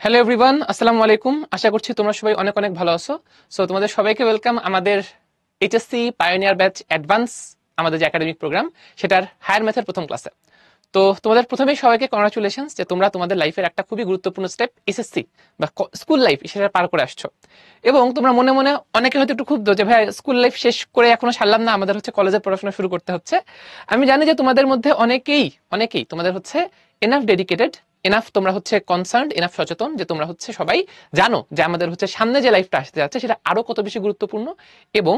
Hello everyone, আসসালামু আলাইকুম। আশা করছি তোমরা সবাই অনেক অনেক ভালো আছো। সো তোমাদের সবাইকে ওয়েলকাম আমাদের এইচএসসি পায়োনিয়ার ব্যাচ অ্যাডভান্স, আমাদের যে একাডেমিক প্রোগ্রাম, সেটার হায়ার ম্যাথের প্রথম ক্লাসে। তো তোমাদের প্রথমেই সবাইকে কংগ্রাচুলেশনস যে তোমরা তোমাদের লাইফের একটা খুবই গুরুত্বপূর্ণ স্টেপ এসএসসি বা স্কুল লাইফ সেটা পার করে আসছো। এবং তোমরা মনে মনে অনেকে হয়তো একটু ক্ষুব্ধ যে ভাই স্কুল লাইফ শেষ করে এখনো সারলাম না, আমাদের হচ্ছে কলেজের পড়াশোনা শুরু করতে হচ্ছে। আমি জানি যে তোমাদের মধ্যে অনেকেই অনেকেই তোমাদের হচ্ছে এনাফ ডেডিকেটেড, এনাফ তোমরা হচ্ছে কনসার্ন, এনাফ সচেতন যে তোমরা হচ্ছে সবাই জানো যে আমাদের হচ্ছে সামনে যে লাইফটা আসতে যাচ্ছে সেটা আরো কত বেশি গুরুত্বপূর্ণ, এবং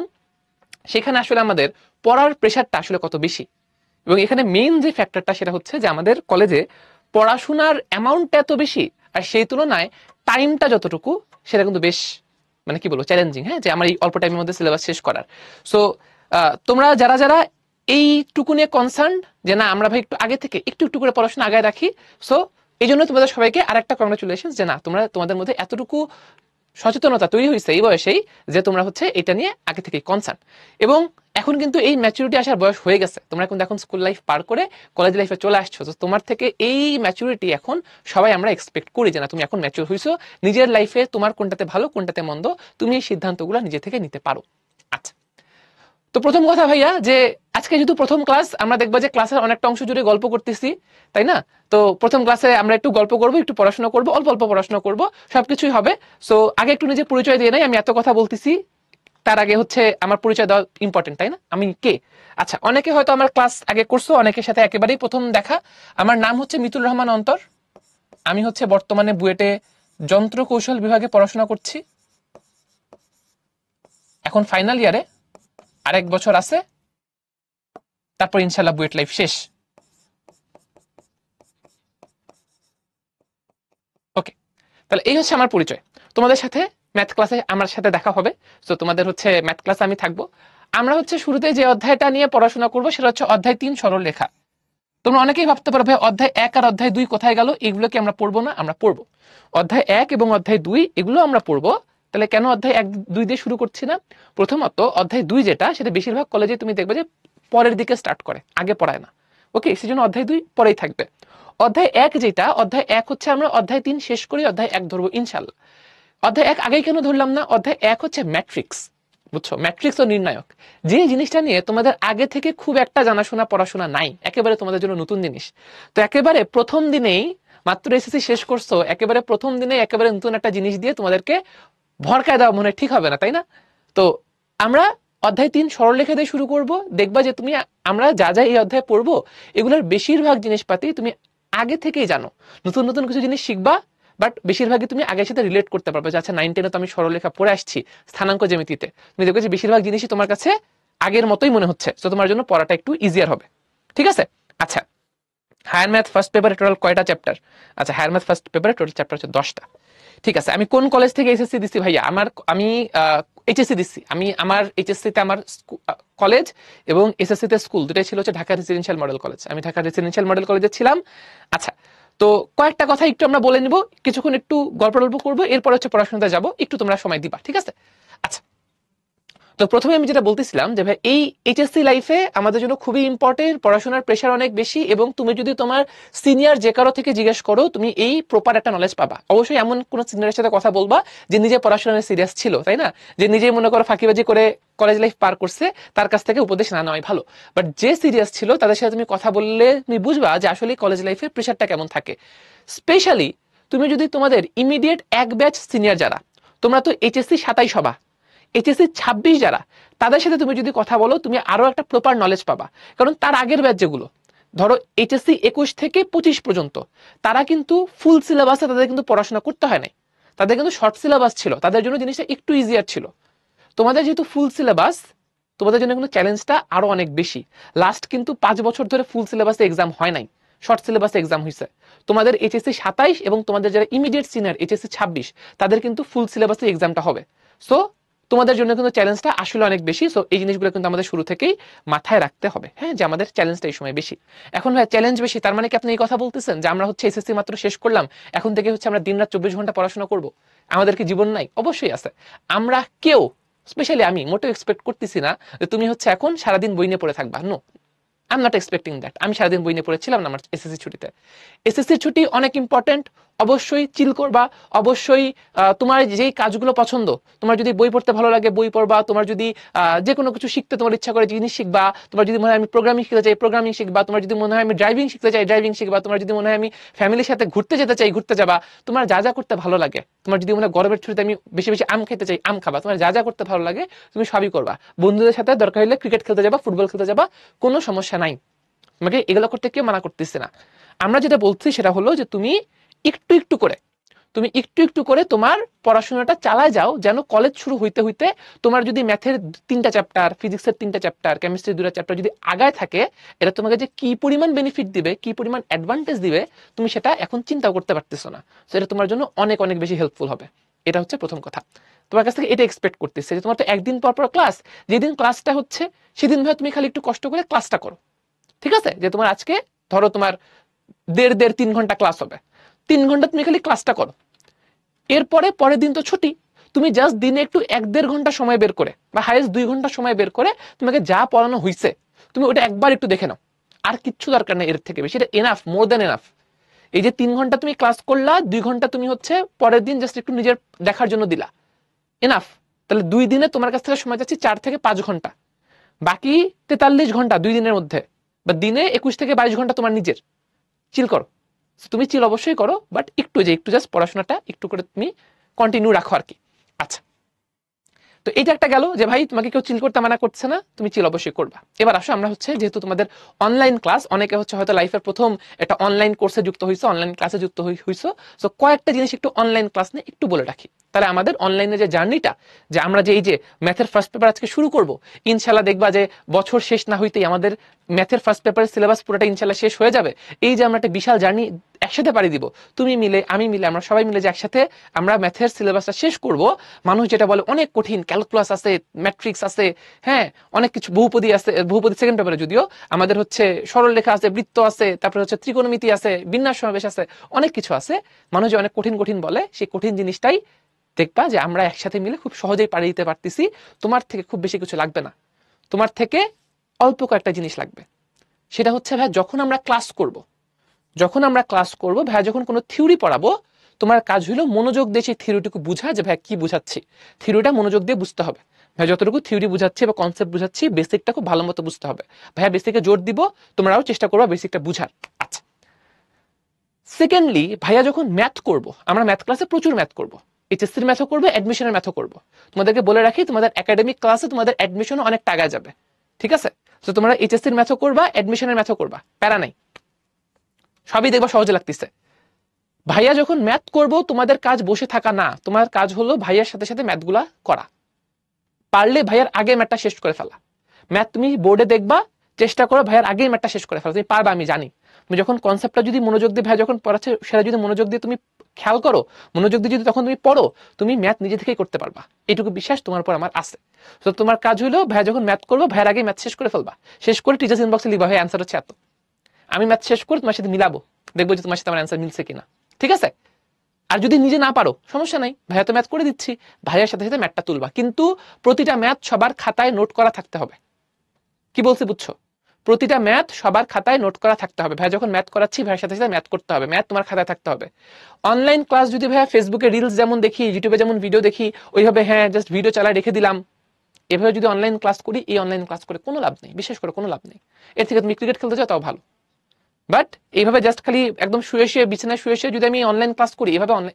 সেখানে আসলে আমাদের পড়ার প্রেশারটা আসলে কত বেশি। এবং এখানে মেইন যে ফ্যাক্টরটা সেটা হচ্ছে যে আমাদের কলেজে পড়াশোনার অ্যামাউন্টটা এত বেশি, আর সেই তুলনায় টাইমটা যতটুকু সেটা কিন্তু বেশ মানে কি বলবো চ্যালেঞ্জিং। হ্যাঁ, যে আমার এই অল্প টাইমের মধ্যে সিলেবাস শেষ করার। সো তোমরা যারা যারা এইটুকু নিয়ে কনসার্ন যে না আমরা ভাই একটু আগে থেকে একটু একটু করে পড়াশোনা আগায় রাখি, সো এই জন্য তোমাদের সবাইকে আরেকটা কংগ্রাচুলেশন যে না তোমরা তোমাদের মধ্যে এতটুকু সচেতনতা তৈরি হয়েছে এই বয়সেই যে তোমরা হচ্ছে এটা নিয়ে আগে থেকে কনসার্ন। এবং এখন কিন্তু এই ম্যাচুরিটি আসার বয়স হয়ে গেছে, তোমরা কিন্তু এখন স্কুল লাইফ পার করে কলেজ লাইফে চলে আসছো। তো তোমার থেকে এই ম্যাচুরিটি এখন সবাই আমরা এক্সপেক্ট করি যে না তুমি এখন ম্যাচুর হয়েছো, নিজের লাইফে তোমার কোনটাতে ভালো কোনটাতে মন্দ তুমি এই সিদ্ধান্তগুলো নিজে থেকে নিতে পারো। আচ্ছা, তো প্রথম কথা ভাইয়া যে আজকে যেহেতু প্রথম ক্লাস, আমরা দেখবো যে ক্লাসের অনেকটা অংশ জুড়ে গল্প করতেছি, তাই না? তো প্রথম ক্লাসে আমরা একটু গল্প করবো, একটু পড়াশোনা করবো, অল্প অল্প পড়াশোনা করবো, সবকিছুই হবে। সো আগে একটু নিজে পরিচয় দিয়ে নাই, আমি এত কথা বলতেছি তার আগে হচ্ছে আমার পরিচয় দেওয়া ইম্পর্টেন্ট, তাই না? আমি কে? আচ্ছা, অনেকে হয়তো আমার ক্লাস আগে করছো, অনেকের সাথে একেবারেই প্রথম দেখা। আমার নাম হচ্ছে মিতুল রহমান অন্তর। আমি হচ্ছে বর্তমানে বুয়েটে যন্ত্র কৌশল বিভাগে পড়াশোনা করছি, এখন ফাইনাল ইয়ারে, আরেক বছর আছে, তারপর ইনশাল্লাহ বুয়েট লাইফ শেষ। ওকে, তাহলে এই হচ্ছে আমার পরিচয়। তোমাদের সাথে ম্যাথ ক্লাসে আমার সাথে দেখা হবে। তো তোমাদের হচ্ছে ম্যাথ ক্লাসে আমি থাকবো। আমরা হচ্ছে শুরুতে যে অধ্যায়টা নিয়ে পড়াশোনা করবো সেটা হচ্ছে অধ্যায় 3 সরল রেখা। তোমরা অনেকেই ভাবতে পারো ভাই অধ্যায় 1 আর অধ্যায় 2 কোথায় গেল, এগুলো কি আমরা পড়বো না? আমরা পড়বো। অধ্যায় 1 এবং অধ্যায় 2 এগুলো আমরা পড়বো। তাহলে কেন অধ্যায় 1 2 দিয়ে শুরু করছি না? প্রথমত অধ্যায় 2 যেটা, সেটা বেশিরভাগ কলেজে তুমি দেখবে যে পরের দিকে স্টার্ট করে, আগে পড়ায় না। ওকে, সেজন্য অধ্যায় 2 পরেই থাকবে। অধ্যায় 1 যেটা, অধ্যায় 1 হচ্ছে আমরা অধ্যায় 3 শেষ করি, অধ্যায় 1 ধরবো ইনশাল্লাহ। অধ্যায় 1 আগেই কেন ধরলাম না? অধ্যায় 1 হচ্ছে ম্যাট্রিক্স, বুঝছো? ম্যাট্রিক্স ও নির্ণায়ক, যে জিনিসটা নিয়ে তোমাদের আগে থেকে খুব একটা জানাশোনা পড়াশোনা নাই, একেবারে তোমাদের জন্য নতুন জিনিস। তো একেবারে প্রথম দিনেই, মাত্র এসএসসি শেষ করছো, একেবারে প্রথম দিনে একেবারে নতুন একটা জিনিস দিয়ে তোমাদেরকে ভরকায় দেওয়া মনে ঠিক হবে না, তাই না? তো আমরা অধ্যায় 3 সরলরেখা দিয়ে শুরু করব। দেখবা যে তুমি, আমরা যা যা এই অধ্যায়ে পড়বো এগুলোর বেশিরভাগ জিনিসপাতি তুমি আগে থেকেই জানো। নতুন নতুন কিছু জিনিস শিখবা, বাট বেশিরভাগই তুমি আগের সাথে রিলেট করতে পারবে। যে আচ্ছা 9 10 তো আমি সরলরেখা পড়ে আসছি স্থানাঙ্ক জ্যামিতিতে, তুমি দেখবে যে বেশিরভাগ জিনিসই তোমার কাছে আগের মতোই মনে হচ্ছে। তো তোমার জন্য পড়াটা একটু ইজিয়ার হবে, ঠিক আছে? আচ্ছা, হায়ার ম্যাথ ফার্স্ট পেপারে টোটাল কয়টা চ্যাপ্টার? আচ্ছা, হায়ার ম্যাথ ফার্স্ট পেপারে টোটাল চ্যাপ্টার হচ্ছে 10টা। ঠিক আছে, আমি কোন কলেজ থেকে এসএসসি দিচ্ছি ভাইয়া? আমি এইচএসসি দিচ্ছি। আমার এইচএসসি তে আমার কলেজ এবং এসএসসি তে স্কুল দুটাই ছিল হচ্ছে ঢাকা রেসিডেন্সিয়াল মডেল কলেজ। আমি ঢাকা রেসিডেন্সিয়াল মডেল কলেজে ছিলাম। আচ্ছা, তো কয়েকটা কথা একটু আমরা বলে নিব, কিছুক্ষণ একটু গল্প টল্প করবো, এরপর হচ্ছে পড়াশোনাতে যাবো, একটু তোমরা সময় দিবা, ঠিক আছে? আচ্ছা, তো প্রথমে আমি যেটা বলতেছিলাম যে ভাই এই এইচএসসি লাইফে আমাদের জন্য খুবই ইম্পর্টেন্ট, পড়াশোনার প্রেশার অনেক বেশি, এবং তুমি যদি তোমার সিনিয়র যে কারো থেকে জিজ্ঞেস করো তুমি এই প্রপার একটা নলেজ পাবা। অবশ্যই এমন কোন সিনিয়রের সাথে কথা বলবা যে নিজে পড়াশোনার সিরিয়াস ছিল, তাই না? যে নিজেই মনে করো ফাঁকিবাজি করে কলেজ লাইফ পার করছে, তার কাছ থেকে উপদেশ না নেওয়াই ভালো। বাট যে সিরিয়াস ছিল তাদের সাথে তুমি কথা বললে তুমি বুঝবা যে আসলে কলেজ লাইফের প্রেশারটা কেমন থাকে। স্পেশালি তুমি যদি তোমাদের ইমিডিয়েট এক ব্যাচ সিনিয়র যারা, তোমরা তো এইচএসসি 27 হবা, এইচএসসি 26 যারা, তাদের সাথে তুমি যদি কথা বলো তুমি আরো একটা প্রপার নলেজ পাবা। কারণ তার আগের ব্যাচ যেগুলো, ধরো এইচএসসি 21 থেকে 25 পর্যন্ত, তারা কিন্তু ফুল সিলেবাসে তাদের কিন্তু পড়াশোনা করতে হয় নাই, তাদের কিন্তু শর্ট সিলেবাস ছিল, তাদের জন্য জিনিসটা একটু ইজিয়ার ছিল। তোমাদের যেহেতু ফুল সিলেবাস, তোমাদের জন্য কিন্তু চ্যালেঞ্জটা আরো অনেক বেশি। লাস্ট কিন্তু 5 বছর ধরে ফুল সিলেবাসে এক্সাম হয় নাই, শর্ট সিলেবাসে এক্সাম হয়েছে। তোমাদের এইচএসসি 27 এবং তোমাদের যারা ইমিডিয়েট সিনিয়র এইচএসসি 26, তাদের কিন্তু ফুল সিলেবাসে এক্সামটা হবে। সো তোমাদের জন্য কিন্তু চ্যালেঞ্জটা আসলে অনেক বেশি। সো এই জিনিসগুলো কিন্তু আমাদের শুরু থেকেই মাথায় রাখতে হবে, হ্যাঁ, যে আমাদের চ্যালেঞ্জটা এই সময় বেশি। এখন ভাই চ্যালেঞ্জ বেশি, তার মানে কি আপনি এই কথা বলতেছেন যে আমরা হচ্ছে এসএসসি মাত্র শেষ করলাম, এখন থেকে হচ্ছে আমরা দিনরাত 24 ঘন্টা পড়াশোনা করব, আমাদের কি জীবন নাই? অবশ্যই আছে। আমরা কেউ, স্পেশালি আমি মোটেও এক্সপেক্ট করতেছি না যে তুমি হচ্ছে এখন সারাদিন বই নিয়ে পড়ে থাকবা। No, I am not expecting that. আমি সারাদিন বই নিয়ে পড়েছিলাম না আমার এসএসসি ছুটিতে। এসএসসি ছুটি অনেক ইম্পর্টেন্ট, অবশ্যই চিল করবা, অবশ্যই তোমার যেই কাজগুলো পছন্দ, তোমার যদি বই পড়তে ভালো লাগে বই পড়বা, তোমার যদি যে কোনো কিছু শিখতে তোমার ইচ্ছা করে জিনিস শিখবা, তোমার যদি মনে হয় আমি প্রোগ্রামিং শিখতে চাই প্রোগ্রামিং শিখবা, তোমার যদি মনে হয় আমি ড্রাইভিং শিখতে চাই ড্রাইভিং শিখবা, তোমার যদি মনে হয় আমি ফ্যামিলির সাথে ঘুরতে যেতে চাই ঘুরতে যাবা, তোমার যা যা করতে ভালো লাগে, তোমার যদি মনে হয় গরমের ছুটিতে আমি বেশি বেশি আম খেতে চাই আম খাবা, তোমার যা যা করতে ভালো লাগে তুমি সবই করবা। বন্ধুদের সাথে দরকার হলে ক্রিকেট খেলতে যাবা, ফুটবল খেলতে যাবা, কোনো সমস্যা নাই, তোমাকে এগুলো করতে কেউ মানা করতেছে না। আমরা যেটা বলছি সেটা হলো যে তুমি একটু একটু করে তোমার পড়াশোনাটা চালায় যাও, যেন কলেজ শুরু হইতে হইতে তোমার যদি ম্যাথের 3টা চ্যাপ্টার, ফিজিক্সের 3টা চ্যাপ্টার, কেমিস্ট্রির 2টা চ্যাপ্টার যদি আগায় থাকে, এটা তোমাকে যে কি পরিমাণ বেনিফিট দিবে, কি পরিমাণ অ্যাডভান্টেজ দিবে, তুমি সেটা এখন চিন্তাও করতে পারতেছো না। সেটা তোমার জন্য অনেক অনেক বেশি হেল্পফুল হবে। এটা হচ্ছে প্রথম কথা। তোমার কাছ থেকে এটা এক্সপেক্ট করতেছে যে তোমার তো একদিন পর পর ক্লাস, যেদিন ক্লাসটা হচ্ছে সেদিন ভাই তুমি খালি একটু কষ্ট করে ক্লাসটা করো, ঠিক আছে? যে তোমার আজকে ধরো তোমার 1.5 3 ঘন্টা ক্লাস হবে, 3 ঘন্টা তুমি খালি ক্লাসটা করো, এরপরে পরের দিন তো ছুটি, তুমি জাস্ট দিনে একটু 1-1.5 ঘন্টা সময় বের করে বা হাইয়েস্ট 2 ঘন্টা সময় বের করে তোমাকে যা পড়ানো হয়েছে তুমি ওটা একবার একটু দেখে নাও, আর কিচ্ছু দরকার নেই এর থেকে বেশি, এটা এনাফ, মোর দেন এনাফ। এই যে 3 ঘন্টা তুমি ক্লাস করলা, 2 ঘন্টা তুমি হচ্ছে পরের দিন জাস্ট একটু নিজের দেখার জন্য দিলা, এনাফ। তাহলে 2 দিনে তোমার কাছ থেকে সময় যাচ্ছে 4 থেকে 5 ঘন্টা, বাকি 43 ঘন্টা 2 দিনের মধ্যে, বা দিনে 21 থেকে 22 ঘন্টা তোমার নিজের। চিল করো, তুমি চিল অবশ্যই করো, বাট একটু জাস্ট পড়াশোনাটা একটু করে তুমি কন্টিনিউ রাখো আর কি। আচ্ছা, তো এটা একটা গেল যে ভাই তোমাকে কেউ চিল করতে মানা করছে না, তুমি চিল অবশ্যই করবা। এবার আসো আমরা হচ্ছে যেহেতু তোমাদের অনলাইন ক্লাস, অনেকে হচ্ছে হয়তো লাইফের প্রথম একটা অনলাইন কোর্সে যুক্ত হইছো, অনলাইন ক্লাসে যুক্ত হইছো, সো কয়েকটা জিনিস একটু অনলাইন ক্লাস নিয়ে একটু বলে রাখি। তাহলে আমাদের অনলাইনে যে জার্নিটা, যে আমরা যে এই যে ম্যাথের ফার্স্ট পেপার আজকে শুরু করব, ইনশাল্লাহ দেখবা যে বছর শেষ না হইতেই আমাদের ম্যাথের ফার্স্ট পেপারের সিলেবাস পুরোটা ইনশাল্লাহ শেষ হয়ে যাবে। এই যে আমরা একটা বিশাল জার্নি একসাথে পাড়ি দিব, তুমি মিলে আমি মিলে আমরা সবাই মিলে যে একসাথে আমরা ম্যাথের সিলেবাসটা শেষ করব। মানুষ যেটা বলে অনেক কঠিন, ক্যালকুলাস আছে, ম্যাট্রিক্স আছে, হ্যাঁ অনেক কিছু, বহুপদী আছে, বহুপদী সেকেন্ড পেপারে যদিও, আমাদের হচ্ছে সরলরেখা আছে, বৃত্ত আছে, তারপরে হচ্ছে ত্রিকোণমিতি আছে, বিন্যাস সমাবেশ আছে, অনেক কিছু আছে। মানুষ যে অনেক কঠিন কঠিন বলে, সেই কঠিন জিনিসটাই দেখবা যে আমরা একসাথে মিলে খুব সহজেই পাড়ি দিতে পারতেছি। তোমার থেকে খুব বেশি কিছু লাগবে না, তোমার থেকে অল্প কয়েকটা জিনিস লাগবে। সেটা হচ্ছে ভাই যখন আমরা ক্লাস করব, ভাই যখন কোনো থিওরি পড়াবো, তোমার কাজ হলো মনোযোগ দিয়ে সেই থিওরিটুকু বুঝা, যে ভাই কি বুঝাচ্ছি, থিওরিটা মনোযোগ দিয়ে বুঝতে হবে। ভাই যতটুকু থিওরি বুঝাচ্ছি বা কনসেপ্ট বুঝাচ্ছি, বেসিকটা খুব ভালো মতো বুঝতে হবে। ভাইয়া বেসিকে জোর দিব, তোমরাও চেষ্টা করবা বেসিকটা বুঝার। আচ্ছা, সেকেন্ডলি ভাইয়া যখন ম্যাথ করব, আমরা ম্যাথ ক্লাসে প্রচুর ম্যাথ করবো, এইচএসসির ম্যাথও করবো, অ্যাডমিশনের ম্যাথও করবো। তোমাদেরকে বলে রাখি, তোমাদের একাডেমিক ক্লাসে তোমাদের অ্যাডমিশনও অনেক টাকা যাবে, ঠিক আছে? তো তোমরা এইচএসসির ম্যাথও করবা, অ্যাডমিশনের ম্যাথও করবা, প্যারা নাই, সবই দেখবা সহজে লাগতেছে। ভাইয়া যখন ম্যাথ করব, তোমাদের কাজ বসে থাকা না, তোমার কাজ হলো ভাইয়ার সাথে সাথে ম্যাথগুলা করা, পারলে ভাইয়ার আগে ম্যাথটা শেষ করে ফেলা। ম্যাথ তুমি বোর্ডে দেখবা, চেষ্টা করো ভাইয়ার আগেই ম্যাথটা শেষ করে ফেলা, তুমি পারবা আমি জানি। তুমি যখন কনসেপ্টটা যদি মনোযোগ দিয়ে ভাইয়া যখন পড়াচ্ছে, সেটা যদি মনোযোগ দিয়ে তুমি খেয়াল করো, মনোযোগ দিয়ে যদি তখন তুমি পড়ো, তুমি ম্যাথ নিজে থেকেই করতে পারবা, এটুকু বিশ্বাস তোমার উপর আমার আছে। তো তোমার কাজ হলো ভাইয়া যখন ম্যাথ করবো, ভাইয়ার আগে ম্যাথ শেষ করে ফেলবা, শেষ করে টিচার্স ইনবক্সে লিখবা ভাই অ্যান্সার হচ্ছে এত, আমি ম্যাথ শেষ করে তোমার সাথে মিলাবো, দেখবো যে তোমার সাথে আমার অ্যান্সার মিলছে কিনা, ঠিক আছে? আর যদি নিজে না পারো সমস্যা নাই, ভাইয়া তো ম্যাথ করে দিচ্ছি, ভাইয়ার সাথে সাথে ম্যাথটা তুলবা, কিন্তু প্রতিটা ম্যাথ সবার খাতায় নোট করা থাকতে হবে। কি বলছি বুঝছো? প্রতিটা ম্যাথ সবার খাতায় নোট করা থাকতে হবে। ভাইয়া যখন ম্যাথ করাচ্ছি, ভাইয়ের সাথে সাথে ম্যাথ করতে হবে, ম্যাথ তোমার খাতায় থাকতে হবে। অনলাইন ক্লাস যদি ভাইয়া ফেসবুকে রিলস যেমন দেখি, ইউটিউবে যেমন ভিডিও দেখি, ওইভাবে হ্যাঁ জাস্ট ভিডিও চালায় রেখে দিলাম, এভাবে যদি অনলাইন ক্লাস করি, এই অনলাইন ক্লাস করে কোনো লাভ নেই, বিশেষ করে কোনো লাভ নেই। এর থেকে তুমি ক্রিকেট খেলতে যাও তাও ভালো, বাট এইভাবে জাস্ট খালি একদম শুয়ে বিছানায় শুয়ে যদি আমি অনলাইন ক্লাস করি,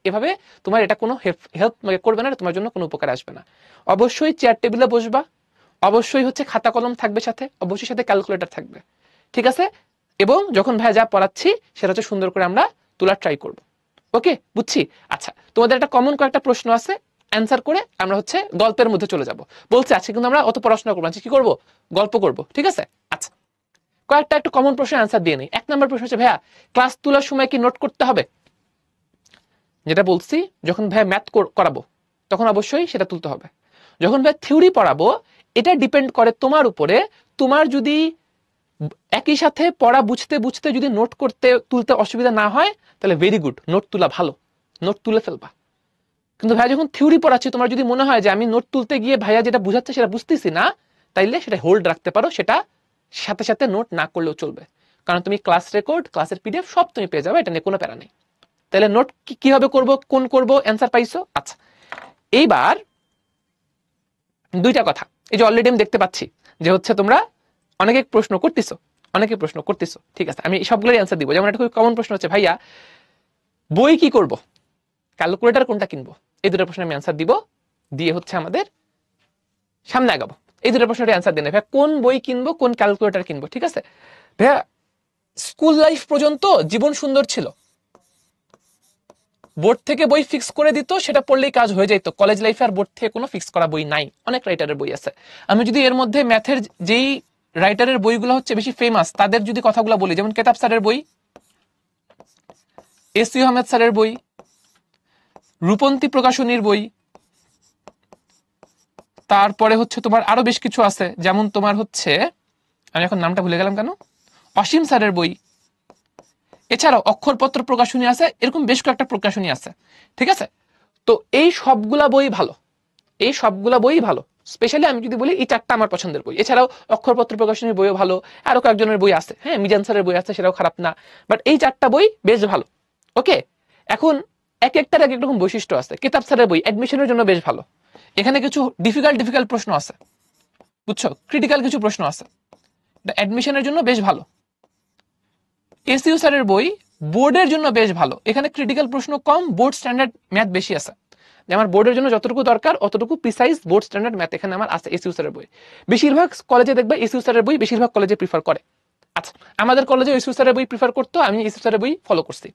এভাবে তোমার এটা কোনো হেল্প করবে না, তোমার জন্য কোনো উপকার আসবে না। অবশ্যই চেয়ার টেবিলে বসবা, অবশ্যই হচ্ছে খাতা কলম থাকবে সাথে, অবশ্যই সাথে ক্যালকুলেটর থাকবে, ঠিক আছে? এবং যখন ভাইয়া যা পড়াচ্ছি সেটা হচ্ছে সুন্দর করে আমরা তোলার ট্রাই করব। ওকে, বুঝছি। আচ্ছা, তোমাদের একটা কমন কয়েকটা প্রশ্ন আছে, অ্যান্সার করে আমরা হচ্ছে গল্পের মধ্যে চলে যাব। বলছে আজকে কিন্তু আমরা অত পড়াশোনা করবো না, কি করবো, গল্প করব, ঠিক আছে? আচ্ছা, কয়েকটা একটু কমন প্রশ্নের অ্যান্সার দিয়ে নেই। 1 নম্বর প্রশ্ন হচ্ছে ভাইয়া ক্লাস তোলার সময় কি নোট করতে হবে? যেটা বলছি, যখন ভাইয়া ম্যাথ করাবো তখন অবশ্যই সেটা তুলতে হবে। যখন ভাইয়া থিওরি পড়াবো, এটা ডিপেন্ড করে তোমার উপরে। তোমার যদি একই সাথে পড়া বুঝতে বুঝতে যদি নোট তুলতে অসুবিধা না হয়, তাহলে ভেরি গুড, নোট তোলা ভালো, নোট তুলে ফেলবা। কিন্তু ভাইয়া যখন থিওরি পড়াচ্ছি, তোমার যদি মনে হয় যে আমি নোট তুলতে গিয়ে ভাইয়া যেটা বুঝাচ্ছে সেটা বুঝতেছি না, তাইলে সেটা হোল্ড রাখতে পারো, সেটা সাথে সাথে নোট না করলেও চলবে, কারণ তুমি ক্লাস রেকর্ড, ক্লাসের পিডিএফ সব তুমি পেয়ে যাবে, এটা নিয়ে কোনো প্যারা নেই। তাহলে নোট কিভাবে করব, কোন করব, অ্যান্সার পাইছো। আচ্ছা, এইবার দুইটা কথা, এই যে অলরেডি আমি দেখতে পাচ্ছি যে হচ্ছে তোমরা অনেকে প্রশ্ন করতেছো, ঠিক আছে, আমি সবগুলোর অ্যান্সার দিব। যেমন একটা খুব কমন প্রশ্ন হচ্ছে, ভাইয়া বই কি করব, ক্যালকুলেটর কোনটা কিনবো? এই দুটো প্রশ্নের আমি অ্যান্সার দিব, দিয়ে হচ্ছে আমাদের সামনে আগাবো। এই দুটো প্রশ্নের অ্যান্সার দিন ভাইয়া, কোন বই কিনবো, কোন ক্যালকুলেটর কিনবো, ঠিক আছে ভাইয়া। স্কুল লাইফ পর্যন্ত জীবন সুন্দর ছিল, বোর্ড থেকে বই ফিক্স করে দিত, সেটা পড়লেই কাজ হয়ে যেত। কলেজ লাইফে আর বোর্ড থেকে কোনো ফিক্স করা বই নাই, অনেক রাইটারের বই আছে। আমি যদি এর মধ্যে ম্যাথের যেই রাইটারের বইগুলো হচ্ছে বেশি ফেমাস তাদের যদি কথাগুলো বলি, যেমন কেতাব স্যারের বই, এস ইউ আহমেদ স্যারের বই, রূপন্তী প্রকাশনীর বই, তারপরে হচ্ছে তোমার আরো বেশ কিছু আছে, যেমন তোমার হচ্ছে, আমি এখন নামটা ভুলে গেলাম কেন, অসীম স্যারের বই, এছাড়াও অক্ষরপত্র প্রকাশনী আছে, এরকম বেশ কয়েকটা প্রকাশনী আছে, ঠিক আছে। তো এই সবগুলা বই ভালো, এই সবগুলা বই ভালো। স্পেশালি আমি যদি বলি এই চারটা আমার পছন্দের বই, এছাড়াও অক্ষরপত্র প্রকাশনীর বইও ভালো, আরো কয়েকজনের বই আছে, হ্যাঁ, মিজান স্যারের বই আছে, সেটাও খারাপ না, বাট এই চারটা বই বেশ ভালো। ওকে, এখন এক একটার এক এক রকম বৈশিষ্ট্য আছে। কেতাব স্যারের বই অ্যাডমিশনের জন্য বেশ ভালো, এখানে কিছু ডিফিকাল্ট প্রশ্ন আছে, বুঝছো, ক্রিটিক্যাল কিছু প্রশ্ন আছে, অ্যাডমিশনের জন্য বেশ ভালো। এসইউ স্যারের বই বোর্ডের জন্য বেশ ভালো, এখানে ক্রিটিক্যাল প্রশ্ন কম, বোর্ড স্ট্যান্ডার্ড ম্যাথ বেশি আছে, যে আমার বোর্ডের জন্য যতটুকু দরকার অতটুকু প্রিসাইজ বোর্ড স্ট্যান্ডার্ড ম্যাথ এখানে আমার আছে এসইউ স্যারের বই। বেশিরভাগ কলেজে দেখবে এসইউ স্যারের বই বেশিরভাগ কলেজে প্রিফার করে। আচ্ছা, আমাদের কলেজে এসইউ স্যারের বই প্রিফার করতো, আমি এসইউ স্যারের বই ফলো করছি।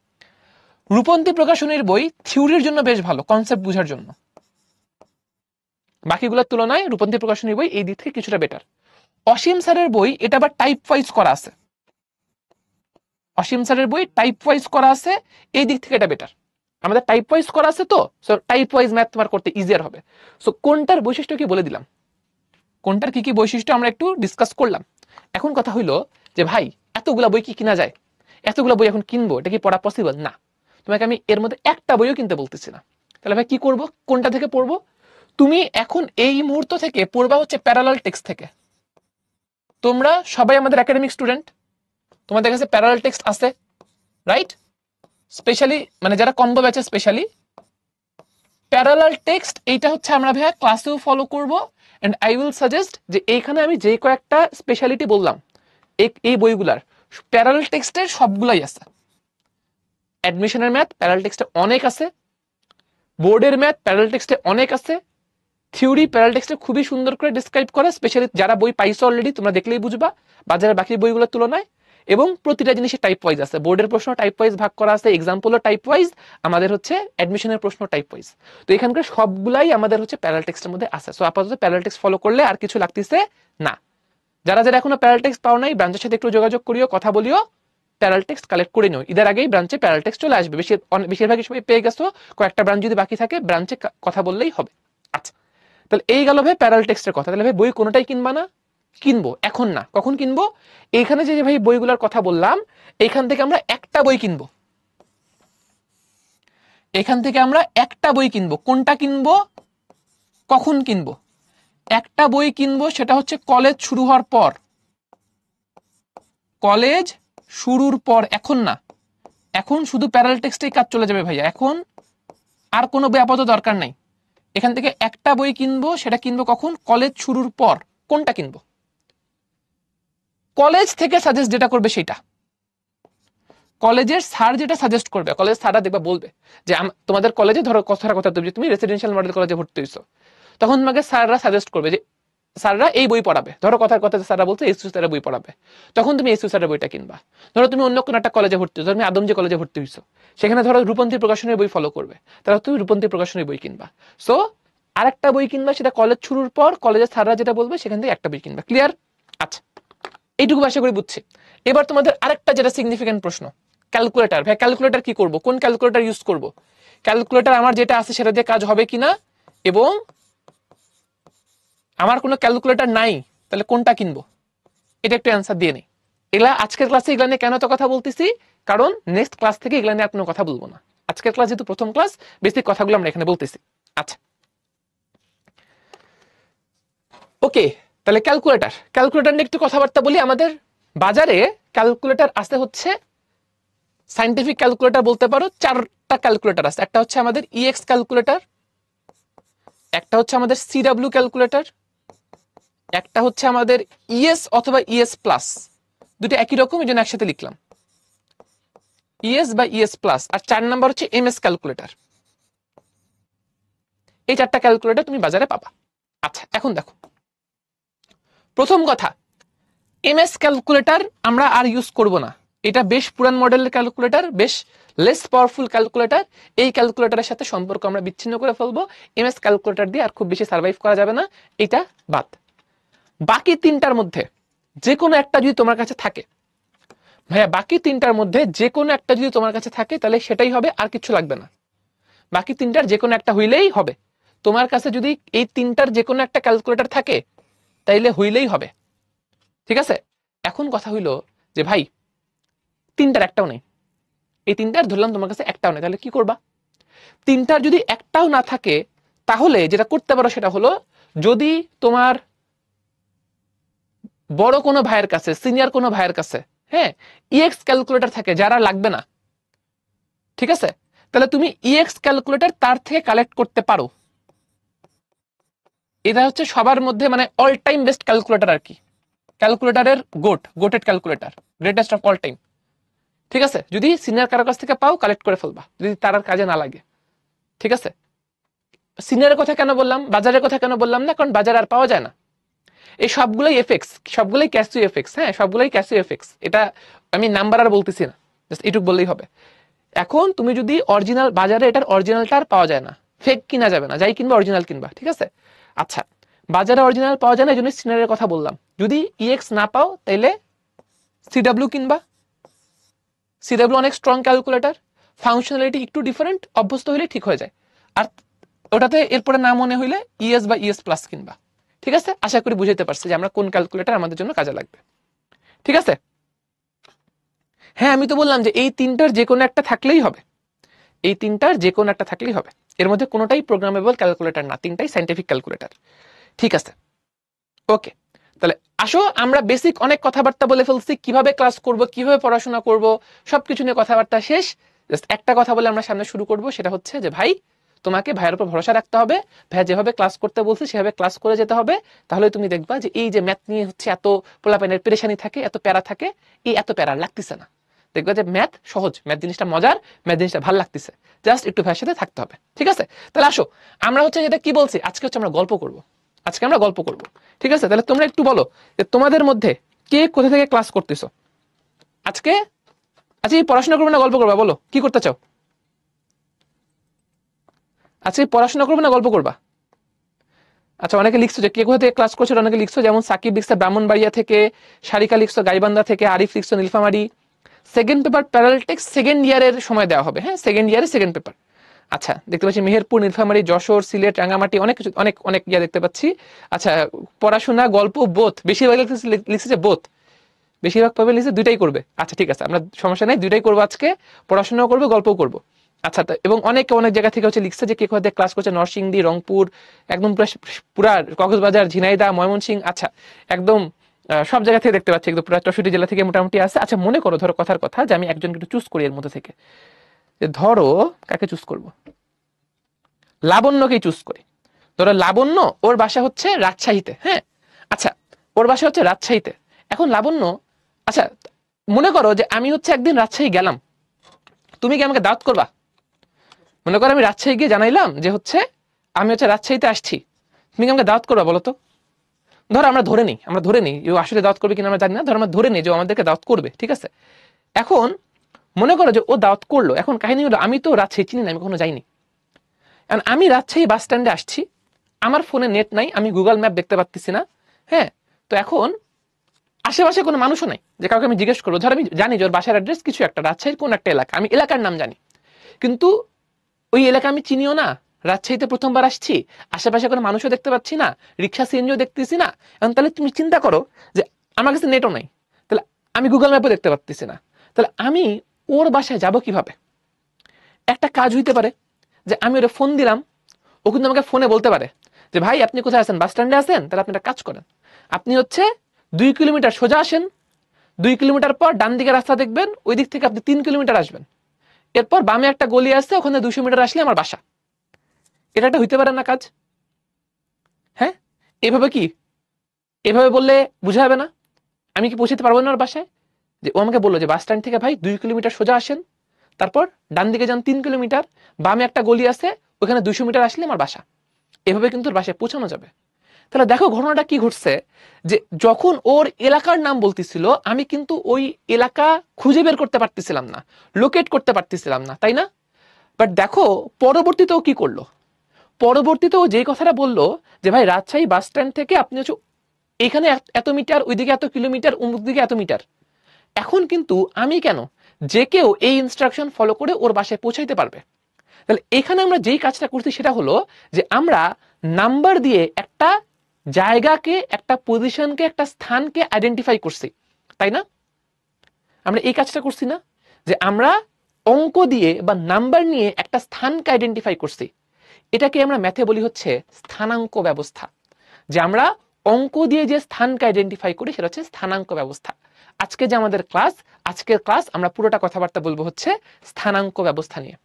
রূপন্তী প্রকাশনীর বই থিওরির জন্য বেশ ভালো, কনসেপ্ট বোঝার জন্য, বাকিগুলোর তুলনায় রূপন্তী প্রকাশনীর বই এই দিক থেকে কিছুটা বেটার। অসীম স্যারের বই এটা আবার টাইপ ওয়াইজ করা আছে, অসীম স্যারের বই টাইপ ওয়াইজ করা আছে, এই দিক থেকে এটা বেটার। আমাদের টাইপ ওয়াইজ করা আছে, তো সো টাইপ ওয়াইজ ম্যাথ তোমার করতে ইজিয়ার হবে। সো কোনটার বৈশিষ্ট্য কি বলে দিলাম, কোনটার কি কি বৈশিষ্ট্য আমরা একটু ডিসকাস করলাম। এখন কথা হইলো যে ভাই এতগুলা বই কি কিনা যায়, এতগুলা বই এখন কিনবো, এটা কি পড়া পসিবল না। তোমাকে আমি এর মধ্যে একটা বইও কিনতে বলতেছি না, তাহলে ভাই কি করব, কোনটা থেকে পড়বো? তুমি এখন এই মুহূর্ত থেকে পড়বা হচ্ছে প্যারালাল টেক্সট থেকে। তোমরা সবাই আমাদের একাডেমিক স্টুডেন্ট, তোমাদের কাছে প্যারালাল টেক্সট আছে, রাইট? স্পেশালি মানে যারা কম্বো ব্যাচে, স্পেশালি প্যারালাল টেক্সট এইটা হচ্ছে আমরা ভাইয়া ক্লাসেও ফলো করব। এন্ড আই উইল সাজেস্ট যে এইখানে আমি যে কয়েকটা স্পেশালিটি বললাম এই বইগুলার প্যারালাল টেক্সটের সবগুলাই আছে। অ্যাডমিশনের ম্যাথ প্যারালাল টেক্সটে অনেক আছে, বোর্ডের ম্যাথ প্যারালাল টেক্সটে অনেক আছে, থিওরি প্যারালাল টেক্সটে খুবই সুন্দর করে ডিসক্রাইব করে, স্পেশালি যারা বই পাইছো অলরেডি তোমরা দেখলেই বুঝবা বাজারের বাকি বইগুলোর তুলনায়। এবং প্রতিটা জিনিসে টাইপ ওয়াইজ আছে, বোর্ডের প্রশ্ন টাইপ ওয়াইজ ভাগ করা আছে, এক্সাম্পলও টাইপ ওয়াইজ, আমাদের হচ্ছে অ্যাডমিশনের প্রশ্ন টাইপ ওয়াইজ। তো এখানকার সবগুলাই আমাদের হচ্ছে প্যারালাল টেক্সটের মধ্যে আছে। সো আপাতত প্যারালাল টেক্সট ফলো করলে আর কিছু লাগতেছে না। যারা যারা এখনো প্যারালাল টেক্সট পাও নাই, ব্রাঞ্চের সাথে একটু যোগাযোগ করিও, কথা বলিও, প্যারালাল টেক্সট কালেক্ট করে নিও। ঈদের আগেই ব্রাঞ্চে প্যারালাল টেক্সট চলে আসবে, বেশিরভাগ সবাই পেয়ে গেছো, কয়েকটা ব্রাঞ্চ যদি বাকি থাকে ব্রাঞ্চে কথা বললেই হবে। আচ্ছা, তাহলে এই গেল ভাই প্যারালাল টেক্সটের কথা। তাহলে ভাই বই কোনোটাই কিনবা না? কিনবো, এখন না, কখন কিনবো? এইখানে যে ভাই বইগুলোর কথা বললাম, এইখান থেকে আমরা একটা বই কিনবো, এখান থেকে আমরা একটা বই কিনবো। কোনটা কিনবো, কখন কিনবো? একটা বই কিনবো, সেটা হচ্ছে কলেজ শুরু হওয়ার পর, কলেজ শুরুর পর, এখন না। এখন শুধু প্যারালাল টেক্সটেই কাজ চলে যাবে ভাইয়া, এখন আর কোনো বই আপাতত দরকার নাই। এখান থেকে একটা বই কিনবো, সেটা কিনবো কখন? কলেজ শুরুর পর। কোনটা কিনবো? কলেজ থেকে সাজেস্ট যেটা করবে সেটা, কলেজের স্যার যেটা সাজেস্ট করবে, কলেজের স্যাররা দেখবা বলবে যে তোমাদের কলেজে ধরো কথা তুমি রেসিডেন্সিয়াল মডেল কলেজে ভর্তি হইছো, তখন তোমাকে স্যাররা সাজেস্ট করবে যে স্যাররা এই বই পড়াবে, ধরো কথার কথা স্যাররা বলছে এসইউ স্যারের বই পড়াবে, তখন তুমি এসইউ স্যারের বইটা কিনবা। ধরো তুমি অন্য কোনো একটা কলেজে ভর্তি হইছো, তুমি আদমজি কলেজে ভর্তি হইছো, সেখানে ধরো রূপন্তী প্রকাশনের বই ফলো করবে, তাহলে তুমি রূপন্তী প্রকাশনের বই কিনবা। সো আরেকটা বই কিনবা, সেটা কলেজ শুরুর পর, কলেজের স্যাররা যেটা বলবে সেখান থেকে একটা বই কিনবা। ক্লিয়ার? আচ্ছা, এইটুকু আশা করি বুঝছি। এবার তোমাদের আরেকটা যেটা সিগনিফিকেন্ট প্রশ্ন, ক্যালকুলেটর। ভাই ক্যালকুলেটর কি করব, কোন ক্যালকুলেটর ইউজ করব? ক্যালকুলেটর আমার যেটা আছে সেটা দিয়ে কাজ হবে কিনা, এবং আমার কোনো ক্যালকুলেটর নাই, তাহলে কোনটা কিনবো, এটা একটু অ্যান্সার দিয়ে নেই। এগুলা আজকের ক্লাসে এগুলা নিয়ে কেন তো কথা বলতেছি, কারণ নেক্সট ক্লাস থেকে এগুলা নিয়ে আর কোনো কথা বলবো না। আজকের ক্লাস যেহেতু প্রথম ক্লাস, বেসিক কথাগুলো আমরা এখানে বলতেছি। আচ্ছা, ওকে, তাহলে ক্যালকুলেটর নিয়ে একটু কথাবার্তা বলি। আমাদের বাজারে ক্যালকুলেটর আছে হচ্ছে, সাইন্টিফিক ক্যালকুলেটর বলতে পারো, চারটা চারটা ক্যালকুলেটর আছে, একটা হচ্ছে আমাদের ইএক্স ক্যালকুলেটর, একটা হচ্ছে আমাদের সিডব্লিউ ক্যালকুলেটর, একটা হচ্ছে আমাদের ইএস অথবা ইএস প্লাস, দুটো একই রকম, এই জন্য একসাথে লিখলাম ইএস বা ইএস প্লাস। আর 4 নাম্বার হচ্ছে এমএস ক্যালকুলেটর। এই চারটা ক্যালকুলেটর তুমি বাজারে পাবা। আচ্ছা, এখন দেখো, প্রথম কথা, এমএস ক্যালকুলেটর আমরা আর ইউজ করব না, এটা বেশ পুরান মডেলের ক্যালকুলেটর, বেশ লেস পাওয়ারফুল ক্যালকুলেটর। এই ক্যালকুলেটরের সাথে সম্পর্ক আমরা বিচ্ছিন্ন করে ফেলবো। এমএস ক্যালকুলেটর দিয়ে আর খুব বেশি সার্ভাইভ করা যাবে না, এটা বাদ। বাকি তিনটার মধ্যে যে কোনো একটা যদি তোমার কাছে থাকে, ভাইয়া বাকি তিনটার মধ্যে যে কোনো একটা যদি তোমার কাছে থাকে তাহলে সেটাই হবে, আর কিছু লাগবে না। বাকি তিনটার যে কোনো একটা হইলেই হবে। তোমার কাছে যদি এই তিনটার যে কোনো একটা ক্যালকুলেটর থাকে তাইলে হইলেই হবে, ঠিক আছে। এখন কথা হইলো যে ভাই তিনটার একটাও নেই, এই তিনটার ধরলাম তোমার কাছে একটাও নেই, তাহলে কি করবা? তিনটার যদি একটাও না থাকে তাহলে যেটা করতে পারো সেটা হলো, যদি তোমার বড় কোনো ভাইয়ের কাছে, সিনিয়র কোনো ভাইয়ের কাছে, হ্যাঁ, ইএক্স ক্যালকুলেটর থাকে যারা লাগবে না, ঠিক আছে, তাহলে তুমি ইএক্স ক্যালকুলেটর তার থেকে কালেক্ট করতে পারো। এটা হচ্ছে সবার মধ্যে মানে অল টাইম বেস্ট ক্যালকুলেটর আর কি, ক্যালকুলেটরের goated calculator, greatest of all time, ঠিক আছে। যদি সিনিয়র কারোর কাছ থেকে পাও কালেক্ট করে ফেলবা, যদি তার আর কাজে না লাগে, ঠিক আছে। সিনিয়রের কথা কেন বললাম, বাজারের কথা কেন বললাম না, কারণ বাজার আর পাওয়া যায় না। এই সবগুলোই এফএক্স, সবগুলোই ক্যাসিও এফএক্স, হ্যাঁ সবগুলোই ক্যাসিও এফএক্স, এটা আমি নাম্বার আর বলতেছি না, জাস্ট এটুক বললেই হবে। এখন তুমি যদি অরিজিনাল, বাজারে এটার অরিজিনালটা আর পাওয়া যায় না, ফেক কিনা যাবে না, যাই কিনবা অরিজিনাল কিনবা, ঠিক আছে। আচ্ছা, বাজারে অরিজিনাল পাওয়া যায় না, এই জন্য সিনিয়রের কথা বললাম। যদি ইএক্স না পাও তাইলে সিডব্লিউ কিনবা, সিডব্লিউ অনেক স্ট্রং ক্যালকুলেটর, ফাংশনালিটি একটু ডিফারেন্ট, অভ্যস্ত হইলে ঠিক হয়ে যায়। আর ওটাতে এরপরে না মনে হইলে ইএস বা ইএস প্লাস কিনবা, ঠিক আছে। আশা করি বুঝাইতে পারছি যে আমরা কোন ক্যালকুলেটর আমাদের জন্য কাজে লাগবে, ঠিক আছে। হ্যাঁ, আমি তো বললাম যে এই তিনটার যে কোনো একটা থাকলেই হবে, এই তিনটার যে কোনো একটা থাকলেই হবে, এর মধ্যে কোনোটাই প্রোগ্রামেবল ক্যালকুলেটর না, তিনটাই সাইন্টিফিক ক্যালকুলেটর, ঠিক আছে। ওকে, তাহলে আসো আমরা বেসিক অনেক কথাবার্তা বলে ফেলছি, কিভাবে ক্লাস করব, কিভাবে পড়াশোনা করব, সবকিছু নিয়ে কথাবার্তা শেষ। জাস্ট একটা কথা বলে আমরা সামনে শুরু করব, সেটা হচ্ছে যে ভাই তোমাকে ভাইয়ের উপর ভরসা রাখতে হবে, ভাইয়া যেভাবে ক্লাস করতে বলছি সেভাবে ক্লাস করে যেতে হবে। তাহলে তুমি দেখবা যে এই যে ম্যাথ নিয়ে হচ্ছে এত পোলাপাইনের পেরেশানি থাকে, এত প্যারা থাকে, এই এত প্যারা লাগতেছে না। দেখবা যে ম্যাথ সহজ, ম্যাথ জিনিসটা মজার, ম্যাথ জিনিসটা ভালো লাগতেছে, জাস্ট একটু ভাইয়ের সাথে থাকতে হবে, ঠিক আছে। তাহলে আসো আমরা হচ্ছে যেটা কি বলছি, আজকে হচ্ছে আমরা গল্প করব, আজকে আমরা গল্প করব, ঠিক আছে। তাহলে তোমরা একটু বলো যে তোমাদের মধ্যে কে কোথা থেকে ক্লাস করতেছো আজকে? আজকে পড়াশোনা করবে না গল্প করবা? বলো কি করতে চাও আজকে, পড়াশোনা করবে না গল্প করবা? আচ্ছা, অনেকে লিখছো যে কে কোথা থেকে ক্লাস করছো, অনেকে লিখছো, যেমন সাকিব লিখছে ব্রাহ্মণবাড়িয়া থেকে, সারিকা লিখছো গাইবান্ধা থেকে, আরিফ লিখছো নীলফামারী। সেকেন্ড পেপার প্যারালটেক্স সেকেন্ড ইয়ারের সময় দেওয়া হবে, হ্যাঁ সেকেন্ড ইয়ারে সেকেন্ড পেপার। আচ্ছা, দেখতে পাচ্ছি মেহেরপুর, নীলফামারী, যশোর, সিলেট, রাঙ্গামাটি, অনেক কিছু, অনেক অনেক ইয়া দেখতে পাচ্ছি। আচ্ছা, পড়াশোনা গল্প বোথ, বেশিরভাগ লিখছে যে বোথ, বেশিরভাগ পাবে লিখছে দুইটাই করবে। আচ্ছা ঠিক আছে, আমরা সমস্যা নেই, দুইটাই করবো আজকে, পড়াশোনাও করবো গল্পও করবো। আচ্ছা, এবং অনেক অনেক জায়গা থেকে হচ্ছে লিখছে যে কে কোথায় ক্লাস করছে, নরসিংদী, রংপুর, একদম পুরা কক্সবাজার, ঝিনাইদহ, ময়মনসিংহ, আচ্ছা একদম সব জায়গা থেকে দেখতে পাচ্ছি, একদম পুরো 64 জেলা থেকে মোটামুটি আছে। আচ্ছা, মনে করো, ধরো কথার কথা যে আমি একজনকে একটু চুজ করি এর মধ্যে থেকে, যে ধরো কাকে চুজ করব, লাবণ্যকেই চুজ করি। ধরো লাবণ্য, ওর বাসা হচ্ছে রাজশাহীতে, হ্যাঁ আচ্ছা, ওর বাসা হচ্ছে রাজশাহীতে। এখন লাবণ্য, আচ্ছা মনে করো যে আমি হচ্ছে একদিন রাজশাহী গেলাম, তুমি কি আমাকে দাওয়াত করবা? মনে করো আমি রাজশাহী গিয়ে জানাইলাম যে হচ্ছে আমি হচ্ছে রাজশাহীতে আসছি, তুমি কি আমাকে দাওয়াত করবা বলো তো? ধরো আমরা ধরে নিই ও আসলে দাওয়াত করবে কিনা আমরা জানি না, ধরো আমরা ধরে নিই যে আমাদেরকে দাওয়াত করবে, ঠিক আছে। এখন মনে করো যে ও দাওয়াত করলো, এখন কাহিনী হলো আমি তো রাজশাহী চিনি না, আমি কখনো যাইনি। কারণ আমি রাজশাহী বাস স্ট্যান্ডে আসছি, আমার ফোনে নেট নাই, আমি গুগল ম্যাপ দেখতে পাচ্ছি না, হ্যাঁ। তো এখন আশেপাশে কোনো মানুষও নাই যে কাউকে আমি জিজ্ঞেস করবো। ধর আমি জানি যে ওর বাসার অ্যাড্রেস কিছু একটা, রাজশাহীর কোন একটা এলাকা, আমি এলাকার নাম জানি, কিন্তু ওই এলাকা আমি চিনিও না, রাজশাহীতে প্রথমবার আসছি, আশেপাশে কোনো মানুষও দেখতে পাচ্ছি না, রিক্সা সিএনজিও দেখতেছি না। এখন তাহলে তুমি চিন্তা করো যে আমার কাছে নেটও নাই, তাহলে আমি গুগল ম্যাপও দেখতে পাচ্ছি না, তাহলে আমি ওর বাসায় যাব কিভাবে? একটা কাজ হইতে পারে যে আমি ওরা ফোন দিলাম, ও কিন্তু আমাকে ফোনে বলতে পারে যে ভাই আপনি কোথায় আছেন, বাস স্ট্যান্ডে আছেন, তাহলে আপনি একটা কাজ করেন, আপনি হচ্ছে 2 কিলোমিটার সোজা আসেন, 2 কিলোমিটার পর ডান দিকে রাস্তা দেখবেন, ওই দিক থেকে আপনি 3 কিলোমিটার আসবেন, এরপর বামে একটা গলি আছে, ওখানে 200 মিটার আসলে আমার বাসা। এটা একটা হইতে পারে না কাজ? হ্যাঁ, এভাবে কি, এভাবে বললে বুঝা যাবে না? আমি কি পৌঁছতে পারবো না ওর বাসায়? যে ও আমাকে বললো যে বাস স্ট্যান্ড থেকে ভাই 2 কিলোমিটার সোজা আসেন, তারপর ডান দিকে যান 3 কিলোমিটার, বামে একটা গলি আছে, ওখানে 200 মিটার আসলে আমার বাসা। এভাবে কিন্তু ওর বাসায় পৌঁছানো যাবে। তাহলে দেখো ঘটনাটা কি ঘটছে, যে যখন ওর এলাকার নাম বলতেছিল আমি কিন্তু ওই এলাকা খুঁজে বের করতে পারতেছিলাম না, লোকেট করতে পারতেছিলাম না, তাই না? বাট দেখো পরবর্তীতেও কি করলো, পরবর্তীতেও যে কথাটা বললো যে ভাই রাজশাহী বাস স্ট্যান্ড থেকে আপনি হচ্ছে এখানে এত মিটার, ওইদিকে এত কিলোমিটার, অমুক দিকে এত মিটার। এখন কিন্তু আমি কেন, যে কেউ এই ইনস্ট্রাকশন ফলো করে ওর বাসায় পৌঁছাইতে পারবে। তাহলে এখানে আমরা যেই কাজটা করছি সেটা হলো যে আমরা নাম্বার দিয়ে একটা জায়গাকে, একটা পজিশনকে, একটা স্থানকে আইডেন্টিফাই করছি, তাই না? আমরা এই কাজটা করছি না, যে আমরা অঙ্ক দিয়ে বা নাম্বার নিয়ে একটা স্থানকে আইডেন্টিফাই করছি। এটাকে আমরা ম্যাথে বলি হচ্ছে স্থানাঙ্ক ব্যবস্থা। যে আমরা অঙ্ক দিয়ে যে স্থানকে আইডেন্টিফাই করি সেটা হচ্ছে স্থানাঙ্ক ব্যবস্থা। আজকে যে আমাদের ক্লাস, আজকের ক্লাস আমরা পুরোটা কথাবার্তা বলবো হচ্ছে স্থানাঙ্ক ব্যবস্থা নিয়ে।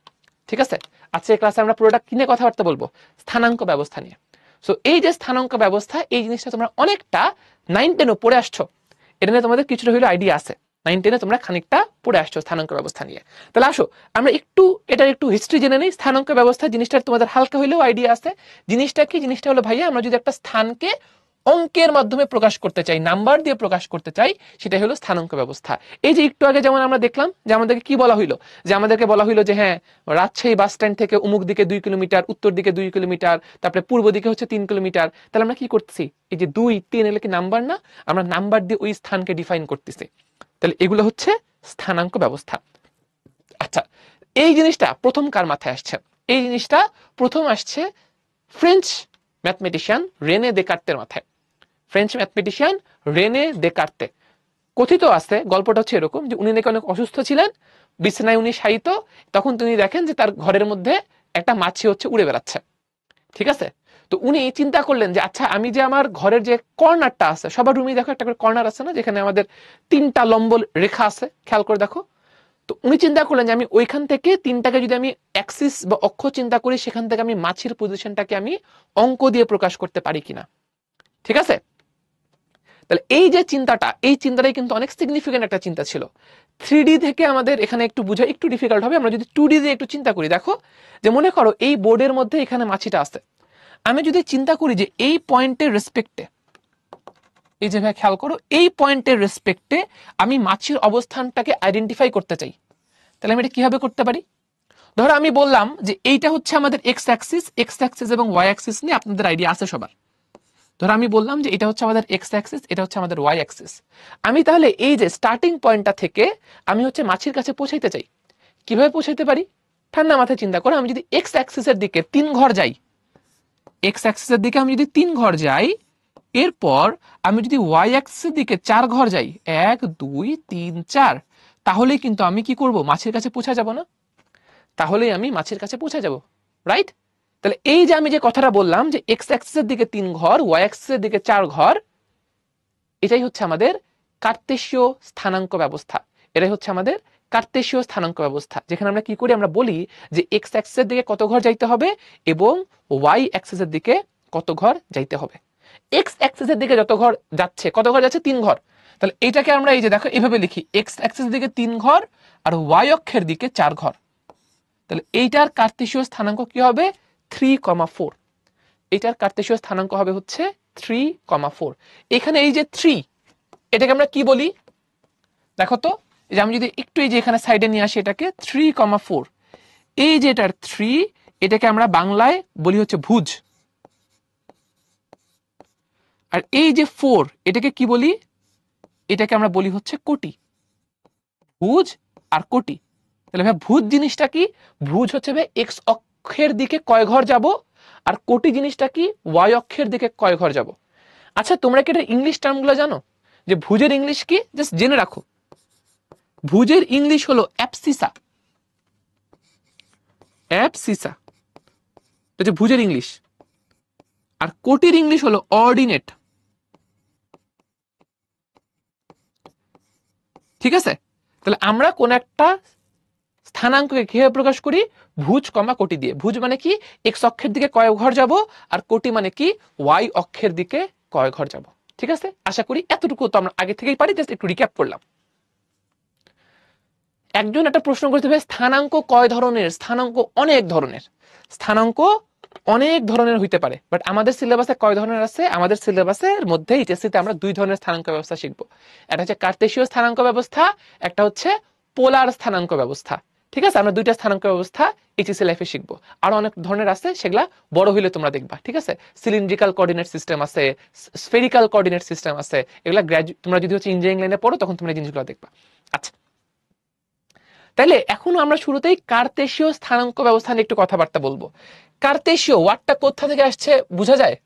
ঠিক আছে, আজকের ক্লাসে আমরা পুরোটা কিনে কথাবার্তা বলবো স্থানাঙ্ক ব্যবস্থা নিয়ে। সো এই যে স্থানাঙ্ক ব্যবস্থা, এই জিনিসটা তোমরা অনেকটা 9-10 পড়ে আসছো, এটা নিয়ে তোমাদের কিছুটা হইলো আইডিয়া আছে। 9-10 তোমরা খানিকটা পড়ে আসছো স্থানাঙ্ক ব্যবস্থা নিয়ে। তাহলে আসো আমরা একটু এটার একটু হিস্ট্রি জেনে নিই। স্থানাঙ্ক ব্যবস্থা জিনিসটা তোমাদের হালকা হইলেও আইডিয়া আছে। জিনিসটা কি, জিনিসটা হলো ভাইয়া আমরা যদি একটা স্থানকে অঙ্কের মাধ্যমে প্রকাশ করতে চাই, নাম্বার দিয়ে প্রকাশ করতে চাই, সেটাই হলো স্থানাঙ্ক ব্যবস্থা। এই যে একটু আগে যেমন আমরা দেখলাম যে আমাদেরকে কি বলা হইলো, যে আমাদেরকে বলা হইলো যে হ্যাঁ রাজশাহী বাস স্ট্যান্ড থেকে অমুক দিকে 2 কিলোমিটার, উত্তর দিকে 2 কিলোমিটার, তারপরে পূর্ব দিকে হচ্ছে 3 কিলোমিটার। তাহলে আমরা কি করতেছি, এই যে 2, 3 এগুলো কি নাম্বার না, আমরা নাম্বার দিয়ে ওই স্থানকে ডিফাইন করতেছি। তাহলে এগুলো হচ্ছে স্থানাঙ্ক ব্যবস্থা। আচ্ছা, এই জিনিসটা প্রথম কার মাথায় আসছে? এই জিনিসটা প্রথম আসছে ফ্রেঞ্চ ম্যাথমেটিশিয়ান রেনে দেকার্তের মাথায়। French mathematician Rene Descartes. কথিত আছে, গল্পটা হচ্ছে এরকম যে উনি নাকি অনেক অসুস্থ ছিলেন, বিছানায় উনি শায়িত, তখন তিনি দেখেন যে তার ঘরের মধ্যে একটা মাছি হচ্ছে উড়ে বেড়াচ্ছে। ঠিক আছে, তো উনি চিন্তা করলেন যে আচ্ছা আমি যে আমার ঘরের যে কর্নারটা আছে, সবার রুমে দেখো একটা করে কর্নার আছে না, যেখানে আমাদের 3টা লম্ব রেখা আছে, খেয়াল করে দেখো। তো উনি চিন্তা করলেন যে আমি ওইখান থেকে 3টাকে যদি আমি অ্যাক্সিস বা অক্ষ চিন্তা করি, সেখান থেকে আমি মাছির পজিশনটাকে আমি অঙ্ক দিয়ে প্রকাশ করতে পারি কিনা। ঠিক আছে, তাহলে এই যে চিন্তাটা, এই চিন্তাটাই কিন্তু অনেক সিগনিফিকেন্ট একটা চিন্তা ছিল। 3D থেকে আমাদের এখানে একটু বোঝা একটু ডিফিকাল্ট হবে, আমরা যদি 2D দিয়ে একটু চিন্তা করি। দেখো যে মনে করো এই বোর্ডের মধ্যে এখানে মাছিটা আছে, আমি যদি চিন্তা করি যে এই পয়েন্টের রেসপেক্টে, এই যে ভাই খেয়াল করো, এই পয়েন্টের রেসপেক্টে আমি মাছির অবস্থানটাকে আইডেন্টিফাই করতে চাই, তাহলে আমি এটা কিভাবে করতে পারি? ধরো আমি বললাম যে এইটা হচ্ছে আমাদের এক্স অ্যাক্সিস এবং ওয়াই অ্যাক্সিস নিয়ে আপনাদের আইডিয়া আছে সবার। ধরো আমি বললাম যে এটা হচ্ছে আমাদের এক্স অ্যাক্সিস, এটা হচ্ছে আমাদের ওয়াই অ্যাক্সিস। আমি তাহলে এই যে স্টার্টিং পয়েন্টটা থেকে আমি হচ্ছে মাছির কাছে পৌঁছাইতে চাই, কিভাবে পৌঁছাইতে পারি? ঠান্ডা মাথায় চিন্তা করো, আমি যদি এক্স অ্যাক্সিসের দিকে 3 ঘর যাই, এক্স অ্যাক্সিসের দিকে আমি যদি 3 ঘর যাই, এরপর আমি যদি ওয়াই অ্যাক্সিসের দিকে 4 ঘর যাই, 1 2 3 4, তাহলেই কিন্তু আমি কি করব, মাছির কাছে পৌঁছা যাব না? তাহলেই আমি মাছির কাছে পৌঁছে যাব, রাইট? তাহলে এই যে আমি যে কথাটা বললাম যে এক্স অ্যাক্সিসের দিকে 3 ঘর, ওয়াই অ্যাক্সিসের দিকে 4 ঘর, এটাই হচ্ছে আমাদের কার্তেশীয় স্থানাঙ্ক ব্যবস্থা। এটাই হচ্ছে আমাদের কার্তেশীয় স্থানাঙ্ক ব্যবস্থা, যেখানে আমরা কি করি, আমরা বলি যে এক্স অ্যাক্সিসের দিকে কত ঘর যাইতে হবে এবং ওয়াই অ্যাক্সিসের দিকে কত ঘর যাইতে হবে। এক্স অ্যাক্সিসের দিকে যত ঘর যাচ্ছে, কত ঘর যাচ্ছে? 3 ঘর। তাহলে এইটাকে আমরা এই যে দেখো এভাবে লিখি, এক্স অ্যাক্সিসের দিকে 3 ঘর আর ওয়াই অক্ষের দিকে 4 ঘর। তাহলে এইটার কার্তেশীয় স্থানাঙ্ক কি হবে? 3,4। এটার কার্তেশীয় স্থানাঙ্ক হবে হচ্ছে 3,4। এখানে এই যে 3, এটাকে আমরা কি বলি দেখো তো, এই যে আমি যদি একটু এই যে এখানে সাইডে নিয়ে আসি, এটাকে 3,4, এই যে এটার 3, এটাকে আমরা বাংলায় বলি হচ্ছে ভুজ। আর এই যে 4, এটাকে কি বলি? এটাকে আমরা বলি হচ্ছে কোটি। ভুজ আর কোটি। তাহলে ভাই ভুজ জিনিসটা কি? ভুজ হচ্ছে ভাই এক্স অক্ষের দিকে কয় ঘর যাব, আর কোটি জিনিসটা কি? ওয়াই অক্ষের দিকে কয় ঘর যাব। আচ্ছা তোমরা কি এটা ইংলিশ টার্মগুলো জানো, যে ভুজের ইংলিশ কি? জাস্ট জেনে রাখো, ভুজের ইংলিশ হলো অ্যাবসিসা। অ্যাবসিসা এটা হচ্ছে ভুজের ইংলিশ। আর কোটির ইংলিশ হলো অর্ডিনেট। ঠিক আছে, তাহলে আমরা কোন একটা স্থানাঙ্ককে কিভাবে প্রকাশ করি? ভুজ কমা কোটি দিয়ে। ভুজ মানে কি? এক্স অক্ষের দিকে কয় ঘর যাব, আর কোটি মানে কি? ওয়াই অক্ষের দিকে কয় ঘর যাব। ঠিক আছে, আশা করি এতটুকু তো আমরা আগে থেকেই পারি, জাস্ট একটু রিক্যাপ করলাম। একজন একটা প্রশ্ন করতে হবে, স্থানাঙ্ক কয় ধরনের? স্থানাঙ্ক অনেক ধরনের, স্থানাঙ্ক অনেক ধরনের হইতে পারে, বাট আমাদের সিলেবাসে কয় ধরনের আছে? আমাদের সিলেবাসের মধ্যে এইচএসসিতে আমরা দুই ধরনের স্থানাঙ্ক ব্যবস্থা শিখবো। একটা হচ্ছে কার্তেশীয় স্থানাঙ্ক ব্যবস্থা, একটা হচ্ছে পোলার স্থানাঙ্ক ব্যবস্থা। ঠিক আছে, আমরা দুইটা স্থানাঙ্ক ব্যবস্থা এইচএসসি লাইফে শিখবো। আরো অনেক ধরনের আছে, সেগুলা বড় হইলে তোমরা দেখবা। ঠিক আছে, সিলিন্ড্রিক্যাল কোঅর্ডিনেট সিস্টেম আছে, স্ফেরিক্যাল কোঅর্ডিনেট সিস্টেম আছে, এগুলা তোমরা যদি হচ্ছে ইঞ্জিনিয়ারিং লাইনে পড়ো তখন তোমরা জিনিসগুলো দেখবা। আচ্ছা, তাইলে এখনো আমরা শুরুতেই কার্তেশীয় স্থানাঙ্ক ব্যবস্থা নিয়ে একটু কথাবার্তা বলবো। কার্তেশীয় ওয়ার্ডটা কোথা থেকে আসছে বোঝা যায়?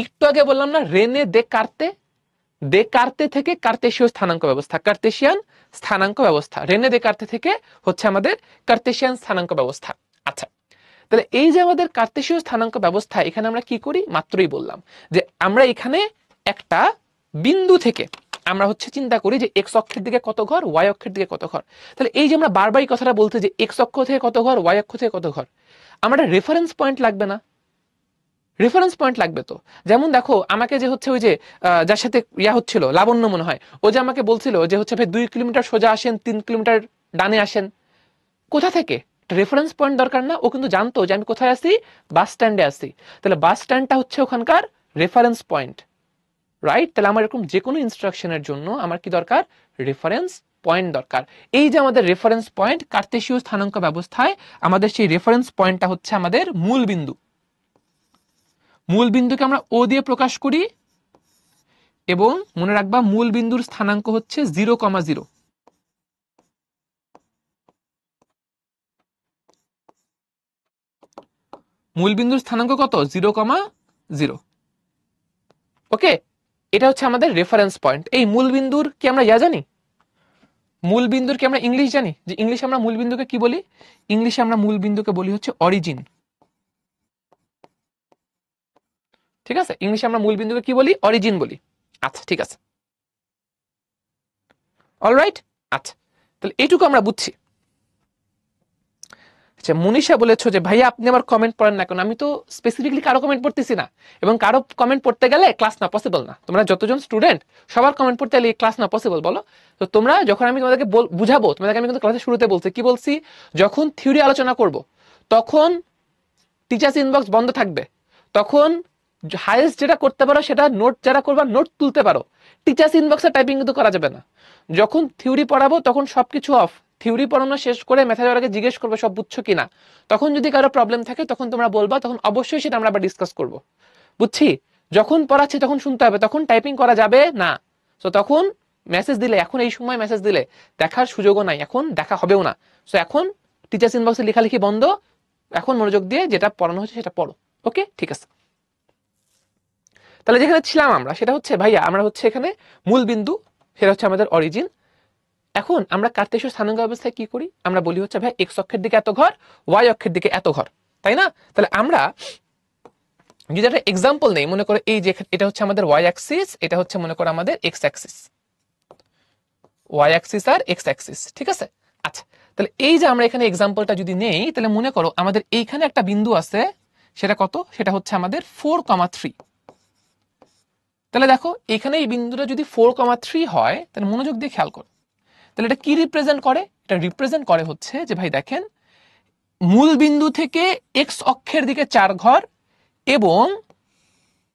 একটু আগে বললাম না, রেনে দে কার্তে থেকে কার্তেশীয় স্থানাঙ্ক ব্যবস্থা, কার্তেশিয়ান স্থানাঙ্ক ব্যবস্থা। রেনে দে কার্তে থেকে হচ্ছে আমাদের কার্তেশিয়ান স্থানাঙ্ক ব্যবস্থা। আচ্ছা, তাহলে এই যে আমাদের কার্তেশীয় স্থানাঙ্ক ব্যবস্থা, এখানে আমরা কি করি? মাত্রই বললাম যে আমরা এখানে একটা বিন্দু থেকে আমরা হচ্ছে চিন্তা করি যে এক্স অক্ষের দিকে কত ঘর, ওয়াই অক্ষের দিকে কত ঘর। তাহলে এই যে আমরা বারবারই কথাটা বলতে যে এক্স অক্ষ থেকে কত ঘর, ওয়াই অক্ষ থেকে কত ঘর, আমার একটা রেফারেন্স পয়েন্ট লাগবে না? রেফারেন্স পয়েন্ট লাগবে তো। যেমন দেখো, আমাকে যে হচ্ছে ওই যে যার সাথে ইয়া হচ্ছিল, লাবণ্য মনে হয়, ও যে আমাকে বলছিল যে হচ্ছে ভাই 2 কিলোমিটার সোজা আসেন, 3 কিলোমিটার ডানে আসেন, কোথা থেকে? রেফারেন্স পয়েন্ট দরকার না? ও কিন্তু জানতো যে আমি কোথায় আছি, বাস স্ট্যান্ডে আছি। তাহলে বাস স্ট্যান্ডটা হচ্ছে ওখানকার রেফারেন্স পয়েন্ট, রাইট? তাহলে আমার এরকম যে কোনো ইনস্ট্রাকশনের জন্য আমার কি দরকার? রেফারেন্স পয়েন্ট দরকার। এই যে আমাদের রেফারেন্স পয়েন্ট কার্তেশীয় স্থানাঙ্ক ব্যবস্থায়, আমাদের সেই রেফারেন্স পয়েন্টটা হচ্ছে আমাদের মূল বিন্দু। মূল বিন্দুকে আমরা ও দিয়ে প্রকাশ করি, এবং মনে রাখবা মূল বিন্দুর স্থানাঙ্ক হচ্ছে 0,0। মূল বিন্দুর স্থানাঙ্ক কত? 0,0। ওকে, এটা হচ্ছে আমাদের রেফারেন্স পয়েন্ট। এই মূল বিন্দুর কি আমরা ইয়া জানি? মূল বিন্দুর কি আমরা ইংলিশ জানি? যে ইংলিশে আমরা মূল বিন্দুকে কি বলি? ইংলিশে আমরা মূল বিন্দুকে বলি হচ্ছে অরিজিন। ঠিক আছে, ইংলিশে আমরা মূল বিন্দুকে কি বলি? অরিজিন বলি। আচ্ছা, ঠিক আছে, অলরাইট। আচ্ছা, তাহলে এইটুকু আমরা বুঝছি। আচ্ছা, মনীষা বলেছো যে ভাইয়া আপনি আমার কমেন্ট পড়েন না কেন? আমি তো স্পেসিফিকলি কারো কমেন্ট পড়তেছি না, এবং কারো কমেন্ট পড়তে গেলে ক্লাস না পসিবল না। তোমরা যতজন স্টুডেন্ট, সবার কমেন্ট পড়তে গেলে ক্লাস না পসিবল, বলো তো। তোমরা যখন আমি তোমাদেরকে বুঝাবো, তোমাদেরকে আমি কিন্তু ক্লাসের শুরুতে বলছি, কি বলছি? যখন থিওরি আলোচনা করব তখন টিচার্স ইনবক্স বন্ধ থাকবে, তখন হাইয়েস্ট যেটা করতে পারো সেটা নোট, যারা করবা নোট তুলতে পারো, টিচার্স ইনবক্সে টাইপিং কিন্তু করা যাবে না। যখন থিওরি পড়াবো তখন সবকিছু অফ। থিওরি পড়ানো শেষ করে মেথডোলজি জিজ্ঞেস করবে সব বুঝছো কিনা। তখন যদি কারো প্রবলেম থাকে তখন তোমরা বলবা, তখন অবশ্যই সেটা আমরা আবার ডিসকাস করব। বুঝছি? যখন পড়াচ্ছি তখন শুনতে হবে, তখন টাইপিং করা যাবে না। সো তখন মেসেজ দিলে, এখন এই সময় মেসেজ দিলে দেখার সুযোগও নাই, এখন দেখা হবেও না। সো এখন টিচার্স ইনবক্সে লেখালেখি বন্ধ, এখন মনোযোগ দিয়ে যেটা পড়ানো হচ্ছে সেটা পড়ো। ওকে, ঠিক আছে। তাহলে যেখানে ছিলাম আমরা, সেটা হচ্ছে ভাইয়া আমরা হচ্ছে এখানে মূল বিন্দু, সেটা হচ্ছে আমাদের অরিজিন। এখন আমরা কার্তেশীয় স্থানাঙ্ক ব্যবস্থায় কি করি? আমরা বলি হচ্ছে ভাই এক্স অক্ষের দিকে এত ঘর, ওয়াই অক্ষের দিকে এত ঘর, তাই না? তাহলে আমরা যদি একটা এক্সাম্পল নেই, মনে করো এই যে এটা হচ্ছে আমাদের ওয়াই অ্যাক্সিস, এটা হচ্ছে মনে করো আমাদের এক্স অ্যাক্সিস, ওয়াই অ্যাক্সিস আর এক্স অ্যাক্সিস। ঠিক আছে, আচ্ছা, তাহলে এই যে আমরা এখানে এক্সাম্পলটা যদি নেই, তাহলে মনে করো আমাদের এইখানে একটা বিন্দু আছে, সেটা কত? সেটা হচ্ছে আমাদের 4,3। তাহলে দেখো এখানে এই বিন্দুটা যদি 4,3 হয়, তাহলে মনোযোগ দিয়ে খেয়াল করো, তাহলে এটা কি রিপ্রেজেন্ট করে? এটা রিপ্রেজেন্ট করে হচ্ছে যে ভাই দেখেন, মূল বিন্দু থেকে এক্স অক্ষের দিকে 4 ঘর এবং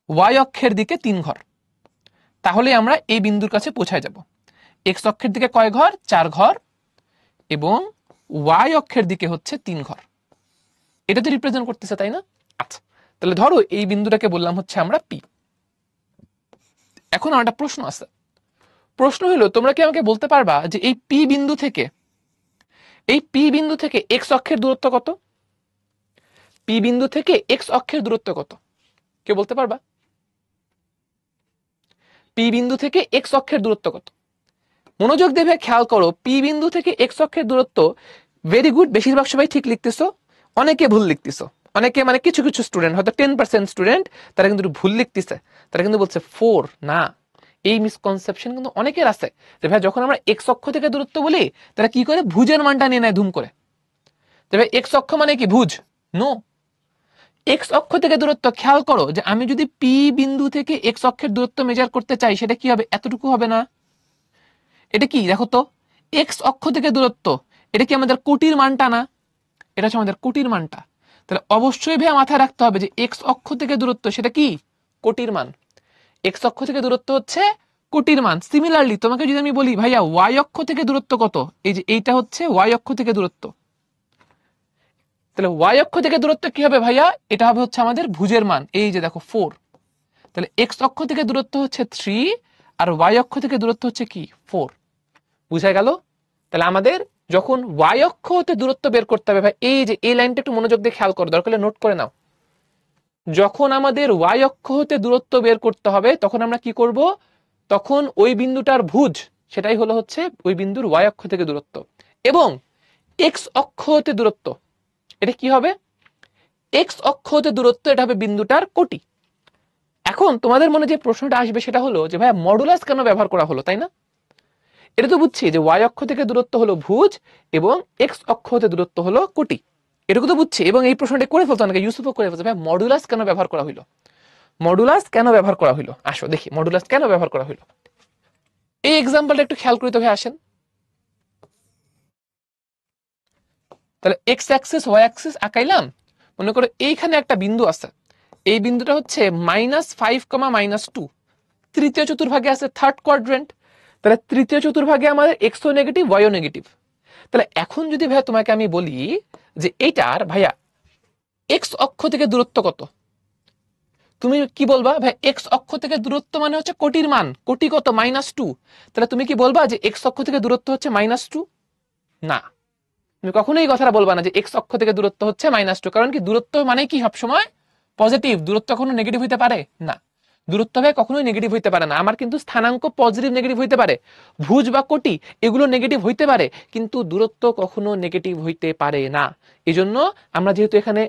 ওয়াই অক্ষের দিকে 3 ঘর। তাহলে আমরা এই বিন্দুর কাছে পৌঁছায় যাব। এক্স অক্ষের দিকে কয় ঘর? 4 ঘর, এবং ওয়াই অক্ষের দিকে হচ্ছে 3 ঘর। এটা তো রিপ্রেজেন্ট করতেছে, তাই না? আচ্ছা, তাহলে ধরো এই বিন্দুটাকে বললাম হচ্ছে আমরা পি। এখন আমার একটা প্রশ্ন আছে। প্রশ্ন হলো, তোমরা কি আমাকে বলতে পারবা যে এই পি বিন্দু থেকে, এই পি বিন্দু থেকে এক্স অক্ষের দূরত্ব কত? পি বিন্দু থেকে এক্স অক্ষের দূরত্ব কত? কেউ বলতে পারবা? পি বিন্দু থেকে এক্স অক্ষের দূরত্ব কত? মনোযোগ দেবে খেয়াল করো, পি বিন্দু থেকে এক্স অক্ষের দূরত্ব, ভেরি গুড, বেশিরভাগ সবাই ঠিক লিখতেছো, অনেকে ভুল লিখতেছো। অনেকে মানে কিছু কিছু স্টুডেন্ট, হয়তো 10% স্টুডেন্ট, তারা কিন্তু ভুল লিখতেছে। তারা কিন্তু বলছে 4 না, এই মিসকনসেপশন কিন্তু অনেকের আছে যে ভাই যখন আমরা এক্স অক্ষ থেকে দূরত্ব বলি তারা কি করে ভুজের মানটা নিয়ে নেয় ধুম করে, যে ভাই এক্স অক্ষ মানে কি ভুজ। নো, এক্স অক্ষ থেকে দূরত্ব, খেয়াল করো যে আমি যদি পি বিন্দু থেকে এক্স অক্ষের দূরত্ব মেজার করতে চাই সেটা কি হবে, এতটুকু হবে না। এটা কি দেখো তো, এক্স অক্ষ থেকে দূরত্ব, এটা কি আমাদের কোটির মানটা না, এটা হচ্ছে আমাদের কোটির মানটা। তাহলে অবশ্যই ভাইয়া মাথায় রাখতে হবে যে এক্স অক্ষ থেকে দূরত্ব সেটা কি কোটির মান, এক্স অক্ষ থেকে দূরত্ব হচ্ছে কোটির মান। সিমিলারলি তোমাকে যদি আমি বলি ভাইয়া ওয়াই অক্ষ থেকে দূরত্ব কত, এই যে এইটা হচ্ছে ওয়াই অক্ষ থেকে দূরত্ব, তাহলে ওয়াই অক্ষ থেকে দূরত্ব কি হবে ভাইয়া, এটা হবে হচ্ছে আমাদের ভুজের মান, এই যে দেখো 4। তাহলে এক্স অক্ষ থেকে দূরত্ব হচ্ছে 3 আর ওয়াই অক্ষ থেকে দূরত্ব হচ্ছে কি 4। বুঝা গেল? তাহলে আমাদের যখন ওয়াই অক্ষ হতে দূরত্ব বের করতে হবে ভাই, এই যে এই লাইনটা একটু মনোযোগ দিয়ে খেয়াল করো, দরকার হলে নোট করে নাও। যখন আমাদের ওয়াই অক্ষ হতে দূরত্ব বের করতে হবে তখন আমরা কি করব, তখন ওই বিন্দুটার ভুজ সেটাই হলো হচ্ছে ওই বিন্দুর ওয়াই অক্ষ থেকে দূরত্ব, এবং এক্স অক্ষ হতে দূরত্ব এটা কি হবে, এক্স অক্ষ হতে দূরত্ব এটা হবে বিন্দুটার কোটি। এখন তোমাদের মনে যে প্রশ্নটা আসবে সেটা হলো যে ভাই মডুলাস কেন ব্যবহার করা হলো, তাই না? এটা তো বুঝছি যে ওয়াই অক্ষ থেকে দূরত্ব হলো ভুজ এবং এক্স অক্ষ হতে দূরত্ব হলো কোটি, এটুকু তো বুঝছি। এবং এই প্রশ্নটা করে ফেলতো অনেকে, ইউসুফও করে ফেলছে, ভাই মডুলাস কেন ব্যবহার করা হলো, মডুলাস কেন ব্যবহার করা হলো, আসো দেখি মডুলাস কেন ব্যবহার করা হলো। এই এক্সাম্পলটা একটু খেয়াল করে তো ভাই আসেন। তাহলে এক্স অ্যাক্সিস ওয়াই অ্যাক্সিস আঁকাইলাম, মনে করো এইখানে একটা বিন্দু আছে, এই বিন্দুটা হচ্ছে -5, -2, তৃতীয় চতুর্ভাগে আছে থার্ড কোয়াড্রেন্ট। তাহলে তৃতীয় চতুর্ভাগে আমাদের এক্সও নেগেটিভ ওয়াইও নেগেটিভ। তাহলে এখন যদি ভাইয়া তোমাকে আমি বলি যে এইটার ভাইয়া এক্স অক্ষ থেকে দূরত্ব কত, তুমি কি বলবা ভাই এক্স অক্ষ থেকে দূরত্ব মানে হচ্ছে কোটির মান, কোটি কত -2, তাহলে তুমি কি বলবা যে এক্স অক্ষ থেকে দূরত্ব হচ্ছে -2? না, তুমি কখনোই কথাটা বলবা না যে এক্স অক্ষ থেকে দূরত্ব হচ্ছে -2, কারণ কি দূরত্ব মানে কি সবসময় পজিটিভ, দূরত্ব কখনো নেগেটিভ হইতে পারে না, দূরত্ব ভাই কখনোই নেগেটিভ হইতে পারে না। আমার কিন্তু স্থানাঙ্ক পজিটিভ নেগেটিভ হইতে পারে, ভুজ বা কোটি এগুলো নেগেটিভ হইতে পারে, কিন্তু দূরত্ব কখনো নেগেটিভ হইতে পারে না। এজন্য আমরা যেহেতু এখানে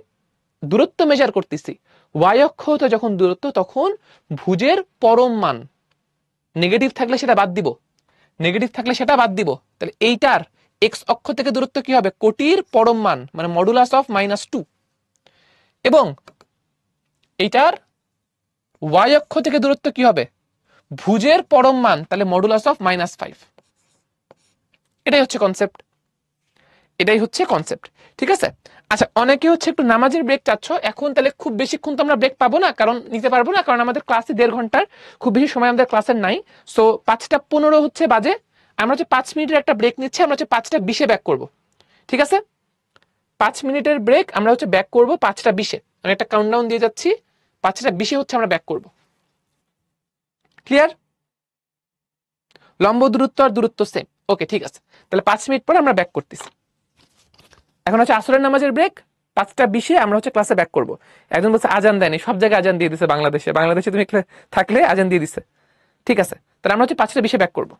দূরত্ব মেজার করতেছি, ওয়াই অক্ষ হতে যখন দূরত্ব তখন ভুজের পরম মান, নেগেটিভ থাকলে সেটা বাদ দিব, নেগেটিভ থাকলে সেটা বাদ দিব। তাহলে এইটার এক্স অক্ষ থেকে দূরত্ব কি হবে, কোটির পরম মান মানে মডুলাস অফ -2, এবং এইটার ওয়াই অক্ষ থেকে দূরত্ব কি হবে, ভুজের পরম মান, তাহলে মডুলাস অফ -5। এটাই হচ্ছে কনসেপ্ট, এটাই হচ্ছে কনসেপ্ট, ঠিক আছে? আচ্ছা, অনেকে হচ্ছে একটু নামাজের ব্রেক চাচ্ছ এখন, তাহলে খুব বেশিক্ষণ তো আমরা ব্রেক পাবো না, কারণ নিতে পারবো না, কারণ আমাদের ক্লাসে 1.5 ঘন্টার খুব বেশি সময় আমাদের ক্লাসের নাই। সো 5টা 15 হচ্ছে বাজে, আমরা হচ্ছে 5 মিনিটের একটা ব্রেক নিচ্ছি, আমরা হচ্ছে 5টা 20-এ ব্যাক করবো, ঠিক আছে? 5 মিনিটের ব্রেক আমরা হচ্ছে ব্যাক করবো 5টা 20-এ, আমি একটা কাউন্টডাউন দিয়ে যাচ্ছি, 5টা 20-এ হচ্ছে আমরা ব্যাক করবো। ক্লিয়ার? লম্ব দূরত্ব আর দূরত্ব সেম, ওকে ঠিক আছে। তাহলে 5 মিনিট পরে আমরা ব্যাক করতেছি। এখন হচ্ছে আসরের নামাজের ব্রেক, 5টা 20-এ আমরা হচ্ছে ক্লাসে ব্যাক করবো। একজন বলছে আজান দেয়নি, সব জায়গায় আজান দিয়ে দিছে, বাংলাদেশে, বাংলাদেশে তুমি থাকলে আজান দিয়ে দিছে, ঠিক আছে? তাহলে আমরা হচ্ছে 5টা 20-এ ব্যাক করবো।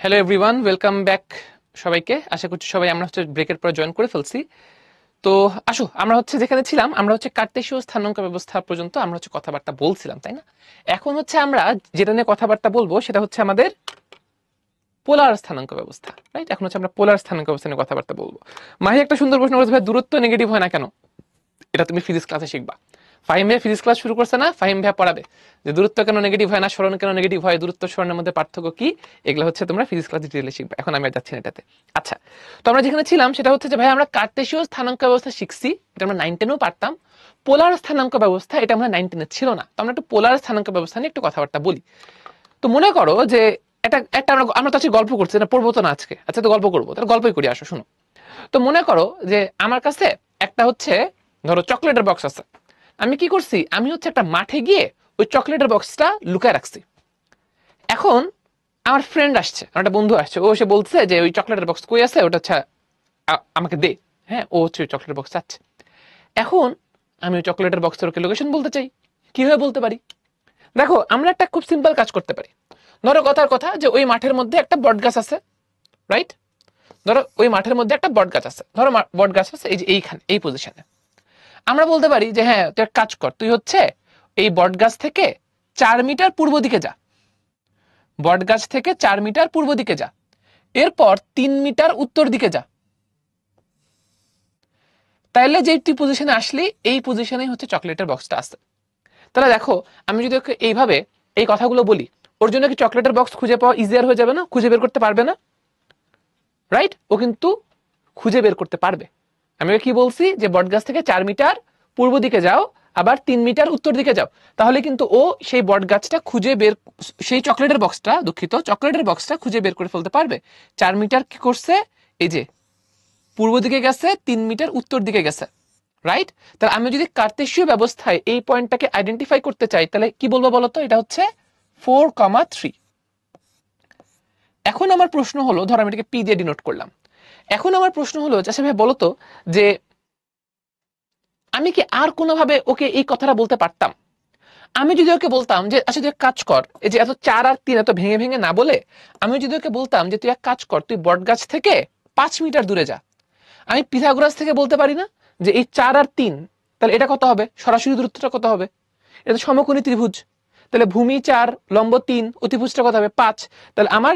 হ্যালো এভরিওয়ান, ওয়েলকাম ব্যাক সবাইকে। আশা করছি সবাই আমরা হচ্ছে ব্রেকের পর জয়েন করে ফেলছি। তো আসো, আমরা হচ্ছে যেখানে ছিলাম, আমরা হচ্ছে কার্টেসীয় স্থানাঙ্ক ব্যবস্থা পর্যন্ত আমরা হচ্ছে কথাবার্তা বলছিলাম, তাই না? এখন হচ্ছে আমরা যেটা নিয়ে কথাবার্তা বলবো সেটা হচ্ছে আমাদের পোলার স্থানাঙ্ক ব্যবস্থা, রাইট? এখন হচ্ছে আমরা পোলার স্থানাঙ্ক ব্যবস্থা নিয়ে কথাবার্তা বলবো। মাহি একটা সুন্দর প্রশ্ন করেছে, ভাই দূরত্ব নেগেটিভ হয় না কেন? এটা তুমি ফিজিক্স ক্লাসে শিখবা। ফাহিম ভাই ফিজিক্স ক্লাস শুরু করছে না, ফাহিম ভাই পড়াবে যে দূরত্ব কেন নেগেটিভ হয় না, সরণ কেন নেগেটিভ হয়, দূরত্ব সরণের মধ্যে পার্থক্য কি, এগুলো হচ্ছে তোমরা ফিজিক্স ক্লাসে ডিটেইলে শিখবে। এখন আমি আর যাচ্ছি না এটাতে। আচ্ছা, তো আমরা যেখানে ছিলাম সেটা হচ্ছে যে ভাই আমরা কার্টেসীয় স্থানাঙ্ক ব্যবস্থা শিখছি, এটা আমরা 9-10-এও পারতাম। পোলার স্থানাঙ্ক ব্যবস্থা এটা আমরা 9-10-এ ছিল না, তো আমরা একটু পোলার স্থানাঙ্ক ব্যবস্থা নিয়ে একটু কথাবার্তা বলি। তো মনে করো যে একটা আমরা তো আজকে গল্প করছি না, পড়বো তো না আজকে, আচ্ছা তো গল্প করবো, তাহলে গল্পই করি, আসো শুনো। তো মনে করো যে আমার কাছে একটা হচ্ছে ধরো চকলেটের বক্স আছে, আমি কি করছি, আমি হচ্ছে একটা মাঠে গিয়ে ওই চকলেটের বক্সটা লুকায় রাখছি। এখন আমার ফ্রেন্ড আসছে, আমার একটা বন্ধু আসছে, ও এসে বলছে যে ওই চকলেটের বক্স কই আছে, ওটা আচ্ছা আমাকে দে। হ্যাঁ, ও হচ্ছে চকলেটের বক্স চাচ্ছে। এখন আমি ওই চকলেটের বক্সের ওকে লোকেশন বলতে চাই, কিভাবে বলতে পারি? দেখো, আমরা একটা খুব সিম্পল কাজ করতে পারি। ধরো কথার কথা যে ওই মাঠের মধ্যে একটা বট গাছ আছে, রাইট? ধরো ওই মাঠের মধ্যে একটা বট গাছ আছে, ধরো বট গাছ আছে এই যে এইখানে, এই পজিশনে। আমরা বলতে পারি যে হ্যাঁ তুই এক কাজ কর, তুই হচ্ছে এই বট গাছ থেকে 4 মিটার পূর্ব দিকে যা, বট গাছ থেকে 4 মিটার পূর্ব দিকে যা, এরপর 3 মিটার উত্তর দিকে যা। তাইলে যে তুই পজিশনে আসলি, এই পজিশনেই হচ্ছে চকলেটের বক্সটা আছে। তাহলে দেখো, আমি যদি ওকে এইভাবে এই কথাগুলো বলি, ওর জন্য কি চকলেটের বক্স খুঁজে পাওয়া ইজিয়ার হয়ে যাবে না? খুঁজে বের করতে পারবে না, রাইট? ও কিন্তু খুঁজে বের করতে পারবে। আমি ওকে কি বলছি যে বটগাছ থেকে 4 মিটার পূর্ব দিকে যাও, আবার 3 মিটার উত্তর দিকে যাও। তাহলে কিন্তু ও সেই বটগাছটা খুঁজে বের, সেই চকলেটের বক্সটা, দুঃখিত, চকলেটের বক্সটা খুঁজে বের করে ফেলতে পারবে। 4 মিটার কি করছে, এই যে পূর্ব দিকে গেছে, 3 মিটার উত্তর দিকে গেছে, রাইট? তাহলে আমি যদি কার্তেশীয় ব্যবস্থায় এই পয়েন্টটাকে আইডেন্টিফাই করতে চাই, তাহলে কি বলবো বলতো? এটা হচ্ছে 4,3। এখন আমার প্রশ্ন হলো, ধর আমি এটাকে পি দিয়ে ডিনোট করলাম। এখন আমার প্রশ্ন হলো, আচ্ছা ভাই বলতো যে আমি কি আর কোনোভাবে ওকে এই কথাটা বলতে পারতাম? আমি যদি ওকে বলতাম যে আচ্ছা তুই এক কাজ কর, এই যে এত 4 আর 3 এত ভেঙে ভেঙে না বলে, আমি যদি ওকে বলতাম যে তুই এক কাজ কর, তুই বটগাছ থেকে 5 মিটার দূরে যা। আমি পিথাগোরাস থেকে বলতে পারি না যে এই 4 আর 3, তাহলে এটা কত হবে? সরাসরি দূরত্বটা কত হবে? এটা তো সমকোণী ত্রিভুজ। তাহলে ভূমি 4, লম্ব 3, অতিভুজটা কত হবে? 5। তাহলে আমার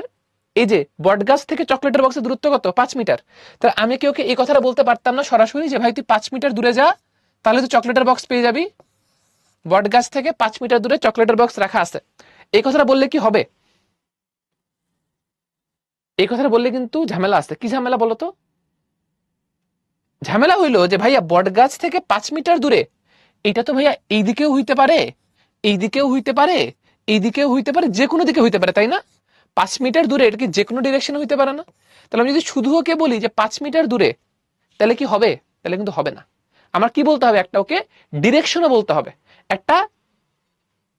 এই যে বটগাছ থেকে চকলেটের বক্সের দূরত্ব কত? 5 মিটার। তাহলে আমি কি ওকে এই কথাটা বলতে পারতাম না সরাসরি যে ভাই তুই 5 মিটার দূরে যা, তাহলে তুই চকলেটের বক্স পেয়ে যাবি? বটগাছ থেকে 5 মিটার দূরে চকলেটের বক্স রাখা আছে, এই কথাটা বললে কি হবে? এই কথাটা বললে কিন্তু ঝামেলা আছে। কি ঝামেলা বলতো? ঝামেলা হইলো যে ভাইয়া বটগাছ থেকে 5 মিটার দূরে, এটা তো ভাইয়া এই দিকেও হইতে পারে, এই দিকেও হইতে পারে, এই দিকেও হইতে পারে, যে কোনো দিকে হইতে পারে, তাই না? 5 মিটার দূরে এটা কি যে কোনো ডিরেকশনে হইতে পারে না? তাহলে আমি যদি শুধু ওকে বলি যে 5 মিটার দূরে, তাহলে কি হবে? তাহলে কিন্তু হবে না। আমার কি বলতে হবে? একটা ওকে ডিরেকশনও বলতে হবে, একটা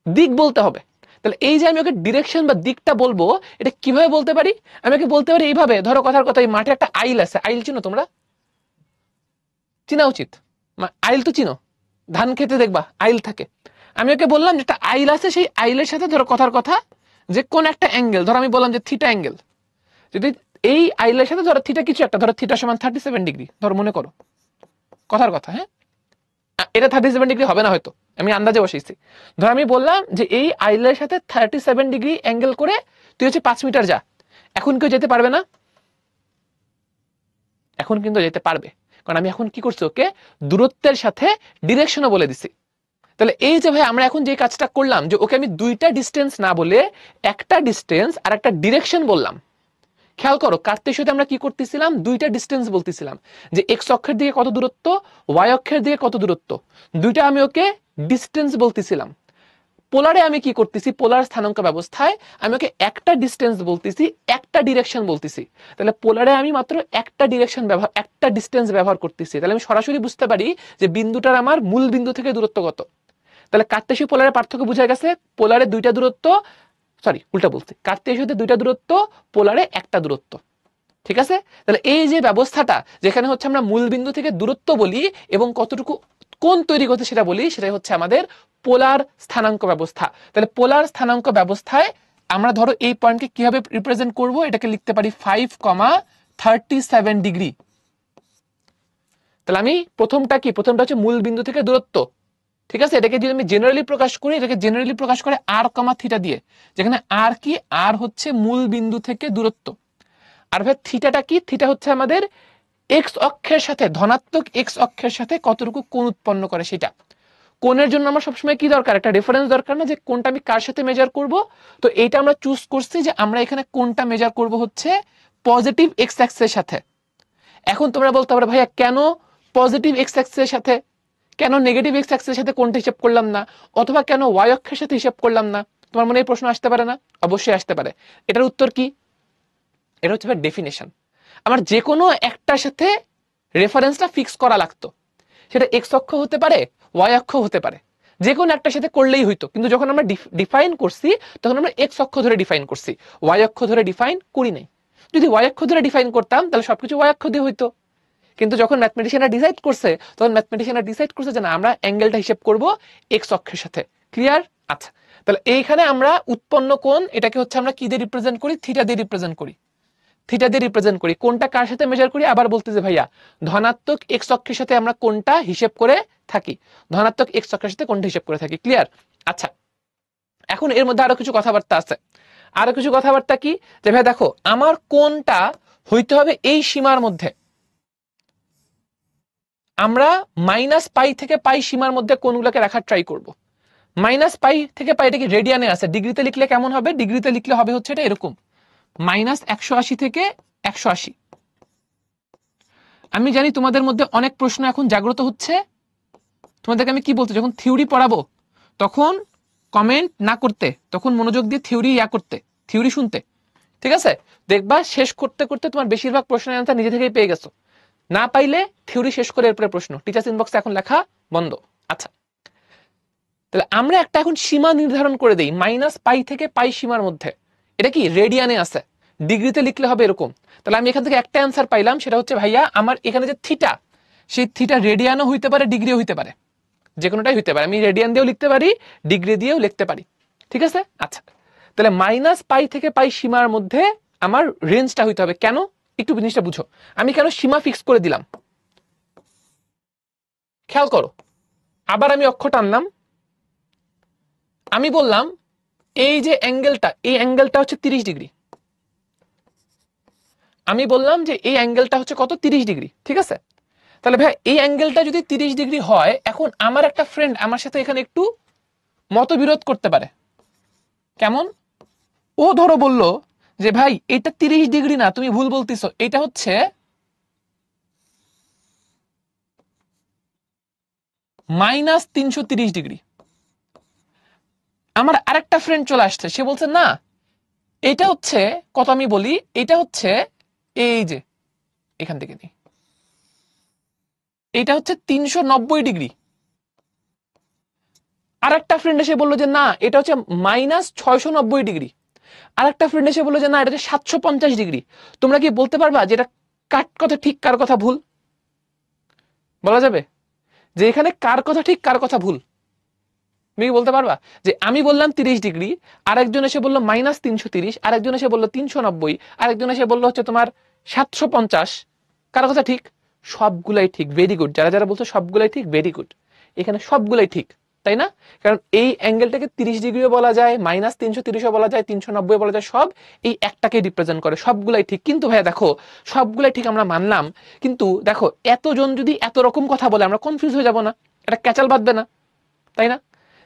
দিক বলতে হবে। তাহলে এই যে আমি ওকে ডিরেকশন বা দিকটা বলবো, এটা কিভাবে বলতে পারি? আমি ওকে বলতে পারি এইভাবে, ধরো কথার কথা, এই মাঠে একটা আইল আছে, আইল চিনো তোমরা? চিনা উচিত, আইল তো চিনো, ধান খেতে দেখবা আইল থাকে। আমি ওকে বললাম যে একটা আইল আছে, সেই আইলের সাথে ধরো কথার কথা যে কোন একটা অ্যাঙ্গেল, ধরো আমি বললাম যে থিটা অ্যাঙ্গেল, যদি এই আইলের সাথে ধরো থিটা কিছু একটা, ধরো থিটা সমান 37 ডিগ্রি, ধরো মনে করো কথার কথা, হ্যাঁ এটা 37 ডিগ্রি হবে না হয়তো, আমি আন্দাজে বসেছি। ধর আমি বললাম যে এই আইলের সাথে 37 ডিগ্রি অ্যাঙ্গেল করে তুই হচ্ছে 5 মিটার যা। এখন কেউ যেতে পারবে না? এখন কিন্তু যেতে পারবে, কারণ আমি এখন কি করছি? ওকে দূরত্বের সাথে ডিরেকশনও বলে দিছি। তাহলে এই যে ভাই আমরা এখন যে কাজটা করলাম, যে ওকে আমি দুইটা ডিস্টেন্স না বলে একটা ডিস্টেন্স আর একটা ডিরেকশন বললাম। খেয়াল করো, কার্তেশীয়তে আমরা কি করতেছিলাম? দুইটা ডিস্টেন্স বলতেছিলাম, যে এক্স অক্ষের দিকে কত দূরত্ব, ওয়াই অক্ষের দিকে কত দূরত্ব, দুইটা আমি ওকে ডিস্টেন্স বলতেছিলাম। পোলারে আমি কি করতেছি? পোলার স্থানাঙ্ক ব্যবস্থায় আমি ওকে একটা ডিস্টেন্স বলতেছি, একটা ডিরেকশন বলতেছি। তাহলে পোলারে আমি মাত্র একটা ডিরেকশন ব্যবহার, একটা ডিস্টেন্স ব্যবহার করতেছি। তাহলে আমি সরাসরি বুঝতে পারি যে বিন্দুটার আমার মূল বিন্দু থেকে দূরত্ব কত। তাহলে কার্তেশীয় পোলারের পার্থক্য বোঝা গেছে। পোলারে দুইটা দূরত্ব, সরি উল্টা বলছি, কার্তেশীয়তে দুইটা দূরত্ব, পোলারে একটা দূরত্ব। ঠিক আছে? তাহলে এই যে ব্যবস্থাটা, যেখানে হচ্ছে আমরা মূল বিন্দু থেকে দূরত্ব বলি এবং কতটুকু কোণ তৈরি করতে সেটা বলি, সেটাই হচ্ছে আমাদের পোলার স্থানাঙ্ক ব্যবস্থা। তাহলে পোলার স্থানাঙ্ক ব্যবস্থায় আমরা ধরো এই পয়েন্টকে কিভাবে রিপ্রেজেন্ট করব? এটাকে লিখতে পারি 5,37 ডিগ্রি। তাহলে আমি প্রথমটা কি? প্রথমটা হচ্ছে মূল বিন্দু থেকে দূরত্ব, ঠিক আছে? এটাকে যদি আমি জেনারেলি প্রকাশ করি, এটাকে জেনারেলি প্রকাশ করে আর কমা থিটা দিয়ে, যেখানে আর কি? আর হচ্ছে মূল বিন্দু থেকে দূরত্ব। আর ভাই থিটাটা কি? থিটা হচ্ছে আমাদের এক্স অক্ষের সাথে, ধনাত্মক এক্স অক্ষের সাথে কতটুকু কোণ উৎপন্ন করে সেটা। কোণের জন্য আমার সবসময় কি দরকার? একটা রেফারেন্স দরকার না, যে কোনটা আমি কার সাথে মেজার করব। তো এইটা আমরা চুজ করছি যে আমরা এখানে কোনটা মেজার করব হচ্ছে পজিটিভ এক্স অ্যাক্সিসের সাথে। এখন তোমরা বলতে পারো ভাইয়া কেন পজিটিভ এক্স অ্যাক্সিসের সাথে, কেন নেগেটিভ এক্স অ্যাক্সিসের সাথে কোনটা হিসাব করলাম না, অথবা কেন ওয়াই অক্ষের সাথে হিসাব করলাম না? তোমার মনে এই প্রশ্ন আসতে পারে না? অবশ্যই আসতে পারে। এটার উত্তর কি? এটা হচ্ছে ডেফিনেশন। আমার যে কোনো একটার সাথে রেফারেন্সটা ফিক্স করা লাগতো, সেটা এক্স অক্ষ হতে পারে, ওয়াই অক্ষ হতে পারে। যে কোনো একটার সাথে করলেই হইতো, কিন্তু যখন আমরা ডিফাইন করছি তখন আমরা এক্স অক্ষ ধরে ডিফাইন করছি, ওয়াই অক্ষ ধরে ডিফাইন করি নাই। যদি ওয়াই অক্ষ ধরে ডিফাইন করতাম তাহলে সবকিছু ওয়াই অক্ষ দিয়ে হইতো, কিন্তু যখন ম্যাথমেটিশিয়ানরা ডিসাইড করছে তখন ম্যাথমেটিশিয়ানরা ডিসাইড করছে যে না, আমরা অ্যাঙ্গেলটা হিসেব করব এক্স অক্ষের সাথে। ক্লিয়ার? আচ্ছা, তাহলে এইখানে আমরা উৎপন্ন কোণ এটাকে হচ্ছে আমরা কি দিয়ে রিপ্রেজেন্ট করি? থিটা দিয়ে রিপ্রেজেন্ট করি। থিটা দিয়ে রিপ্রেজেন্ট করি। কোনটা কার সাথে মেজার করি? আবার বলতে যে ভাইয়া ধনাত্মক এক্স অক্ষের সাথে আমরা কোনটা হিসেব করে থাকি, ধনাত্মক এক্স অক্ষের সাথে কোনটা হিসেব করে থাকি। ক্লিয়ার? আচ্ছা, এখন এর মধ্যে আরো কিছু কথাবার্তা আছে। আরো কিছু কথাবার্তা কি? যে ভাই দেখো, আমার কোনটা হইতে হবে এই সীমার মধ্যে, আমরা মাইনাস পাই থেকে পাই সীমার মধ্যে কোনগুলোকে রাখার ট্রাই করব। মাইনাস পাই থেকে পাই, এটা কি রেডিয়ানে আছে, ডিগ্রিতে লিখলে কেমন হবে? ডিগ্রিতে লিখলে হবে হচ্ছে এটা এরকম, মাইনাস 180 থেকে 180। আমি জানি তোমাদের মধ্যে অনেক প্রশ্ন এখন জাগ্রত হচ্ছে। তোমাদেরকে আমি কি বলতে, যখন থিওরি পড়াবো তখন কমেন্ট না করতে, তখন মনোযোগ দিয়ে থিওরি করতে, থিওরি শুনতে। ঠিক আছে? দেখবা শেষ করতে করতে তোমার বেশিরভাগ প্রশ্নের অ্যান্সার নিজে থেকেই পেয়ে গেছো। না পাইলে থিওরি শেষ করে এরপরে প্রশ্ন। টিচার্স ইনবক্সে এখন লেখা বন্ধ। আচ্ছা, তাহলে আমরা একটা এখন সীমা নির্ধারণ করে দেই, মাইনাস পাই থেকে পাই সীমার মধ্যে। এটা কি রেডিয়ানে আছে, ডিগ্রিতে লিখলে হবে এরকম। তাহলে আমি এখান থেকে একটা অ্যান্সার পাইলাম, সেটা হচ্ছে ভাইয়া আমার এখানে যে থিটা, সেই থিটা রেডিয়ানও হইতে পারে, ডিগ্রিও হইতে পারে, যে কোনোটাই হইতে পারে। আমি রেডিয়ান দিয়েও লিখতে পারি, ডিগ্রি দিয়েও লিখতে পারি। ঠিক আছে? আচ্ছা, তাহলে মাইনাস পাই থেকে পাই সীমার মধ্যে আমার রেঞ্জটা হইতে হবে। কেন? একটু জিনিসটা বুঝো। আমি কেন সীমা ফিক্স করে দিলাম খেয়াল করো। আবার আমি অক্ষ টানলাম, আমি বললাম এই যে অ্যাঙ্গেলটা, এই অ্যাঙ্গেলটা হচ্ছে 30 ডিগ্রি। আমি বললাম যে এই অ্যাঙ্গেলটা হচ্ছে কত? 30 ডিগ্রি। ঠিক আছে? তাহলে ভাই এই অ্যাঙ্গেলটা যদি 30 ডিগ্রি হয়, এখন আমার একটা ফ্রেন্ড আমার সাথে এখানে একটু মতবিরোধ করতে পারে। কেমন? ও ধরো বলল যে ভাই এটা 30 ডিগ্রি না, তুমি ভুল বলতেছো, এটা হচ্ছে মাইনাস 330 ডিগ্রি। আমার আরেকটা ফ্রেন্ড চলে আসছে, সে বলছে না, এটা হচ্ছে কত? আমি বলি এটা হচ্ছে এই যে এখান থেকে নিই, এটা হচ্ছে 390 ডিগ্রি। আরেকটা ফ্রেন্ড এসে বললো যে না, এটা হচ্ছে মাইনাস 690 ডিগ্রি। আরেকটা ফ্রেন্ড এসে বললো যে না, এটা হচ্ছে 750 ডিগ্রি। তোমরা কি বলতে পারবা যে এটা কার কথা ঠিক কার কথা ভুল? বলা যাবে যে এখানে কার কথা ঠিক কার কথা ভুল? তুমি কি বলতে পারবা যে আমি বললাম 30 ডিগ্রি, আরেকজন এসে বললো মাইনাস 330, আরেকজন এসে বললো 390, আরেকজন এসে বললো হচ্ছে তোমার 750, কার কথা ঠিক? সবগুলাই ঠিক। ভেরি গুড, যারা যারা বলছো সবগুলাই ঠিক, ভেরি গুড। এখানে সবগুলাই ঠিক, তাই না? কারণ এই অ্যাঙ্গেলটাকে 30 ডিগ্রিও বলা যায়, মাইনাস 330ও বলা যায়, 390 বলা যায়, সব এই একটাকে রিপ্রেজেন্ট করে, সবগুলাই ঠিক। কিন্তু ভাইয়া দেখো, সবগুলাই ঠিক আমরা মানলাম, কিন্তু দেখো এতজন যদি এত রকম কথা বলে আমরা কনফিউজ হয়ে যাব না? এটা ক্যাচাল বাঁধবে না? তাই না?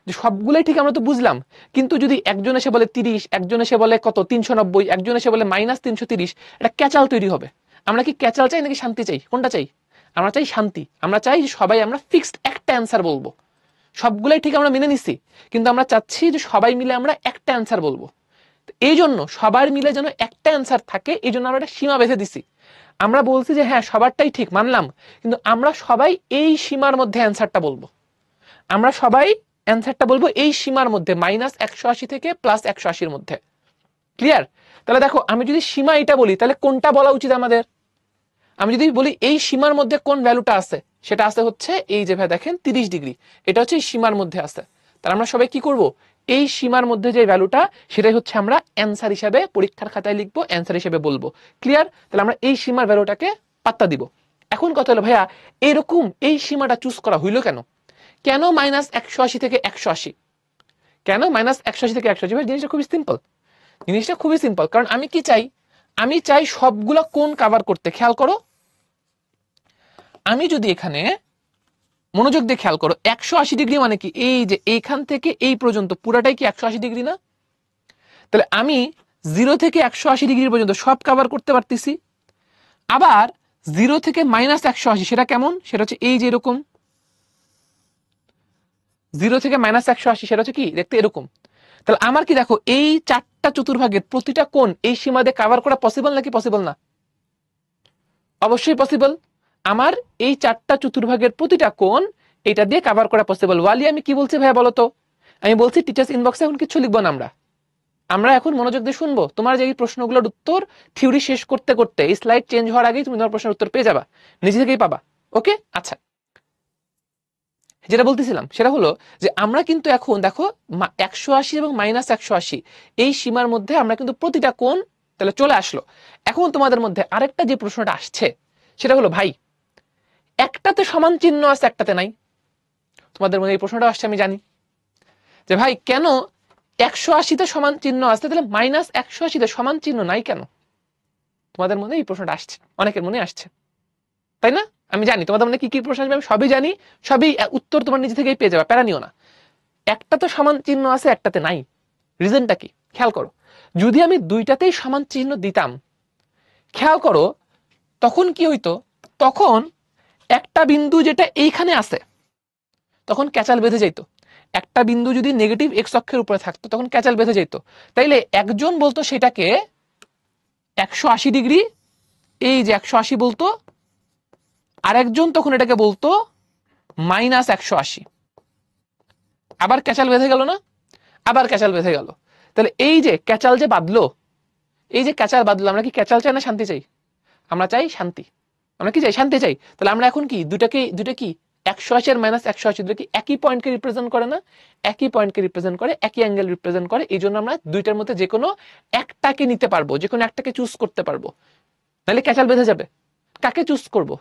যে সবগুলাই ঠিক আমরা তো বুঝলাম, কিন্তু যদি একজন এসে বলে 30, একজন এসে বলে কত 390, একজন এসে বলে মাইনাস 330, এটা ক্যাচাল তৈরি হবে। আমরা কি ক্যাচাল চাই নাকি শান্তি চাই? কোনটা চাই? আমরা চাই শান্তি। আমরা চাই সবাই আমরা ফিক্সড একটা অ্যান্সার বলবো। সবগুলাই ঠিক আমরা মেনে নিচ্ছি, কিন্তু আমরা চাচ্ছি যে সবাই মিলে আমরা একটা অ্যান্সার বলবো। এই জন্য সবার মিলে যেন একটা অ্যান্সার থাকে, এই জন্য আমরা একটা সীমা বেঁধে দিছি। আমরা বলছি যে হ্যাঁ সবারটাই ঠিক মানলাম, কিন্তু আমরা সবাই এই সীমার মধ্যে অ্যান্সারটা বলবো। আমরা সবাই অ্যান্সারটা বলবো এই সীমার মধ্যে, মাইনাস 180 থেকে প্লাস 180-র মধ্যে। ক্লিয়ার? তাহলে দেখো, আমি যদি সীমা এটা বলি তাহলে কোনটা বলা উচিত আমাদের? আমি যদি বলি এই সীমার মধ্যে কোন ভ্যালুটা আছে, সেটা আছে হচ্ছে এই যে ভাই দেখেন 30 ডিগ্রি, এটা হচ্ছে এই সীমার মধ্যে আছে। তাহলে আমরা সবাই কি করব? এই সীমার মধ্যে যে ভ্যালুটা, সেটাই হচ্ছে আমরা অ্যান্সার হিসেবে পরীক্ষার খাতায় লিখবো, অ্যান্সার হিসেবে বলবো। ক্লিয়ার? তাহলে আমরা এই সীমার ভ্যালুটাকে পাত্তা দিব। এখন কথা হলো ভাইয়া, এরকম এই সীমাটা চুজ করা হইলো কেন? কেন মাইনাস 180 থেকে 180? কেন মাইনাস 180 থেকে 180? ভাই জিনিসটা খুবই সিম্পল, জিনিসটা খুবই সিম্পল। কারণ আমি কি চাই? আমি চাই সবগুলা কোণ কভার করতে। খেয়াল করো, আমি যদি এখানে মনোযোগ দিয়ে খেয়াল করো, 180 ডিগ্রি মানে কি? এই যে এইখান থেকে এই পর্যন্ত পুরাটাই কি 180 ডিগ্রি না? তাহলে আমি 0 থেকে 180 ডিগ্রি পর্যন্ত সব কভার করতে পারতেছি। আবার 0 থেকে মাইনাস 180, সেটা কেমন? সেটা হচ্ছে এই যে এরকম। 0 থেকে মাইনাস 180 সেটা হচ্ছে কি দেখতে এরকম। তাহলে আমার কি দেখো, এই চারটা চতুর্ভাগের প্রতিটা কোণ এই সীমা দিয়ে কভার করা পসিবল নাকি পসিবল না? অবশ্যই পসিবল। আমার এই চারটা চতুর্ভাগের প্রতিটা কোণ এটা দিয়ে কভার করা পসিবল। ওয়ালি আমি কি বলছি ভাইয়া বলো তো? আমি বলছি টিচার্স ইনবক্সে এখন কিছু লিখবো না, আমরা এখন মনোযোগ দিয়ে শুনবো। তোমার যে এই প্রশ্নগুলোর উত্তর থিওরি শেষ করতে করতে এই স্লাইড চেঞ্জ হওয়ার আগেই তুমি তোমার প্রশ্নের উত্তর পেয়ে যাবা, নিজে থেকেই পাবা। ওকে, আচ্ছা, যেটা বলতেছিলাম সেটা হলো যে আমরা কিন্তু এখন দেখো 180 এবং -180 এই সীমার মধ্যে আমরা কিন্তু প্রতিটা কোণ তাহলে চলে আসলো। এখন তোমাদের মধ্যে আরেকটা যে প্রশ্নটা আসছে সেটা হলো ভাই একটাতে সমান চিহ্ন আছে একটাতে নাই। তোমাদের মধ্যে এই প্রশ্নটা আসছে আমি জানি যে ভাই কেন 180তে সমান চিহ্ন আসছে তাহলে -180তে সমান চিহ্ন নাই কেন? তোমাদের মনে এই প্রশ্নটা আসছে, অনেকের মনে আসছে, তাই না? আমি জানি তোমাদের মনে কি কি প্রশ্ন আসবে, আমি সবই জানি, সবই উত্তর তোমার নিজে থেকেই পেয়ে যাবে, প্যারা নিও না। একটা তো সমান চিহ্ন আছে একটাতে নাই, রিজনটা কি খেয়াল করো। যদি আমি দুইটাতেই সমান চিহ্ন দিতাম, খেয়াল করো তখন কি হইতো, তখন একটা বিন্দু যেটা এইখানে আছে তখন ক্যাচাল বেঁধে যাইতো। একটা বিন্দু যদি নেগেটিভ এক্স অক্ষের উপরে থাকতো তখন ক্যাচাল বেঁধে যেত। তাইলে একজন বলতো সেটাকে 180 ডিগ্রি, এই যে 180 বলতো, আরেকজন তখন এটাকে বলতো -180। আবার ক্যাচাল বেঁধে গেল না? আবার ক্যাচাল বেঁধে গেল। তাহলে এই যে ক্যাচাল যে বাঁধলো, এই যে ক্যাচাল বাঁধলো, আমরা কি ক্যাচাল চাই না শান্তি চাই? আমরা চাই শান্তি। আমরা কি চাই? শান্তি চাই। তাহলে আমরা এখন কি দুইটা কি 180 আর -180 দুটো কি একই পয়েন্টকে রিপ্রেজেন্ট করে না? একই পয়েন্টকে রিপ্রেজেন্ট করে, একই অ্যাঙ্গেল রিপ্রেজেন্ট করে। এই জন্য আমরা দুইটার মধ্যে যে কোনো একটাকে নিতে পারবো, যে কোনো একটাকে চুজ করতে পারবো, নাহলে ক্যাচাল বেঁধে যাবে। কাকে চুজ করব?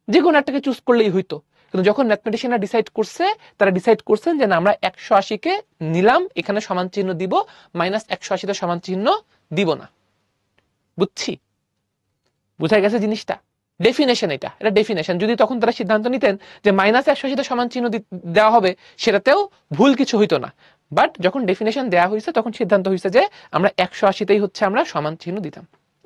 যে কোনো একটাকে চুজ করলেই হইতো। কিন্তু যখন ম্যাথমেটিশিয়ানরা ডিসাইড করছে, তারা ডিসাইড করছেন যে না আমরা 180কে নিলাম, এখানে সমান চিহ্ন দিব, -180তে সমান চিহ্ন দিব না। বুঝছি? বুঝা গেছে জিনিসটা? ডেফিনেশন, এটা ডেফিনেশন। যদি তখন তারা সিদ্ধান্ত নিতেন যে -180তে সমান চিহ্ন দেওয়া হবে, সেটাতেও ভুল কিছু হইতো না। বাট যখন ডেফিনেশন দেওয়া হয়েছে তখন সিদ্ধান্ত হয়েছে যে আমরা 180তেই হচ্ছে আমরা সমান চিহ্ন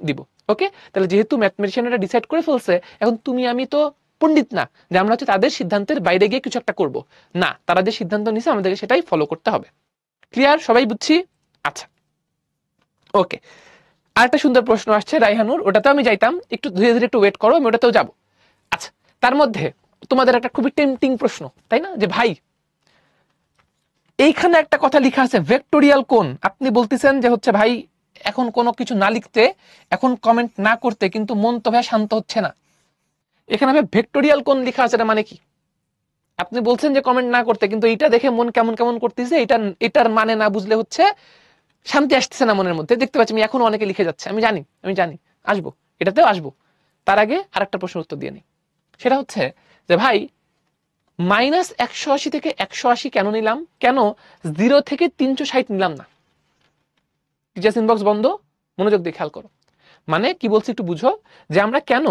দিব। ওকে, তাহলে যেহেতু ম্যাথমেটিশিয়ানরা ডিসাইড করে ফেলছে, এখন তুমি আমি তো পণ্ডিত না যে আমরা হচ্ছে তাদের সিদ্ধান্তের বাইরে গিয়ে কিছু একটা করব না। তারা যে সিদ্ধান্ত নিছে আমাদেরকে সেটাই ফলো করতে হবে। ক্লিয়ার? সবাই বুঝছি? আচ্ছা, ওকে। আরেকটা সুন্দর প্রশ্ন আসছে রাইহানুর, ওটাতেও আমি যাইতাম, একটু ধীরে ধীরে একটু ওয়েট করো, আমি ওটাতেও যাবো। আচ্ছা, তার মধ্যে তোমাদের একটা খুবই টেম্পটিং প্রশ্ন, তাই না, যে ভাই এইখানে একটা কথা লেখা আছে ভেক্টোরিয়াল কোণ। আপনি বলতেছেন যে হচ্ছে ভাই এখন কোনো কিছু না লিখতে, এখন কমেন্ট না করতে, কিন্তু মন তো ভাই শান্ত হচ্ছে না। এখানে ভাই ভেক্টোরিয়াল কোণ লেখা আছে, এটা মানে কি? আপনি বলছেন যে কমেন্ট না করতে, কিন্তু এটা দেখে মন কেমন কেমন করতেছে, এটার মানে না বুঝলে হচ্ছে শান্তি আসতেছে না মনের মধ্যে। দেখতে পাচ্ছি আমি এখন অনেকে লিখে যাচ্ছে, আমি জানি আসবো, এটাতেও আসবো। তার আগে আরেকটা প্রশ্ন উত্তর দিয়ে নিই। সেটা হচ্ছে যে ভাই -180 থেকে 180 কেন নিলাম, কেন 0 থেকে 360 নিলাম না? টিচার্স ইনবক্স বন্ধ, মনোযোগ দিয়ে খেয়াল করো। মানে কি বলছি একটু বুঝো, যে আমরা কেন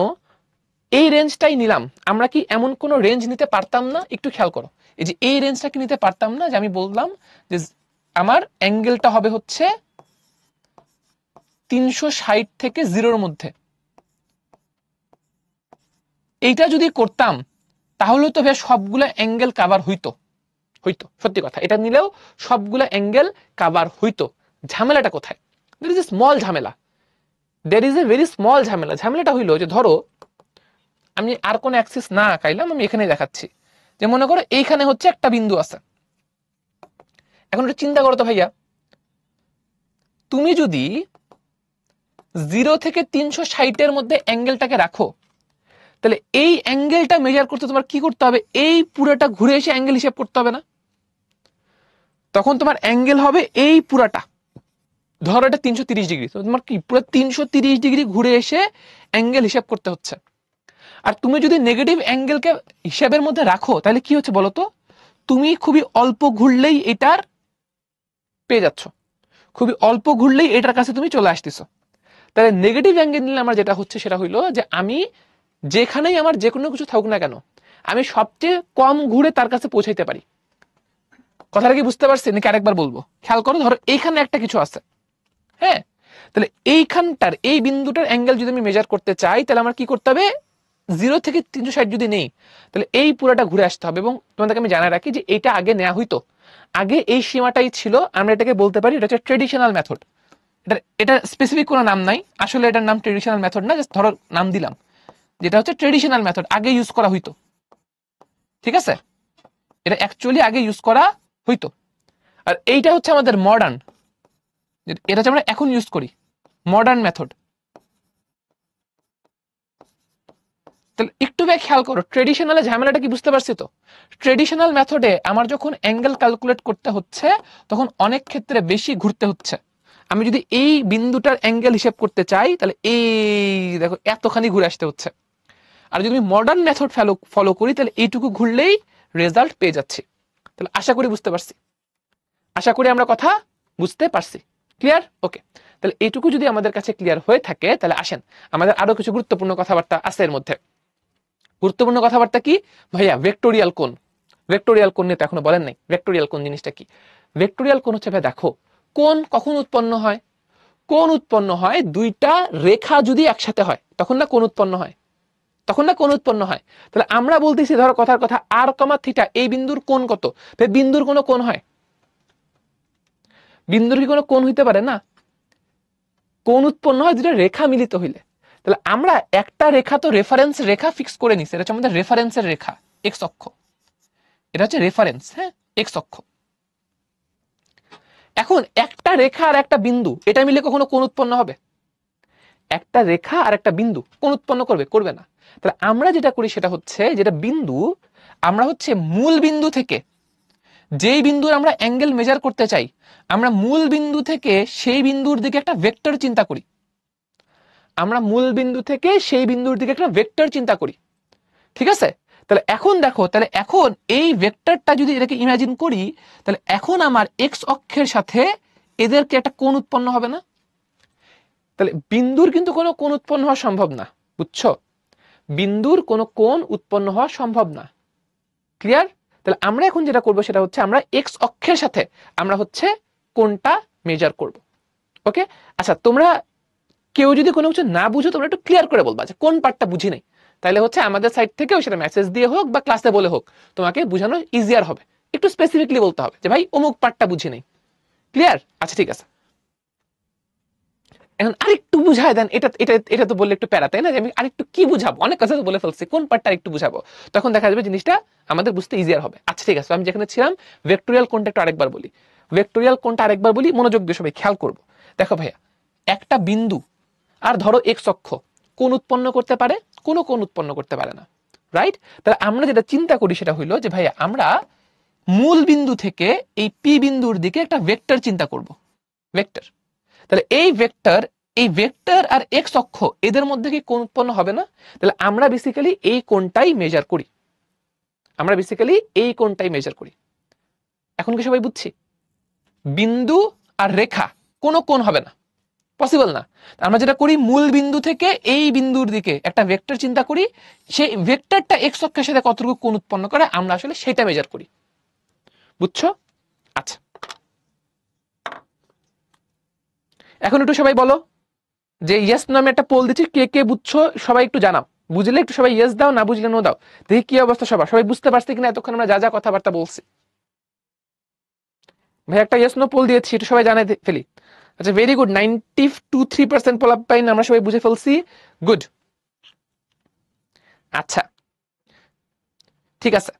এই রেঞ্জটাই নিলাম। আমরা কি এমন কোন রেঞ্জ নিতে পারতাম না? একটু খেয়াল করো, এই যে এই রেঞ্জটা কি নিতে পারতাম না? যে আমি বললাম যে আমার অ্যাঙ্গেলটা হবে হচ্ছে 360 থেকে 0-র মধ্যে। এইটা যদি করতাম তাহলে তো ভাই সবগুলো অ্যাঙ্গেল কাভার হইতো। সত্যি কথা, এটা নিলেও সবগুলো অ্যাঙ্গেল কাভার হইতো। ঝামেলাটা কোথায়? দের ইজ এ স্মল ঝামেলা, there is a very small ঝামেলা। ঝামেলাটা হইলো যে ধরো আমি আর কোন অ্যাক্সিস না আঁকাইলাম, আমি এখানে দেখাচ্ছি যে মনে করো এইখানে হচ্ছে একটা বিন্দু আছে। এখন একটু চিন্তা করো তো ভাইয়া, তুমি যদি 0 থেকে 360-এর মধ্যে অ্যাঙ্গেলটাকে রাখো, তাহলে এই অ্যাঙ্গেলটা মেজার করতে তোমার কি করতে হবে? এই পুরোটা ঘুরে এসে অ্যাঙ্গেল হিসাব করতে হবে না? তখন তোমার অ্যাঙ্গেল হবে এই পুরাটা, ধরো এটা 330 ডিগ্রি, তো তোমার কি পুরো 330 ডিগ্রি ঘুরে এসে অ্যাঙ্গেল হিসাব করতে হচ্ছে। আর তুমি যদি নেগেটিভ অ্যাঙ্গেলকে হিসাবের মধ্যে রাখো, তাহলে কি হচ্ছে বলো তো? তুমি খুবই অল্প ঘুরলেই এটার পেয়ে যাচ্ছ, খুবই অল্প ঘুরলেই এটার কাছে তুমি চলে আসতেছো। তাহলে নেগেটিভ অ্যাঙ্গেল নিলে আমার যেটা হচ্ছে সেটা হইলো যে আমি যেখানেই আমার যে কোনো কিছু থাকুক না কেন, আমি সবচেয়ে কম ঘুরে তার কাছে পৌঁছাইতে পারি। কথাটা কি বুঝতে পারছি নাকি আরেকবার বলবো? খেয়াল করো, ধরো এইখানে একটা কিছু আছে, হ্যাঁ, তাহলে এইখানটার এই বিন্দুটার অ্যাঙ্গেল যদি আমি মেজার করতে চাই, তাহলে আমার কি করতে হবে? 0 থেকে 360 যদি নেই, তাহলে এই পুরোটা ঘুরে আসতে হবে। এবং তোমাদেরকে আমি জানাই রাখি যে এটা আগে নেওয়া হইতো, আগে এই সীমাটাই ছিল। আমরা এটাকে বলতে পারি এটা হচ্ছে ট্রেডিশনাল মেথড। এটা স্পেসিফিক কোনো নাম নাই, আসলে এটার নাম ট্রেডিশনাল মেথড না, জাস্ট ধরো নাম দিলাম, যেটা হচ্ছে ট্রেডিশনাল মেথড, আগে ইউজ করা হইতো। ঠিক আছে, এটা অ্যাকচুয়ালি আগে ইউজ করা হইতো। আর এইটা হচ্ছে আমাদের মডার্ন, এটা হচ্ছে আমরা এখন ইউজ করি মডার্ন মেথড। তাহলে একটু খেয়াল করো, ট্রেডিশনাল ঝামেলাটা কি বুঝতে পারছি তো? ট্রেডিশনাল মেথডে আমার যখন অ্যাঙ্গেল ক্যালকুলেট করতে হচ্ছে তখন অনেক ক্ষেত্রে বেশি ঘুরতে হচ্ছে। আমি যদি এই বিন্দুটার অ্যাঙ্গেল হিসেব করতে চাই তাহলে এই দেখো এতখানি ঘুরে আসতে হচ্ছে। আর যদি আমি মডার্ন মেথড ফলো করি তাহলে এইটুকু ঘুরলেই রেজাল্ট পেয়ে যাচ্ছি। তাহলে আশা করি বুঝতে পারছি, আশা করি আমরা কথা বুঝতে পারছি। ক্লিয়ার? ওকে, তাহলে এইটুকু যদি আমাদের কাছে ক্লিয়ার হয়ে থাকে তাহলে আসেন আমাদের আরো কিছু গুরুত্বপূর্ণ কথাবার্তা আছে এর মধ্যে। গুরুত্বপূর্ণ কথাবার্তা কি ভাইয়া? ভেক্টোরিয়াল কোণ। ভেক্টোরিয়াল কোণ নিয়ে তো এখনো বলেন নাই, ভেক্টোরিয়াল কোণ জিনিসটা কি? ভেক্টোরিয়াল কোণ হচ্ছে ভাই দেখো, কোণ কখন উৎপন্ন হয়? কোণ উৎপন্ন হয় দুইটা রেখা যদি একসাথে হয় তখন না কোণ উৎপন্ন হয়, তখন না কোণ উৎপন্ন হয়। তাহলে আমরা বলতেছি ধরো কথার কথা আর কমা থিটা, এই বিন্দুর কোণ কত? বিন্দুর কোনো কোণ হয়? বিন্দুর কি কোনো কোণ হইতে পারে না? কোণ উৎপন্ন হয় দুটা রেখা মিলিত হইলে। তাহলে আমরা একটা রেখা তো রেফারেন্স রেখা ফিক্স করে নিছি, এটা হচ্ছে আমাদের রেফারেন্সের রেখা এক্স অক্ষ, এটা হচ্ছে রেফারেন্স, হ্যাঁ এক্স অক্ষ। এখন একটা রেখা আর একটা বিন্দু এটা মিলে কখনো কোণ উৎপন্ন হবে? একটা রেখা আর একটা বিন্দু কোণ উৎপন্ন করবে? করবে না। তাহলে আমরা যেটা করি সেটা হচ্ছে, যেটা বিন্দু আমরা হচ্ছে মূল বিন্দু থেকে, যেই বিন্দুর আমরা অ্যাঙ্গেল মেজার করতে চাই, আমরা মূল বিন্দু থেকে সেই বিন্দুর দিকে একটা ভেক্টর চিন্তা করি। আমরা মূল বিন্দু থেকে সেই বিন্দুর দিকে একটা ভেক্টর চিন্তা করি, ঠিক আছে? তাহলে এখন দেখো, তাহলে এখন এই ভেক্টরটা যদি এটাকে ইমাজিন করি তাহলে এখন আমার এক্স অক্ষের সাথে এদেরকে একটা কোণ উৎপন্ন হবে না? তাহলে বিন্দুর কিন্তু কোনো কোণ উৎপন্ন হওয়া সম্ভব না, বুঝছো? বিন্দুর কোনো কোণ উৎপন্ন হওয়া সম্ভব না। ক্লিয়ার? তাহলে আমরা এখন যেটা করবো সেটা হচ্ছে আমরা এক্স অক্ষের সাথে আমরা হচ্ছে কোণটা মেজার করব। ওকে, আচ্ছা তোমরা কেউ যদি কোনো কিছু না বুঝো তোমরা একটু ক্লিয়ার করে বলবা যে কোন পার্টটা বুঝি নাই, তাহলে হচ্ছে আমাদের সাইড থেকেও সেটা মেসেজ দিয়ে হোক বা ক্লাসে বলে হোক তোমাকে বোঝানো ইজিয়ার হবে। একটু স্পেসিফিকলি বলতে হবে যে ভাই অমুক পার্টটা বুঝি নাই। ক্লিয়ার? আচ্ছা ঠিক আছে, এখন আরেকটু বুঝায় দেন। এটা এটা এটা তো বললে একটু প্যারা, তাই না? আমি আরেকটু কি বুঝাবো, অনেক কথা তো বলে ফেলছি, কোন পার্টটা একটু বুঝাবো, তখন দেখা যাবে জিনিসটা আমাদের বুঝতে ইজিয়ার হবে। আচ্ছা ঠিক আছে, আমি যেখানে ছিলাম ভেক্টোরিয়াল কোণটা একটু আরেকবার বলি। ভেক্টোরিয়াল কোণটা আরেকবার বলি, মনোযোগ দিয়ে সবাই খেয়াল করবো। দেখো ভাইয়া, একটা বিন্দু আর ধরো এক্স অক্ষ কোণ উৎপন্ন করতে পারে? কোনো কোণ উৎপন্ন করতে পারে না, রাইট? তাহলে আমরা যেটা চিন্তা করি সেটা হইলো যে ভাইয়া আমরা মূল বিন্দু থেকে এই পি বিন্দুর দিকে একটা ভেক্টর চিন্তা করব, ভেক্টর। তাহলে এই ভেক্টর আর এক্স অক্ষ এদের মধ্যে কি কোণ উৎপন্ন হবে না? তাহলে আমরা বেসিক্যালি এই কোণটাই মেজার করি, আমরা বেসিক্যালি এই কোণটাই মেজার করি। এখন কি সবাই বুঝছি? বিন্দু আর রেখা কোনো কোণ হবে না, পসিবল না। আমরা যেটা করি মূল বিন্দু থেকে এই বিন্দুর দিকে একটা ভেক্টর চিন্তা করি, সেই ভেক্টরটা এক্স অক্ষের সাথে কতটুকু কোণ উৎপন্ন করে আমরা আসলে সেটা মেজার করি, বুঝছো? আচ্ছা, এখন একটু সবাই বলো যে ইয়েস নো, আমি একটা পোল দিচ্ছি, কে কে বুঝছো সবাই একটু জানাও। বুঝলে একটু সবাই ইয়েস দাও, না বুঝলে নো দাও। দেখি কি অবস্থা সবার, সবাই বুঝতে পারছে কিনা এতক্ষণ আমরা যা যা কথাবার্তা বলছি। ভাই একটা ইয়েস নো পোল দিয়েছি, একটু সবাই জানাই ফেলি। আচ্ছা ভেরি গুড, 92-3% পোলাপাইন আমরা সবাই বুঝে ফেলছি, গুড। আচ্ছা ঠিক আছে,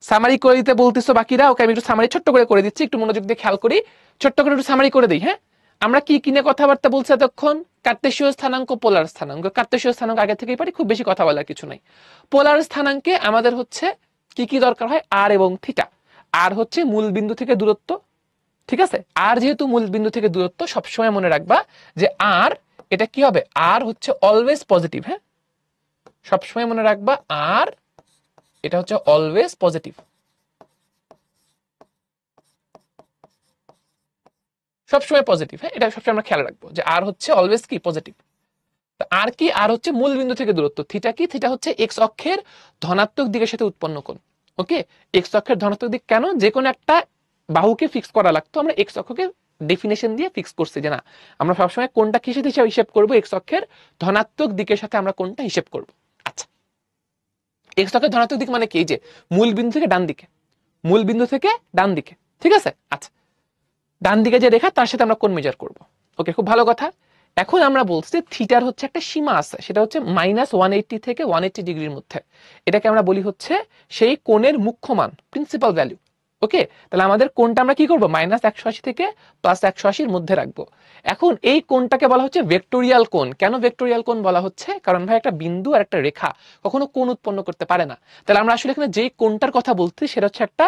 সামারি করে দিতে বলতেছো বাকিরা, ওকে আমি একটু সামারি ছোট্ট করে দিচ্ছি, একটু মনোযোগ দিয়ে খেয়াল করি, ছোট্ট করে একটু সামারি করে দিই। হ্যাঁ, আমরা কি কিনে কথাবার্তা বলছি এতক্ষণ? কার্তেশীয় স্থানাঙ্ক, পোলার স্থানাঙ্ক। কার্তেশীয় স্থানাঙ্ক আগে থেকেই পারি, খুব বেশি কথা বলার কিছু নাই। পোলার স্থানাঙ্কে আমাদের হচ্ছে কি কি দরকার হয়? আর এবং থিটা। আর হচ্ছে মূল বিন্দু থেকে দূরত্ব, ঠিক আছে? আর যেহেতু মূল বিন্দু থেকে দূরত্ব, সবসময় মনে রাখবা যে আর এটা কি হবে? আর হচ্ছে অলওয়েজ পজিটিভ। হ্যাঁ, সবসময় মনে রাখবা আর এটা হচ্ছে অলওয়েজ পজিটিভ, সবসময় পজিটিভ। হ্যাঁ, এটা সবসময় আমরা খেয়াল রাখবো যে আর হচ্ছে অলওয়েজ কি? পজিটিভ। আর কি? আর হচ্ছে মূল বিন্দু থেকে দূরত্ব। থিটা কি? থিটা হচ্ছে এক্স অক্ষের ধনাত্মক দিকের সাথে উৎপন্ন কোণ। ওকে, এক্স অক্ষের ধনাত্মক দিক কেন? যে কোনো একটা বাহুকে ফিক্স করা লাগতো, আমরা এক্স অক্ষকে ডেফিনেশন দিয়ে ফিক্স করছি যে না, আমরা সবসময় কোনটা কিসের হিসাবে হিসেব করবো? এক্স অক্ষের ধনাত্মক দিকের সাথে আমরা কোনটা হিসেব করব। আচ্ছা, এক্স অক্ষের ধনাত্মক দিক মানে কি? যে মূল বিন্দু থেকে ডান দিকে, মূল বিন্দু থেকে ডান দিকে, ঠিক আছে? আচ্ছা, ডান দিকে যে রেখা তার সাথে আমরা কোণ মেজার করব। ওকে, খুব ভালো কথা। এখন আমরা বলছি থিটার হচ্ছে একটা সীমা আছে, সেটা হচ্ছে -180 থেকে 180 ডিগ্রির মধ্যে। এটাকে আমরা বলি হচ্ছে সেই কোণের মুখ্য মান, প্রিন্সিপাল ভ্যালু। ওকে, তাহলে আমাদের কোণটা আমরা কি করব, -180 থেকে +180 মধ্যে রাখবো। এখন এই কোণটাকে বলা হচ্ছে ভেক্টোরিয়াল কোণ। কেন ভেক্টোরিয়াল কোণ বলা হচ্ছে? কারণ ভাই একটা বিন্দু আর একটা রেখা কখনো কোণ উৎপন্ন করতে পারে না। তাহলে আমরা আসলে এখানে যেই কোণটার কথা বলছি সেটা হচ্ছে একটা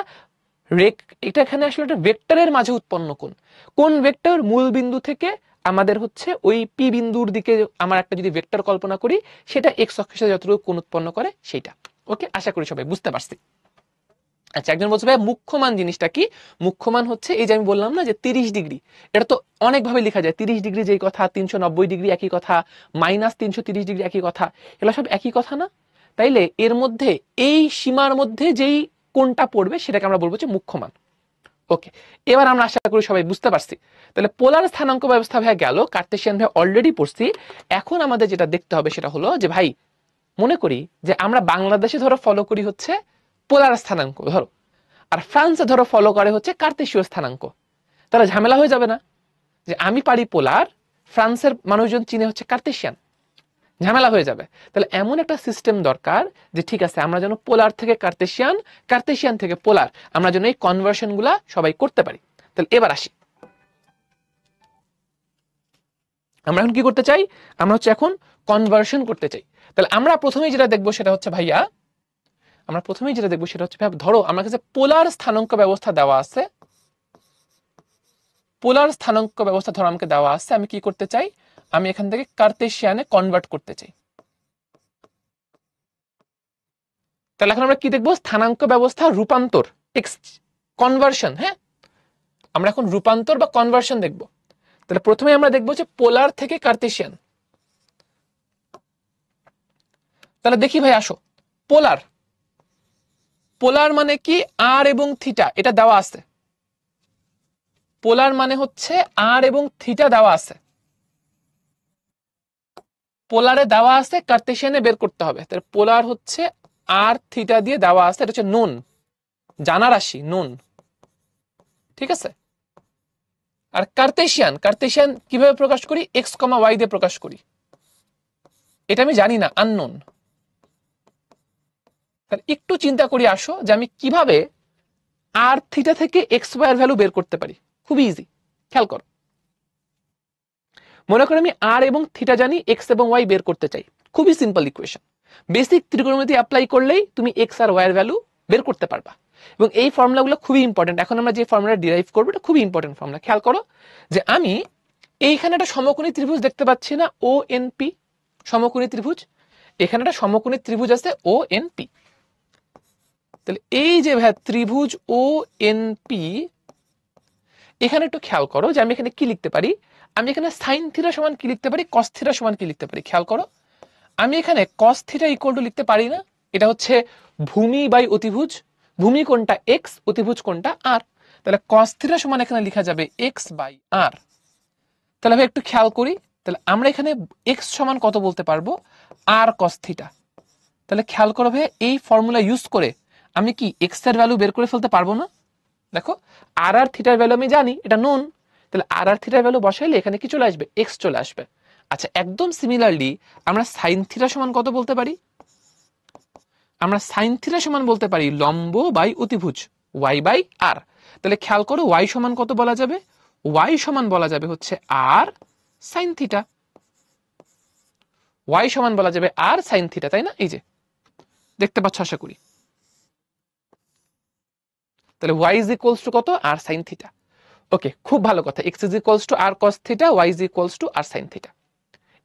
এটা এখানে আসলে একটা ভেক্টরের মাঝে উৎপন্ন কোণ। কোন ভেক্টর? মূল বিন্দু থেকে আমাদের হচ্ছে ওই পি বিন্দুর দিকে আমার একটা যদি ভেক্টর কল্পনা করি, সেটা এক্স অক্ষের সাথে যতটুকু কোণ উৎপন্ন করে সেটা। ওকে, আশা করি সবাই বুঝতে পারছি। আচ্ছা, একজন বলছে ভাই মুখ্যমান জিনিসটা কি? মুখ্যমান হচ্ছে এই যে আমি বললাম না যে 30 ডিগ্রি, এটা তো অনেকভাবে লেখা যায়। 30 ডিগ্রি যেই কথা, 390 ডিগ্রি একই কথা, -330 ডিগ্রি একই কথা, এগুলো সব একই কথা না? তাইলে এর মধ্যে এই সীমার মধ্যে যেই কোণটা পড়বে সেটাকে আমরা বলবো যে মুখ্যমান। ওকে, এবার আমরা আশা করি সবাই বুঝতে পারছি। তাহলে পোলার স্থানাঙ্ক ব্যবস্থা ভাই গেল, কার্টেশিয়ান ভাই অলরেডি পড়ছি। এখন আমাদের যেটা দেখতে হবে সেটা হলো যে ভাই মনে করি যে আমরা বাংলাদেশে ধরো ফলো করি হচ্ছে পোলার স্থানাঙ্ক ধরো, আর ফ্রান্সে ধরো ফলো করে হচ্ছে কার্তেশীয় স্থানাঙ্ক। তাহলে ঝামেলা হয়ে যাবে না? যে আমি পারি পোলার, ফ্রান্সের মানুষজন চিনে হচ্ছে কার্তেশিয়ান, ঝামেলা হয়ে যাবে। তাহলে এমন একটা সিস্টেম দরকার যে ঠিক আছে আমরা যেন পোলার থেকে কার্তেশিয়ান, কার্তেশিয়ান থেকে পোলার, আমরা যেন এই কনভার্সন গুলা সবাই করতে পারি। তাহলে এবার আসি, আমরা এখন কি করতে চাই? আমরা হচ্ছে এখন কনভার্সন করতে চাই। তাহলে আমরা প্রথমেই যেটা দেখবো সেটা হচ্ছে ভাইয়া, আমরা প্রথমেই যেটা দেখবো সেটা হচ্ছে ধরো আমার কাছে পোলার স্থানাঙ্ক ব্যবস্থা দেওয়া আছে। পোলার স্থানাঙ্ক ব্যবস্থা ধরো আমাকে দেওয়া আছে, আমি কি করতে চাই? আমি এখান থেকে কার্তেশিয়ানে কনভার্ট করতে চাই। তাহলে এখন আমরা কি দেখবো? স্থানাঙ্ক ব্যবস্থা রূপান্তর, কনভার্সন। হ্যাঁ, আমরা এখন রূপান্তর বা কনভার্সন দেখব। তাহলে প্রথমে আমরা দেখবো যে পোলার থেকে কার্তেশিয়ান। তাহলে দেখি ভাই, আসো পোলার, পোলার মানে কি? আর এবং থিটা, এটা দেওয়া আছে। পোলার মানে হচ্ছে আর এবং থিটা দেওয়া আছে, পোলারে দেওয়া আছে, কার্তেশিয়ানে বের করতে হবে। তাহলে পোলার হচ্ছে আর থিটা দিয়ে দেওয়া আছে, এটা হচ্ছে নুন, জানা রাশি নুন, ঠিক আছে। আর কার্তেশিয়ান, কার্তেশিয়ান কিভাবে প্রকাশ করি? এক্স কমা ওয়াই দিয়ে প্রকাশ করি, এটা আমি জানি না, আননোন। তাহলে একটু চিন্তা করি আসো যে আমি কিভাবে আর থিটা থেকে এক্স ওয়াই এর ভ্যালু বের করতে পারি। খুবই ইজি, খেয়াল করো। মনে করো আমি আর এবং থিটা জানি, এক্স এবং ওয়াই বের করতে চাই। খুবই সিম্পল ইকুয়েশন, বেসিক ত্রিকোণমিতি অ্যাপ্লাই করলেই তুমি এক্স আর ওয়াই এর ভ্যালু বের করতে পারবা। এবং এই ফর্মুলাগুলো খুবই ইম্পর্টেন্ট। এখন আমরা যে ফর্মুলা ডিরাইভ করবো এটা খুবই ইম্পর্টেন্ট ফর্মুলা। খেয়াল করো যে আমি এইখানে একটা সমকোণী ত্রিভুজ দেখতে পাচ্ছি না, ও এন পি, সমকোণী ত্রিভুজ। এখানে একটা সমকোণী ত্রিভুজ আছে ও এন পি। তাহলে এই যে ভাই ত্রিভুজ ও এন পি, এখানে একটু খেয়াল করো যে আমি এখানে কি লিখতে পারি। আমি এখানে সাইন থিটা সমান কি লিখতে পারি, কস থিটা সমান কি লিখতে পারি। খেয়াল করো, আমি এখানে কস থিটা ইকুয়াল টু লিখতে পারি না, এটা হচ্ছে ভূমি বাই অতিভুজ। ভূমি কোনটা? এক্স, অতিভুজ কোনটা? আর। তাহলে কস থিটা সমান এখানে লেখা যাবে এক্স বাই আর। তাহলে ভাই একটু খেয়াল করি, তাহলে আমরা এখানে এক্স সমান কত বলতে পারবো? আর কস থিটা। তাহলে খেয়াল করো ভাই, এই ফর্মুলা ইউজ করে আমি কি এক্স এর ভ্যালু বের করে ফেলতে পারবো না? দেখো, আর আর থিটার ভ্যালু আমি জানি, এটা নোন। তাহলে আর আর থিটার ভ্যালু বসাইলে এখানে কি চলে আসবে? এক্স চলে আসবে। আচ্ছা, একদম সিমিলারলি আমরা সাইন থিটা সমান কত বলতে পারি? আমরা সাইন থিটা সমান বলতে পারি লম্ব বাই অতিভুজ, ওয়াই বাই আর। তাহলে খেয়াল করো, ওয়াই সমান কত বলা যাবে? ওয়াই সমান বলা যাবে হচ্ছে আর সাইন থিটা। ওয়াই সমান বলা যাবে আর সাইন থিটা, তাই না? এই যে দেখতে পাচ্ছ আশা করি। তাহলে ওয়াই ইজ ইকুয়ালস টু কত? আর সাইন থিটা। ওকে, খুব ভালো কথা। X is equals to R cos theta, Y is equals to R sine theta.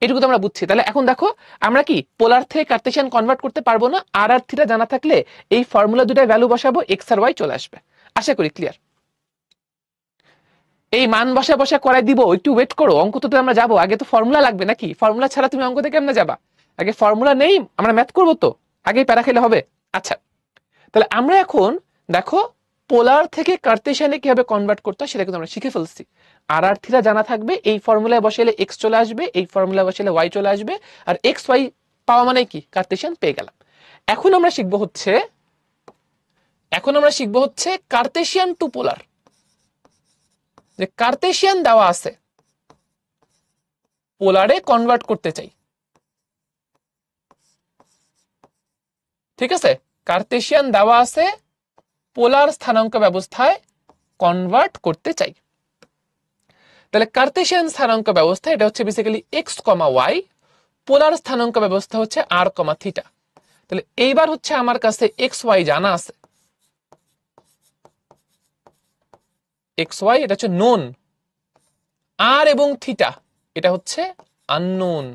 এটুকু তো আমরা বুঝছি। তাহলে এখন দেখো, আমরা কি পোলার থেকে কার্তেশিয়ান কনভার্ট করতে পারবো না? আর আর থিটা জানা থাকলে এই ফর্মুলা দুটার ভ্যালু বসাবো, এক্স আর ওয়াই চলে আসবে। আশা করি ক্লিয়ার। এই মান বসা বসা করাই দিব, একটু ওয়েট করো, অঙ্ক তো আমরা যাবো। আগে তো ফর্মুলা লাগবে নাকি? ফর্মুলা ছাড়া তুমি অঙ্ক থেকে কেমনে যাবা? আগে ফর্মুলা নেই, আমরা ম্যাথ করবো তো, আগেই প্যারা খেলে হবে? আচ্ছা, তাহলে আমরা এখন দেখো পোলার থেকে কার্তেশিয়ানে কিভাবে কনভার্ট করতে হয় সেটা কিন্তু আমরা শিখে ফেলছি। আর আর থিটা জানা থাকবে, এই ফর্মুলায় বসাইলে এক্স চলে আসবে, এই ফর্মুলায় বসাইলে ওয়াই চলে আসবে, আর এক্স ওয়াই পাওয়া মানে কি? কার্তেশিয়ান পেয়ে গেলাম। এখন আমরা শিখবো হচ্ছে, কার্তেশিয়ান টু পোলার। যে কার্তেশিয়ান দেওয়া আছে, পোলারে কনভার্ট করতে চাই, ঠিক আছে, কার্তেশিয়ান দেওয়া আছে, পোলার স্থানাঙ্ক ব্যবস্থায় কনভার্ট করতে চাই। তাহলে কার্তেশিয়ান স্থানাঙ্ক ব্যবস্থা এটা হচ্ছে বেসিক্যালি এক্স কমা ওয়াই, পোলার স্থানাঙ্ক ব্যবস্থা হচ্ছে আর কমা থিটা। তাহলে এইবার হচ্ছে আমার কাছে এক্স ওয়াই জানা আছে, এক্স ওয়াই এটা হচ্ছে নোন, আর এবং থিটা এটা হচ্ছে আননোন,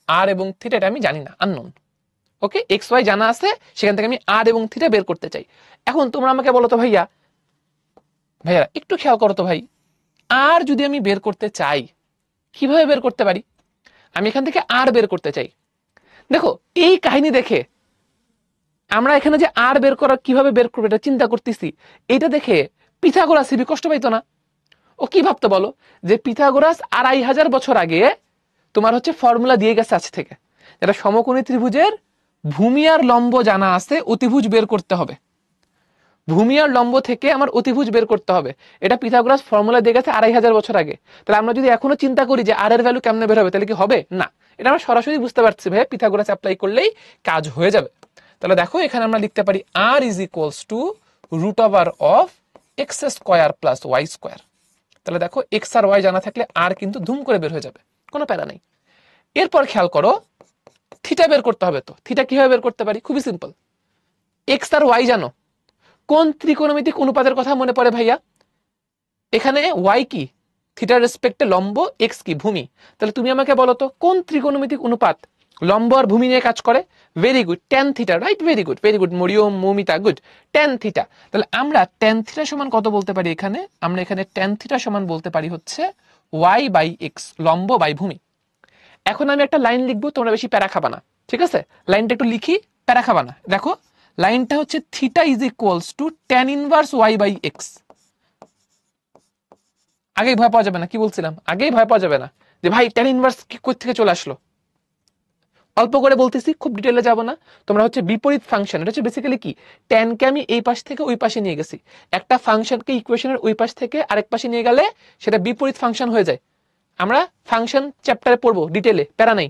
আর এবং থিটা এটা আমি জানি না, আননোন। ওকে, এক্স ওয়াই জানা আছে, সেখান থেকে আমি আর এবং থিটা বের করতে চাই। এখন তোমরা আমাকে বলো তো ভাইয়া একটু খেয়াল করো তো ভাই, আর যদি আমি বের করতে চাই কিভাবে বের করতে পারি? আমি এখান থেকে আর বের করতে চাই। দেখো এই কাহিনী দেখে আমরা এখানে যে আর বের করা কিভাবে বের করবো এটা চিন্তা করতেছি, এটা দেখে পিথাগোরাস হেবি কষ্ট পাইতো না? ও কি ভাবতো বলো, যে পিথাগোরাস 2500 বছর আগে তোমার হচ্ছে ফর্মুলা দিয়ে গেছে আজ থেকে, যেটা সমকোণী ত্রিভুজের ভূমি আর লম্ব জানা আছে, অতিভুজ বের করতে হবে, ভূমি আর লম্ব থেকে আমার অতিভুজ বের করতে হবে, এটা পিথাগোরাস ফর্মুলা দিয়ে গেছে 2500 বছর আগে। তাহলে আমরা যদি এখনো চিন্তা করি যে আর এর ভ্যালু কেমনে বের হবে, তাহলে কি হবে? না, এটা আমরা সরাসরি বুঝতে পারছি ভাই পিথাগোরাস অ্যাপ্লাই করলেই কাজ হয়ে যাবে। তাহলে দেখো এখানে আমরা লিখতে পারি r is equals to root over of x square plus Y square. তাহলে দেখো এক্স আর ওয়াই জানা থাকলে আর কিন্তু ধুম করে বের হয়ে যাবে, কোনো প্যারা নেই। এরপর খেয়াল করো থিটা বের করতে হবে, তো থিটা কিভাবে বের করতে পারি? খুবই সিম্পল, এক্স আর ওয়াই জানো, কোন ত্রিকোণমিতিক অনুপাতের কথা মনে পড়ে ভাইয়া? এখানে ওয়াই কি থিটার রেসপেক্টে লম্ব, এক্স কি ভূমি। তাহলে তুমি আমাকে বলো তো কোন ত্রিকোণমিতিক অনুপাত লম্ব আর ভূমি নিয়ে কাজ করে? Very good, tan theta, right, very good very good, Mariyam Moumita, good, tan theta. তাহলে আমরা ট্যান থিটা সমান কত বলতে পারি? এখানে আমরা এখানে ট্যান থিটা সমান বলতে পারি হচ্ছে ওয়াই বাই এক্স, লম্ব বাই ভূমি। এখন আমি একটা লাইন লিখবো, তোমরা বেশি প্যারা খাবা না, ঠিক আছে? লাইনটা একটু লিখি, প্যারা খাবা না। দেখো লাইনটা হচ্ছে theta is equals to tan inverse Y by X. আগেই ভয় পাওয়া যাবে না, কি বলছিলাম, আগেই ভয় পাওয়া যাবে না যে ভাই ট্যান ইনভার্স কই থেকে চলে আসলো। অল্প করে বলতেছি, খুব ডিটেলে যাব না। তোমরা হচ্ছে বিপরীত ফাংশন, এটা হচ্ছে বেসিক্যালি কি, ট্যানকে আমি এই পাশ থেকে ওই পাশে নিয়ে গেছি, একটা ফাংশনকে ইকুয়েশনের ওই পাশ থেকে আরেক পাশে নিয়ে গেলে সেটা বিপরীত ফাংশন হয়ে যায়। আমরা ফাংশন চ্যাপ্টারে পড়বো ডিটেলে, প্যারা নাই।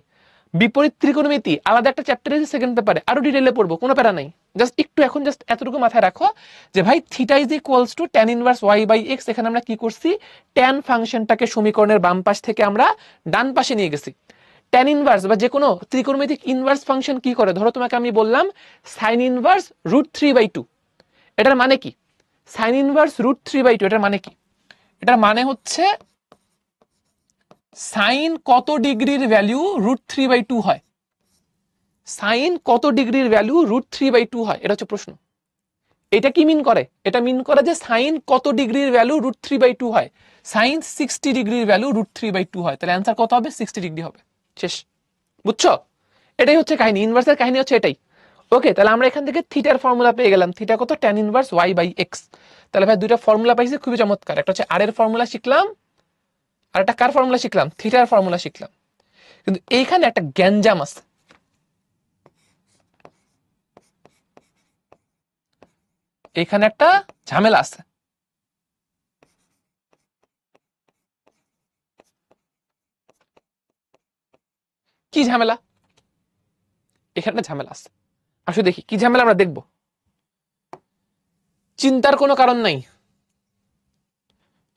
বিপরীত ত্রিকোণমিতি আলাদা একটা চ্যাপ্টারে সেকেন্ড পেপারে আরো ডিটেলে পড়বো, কোনো প্যারা নাই। জাস্ট একটু এখন জাস্ট এতটুকু মাথায় রাখো যে ভাই theta is equals to tan inverse Y by X. এখানে আমরা কি করছি, ট্যান ফাংশনটাকে সমীকরণের বাম পাশ থেকে আমরা ডান পাশে নিয়ে গেছি। ট্যান ইনভার্স বা যে কোনো ত্রিকোণমিতিক ইনভার্স ফাংশন কি করে, ধরো তোমাকে আমি বললাম সাইন ইনভার্স √3/2, এটার মানে কি? সাইন ইনভার্স √3/2 এটার মানে কি? এটার মানে হচ্ছে সাইন কত ডিগ্রির ভ্যালু √3/2 হয়, সাইন কত ডিগ্রির ভ্যালু √3/2 হয়, এটা হচ্ছে প্রশ্ন। এটা কি মিন করে? এটা মিন করে যে সাইন কত ডিগ্রির ভ্যালু √3/2 হয়, সাইন 60 ডিগ্রির ভ্যালু √3/2 হয়। তাহলে অ্যান্সার কত হবে? 60 ডিগ্রি হবে। শেষ, বুঝছো? এটাই হচ্ছে কাহিনী, ইনভার্সের কাহিনী হচ্ছে এটাই। ওকে, তাহলে আমরা এখান থেকে থিটার ফর্মুলা পেয়ে গেলাম, থিটা কত? Tan inverse Y by X. তাহলে ভাই দুইটা ফর্মুলা পাইছি, খুবই চমৎকার। একটা হচ্ছে আর এর ফর্মুলা শিখলাম, আর একটা কার ফর্মুলা শিখলাম? থিটার ফর্মুলা শিখলাম। কিন্তু এইখানে একটা গ্যাঞ্জাম আছে, এখানে একটা ঝামেলা আছে। কি ঝামেলা? এখানে ঝামেলা আছে, আসো দেখি কি ঝামেলা। আমরা দেখবো, চিন্তার কোনো কারণ নাই,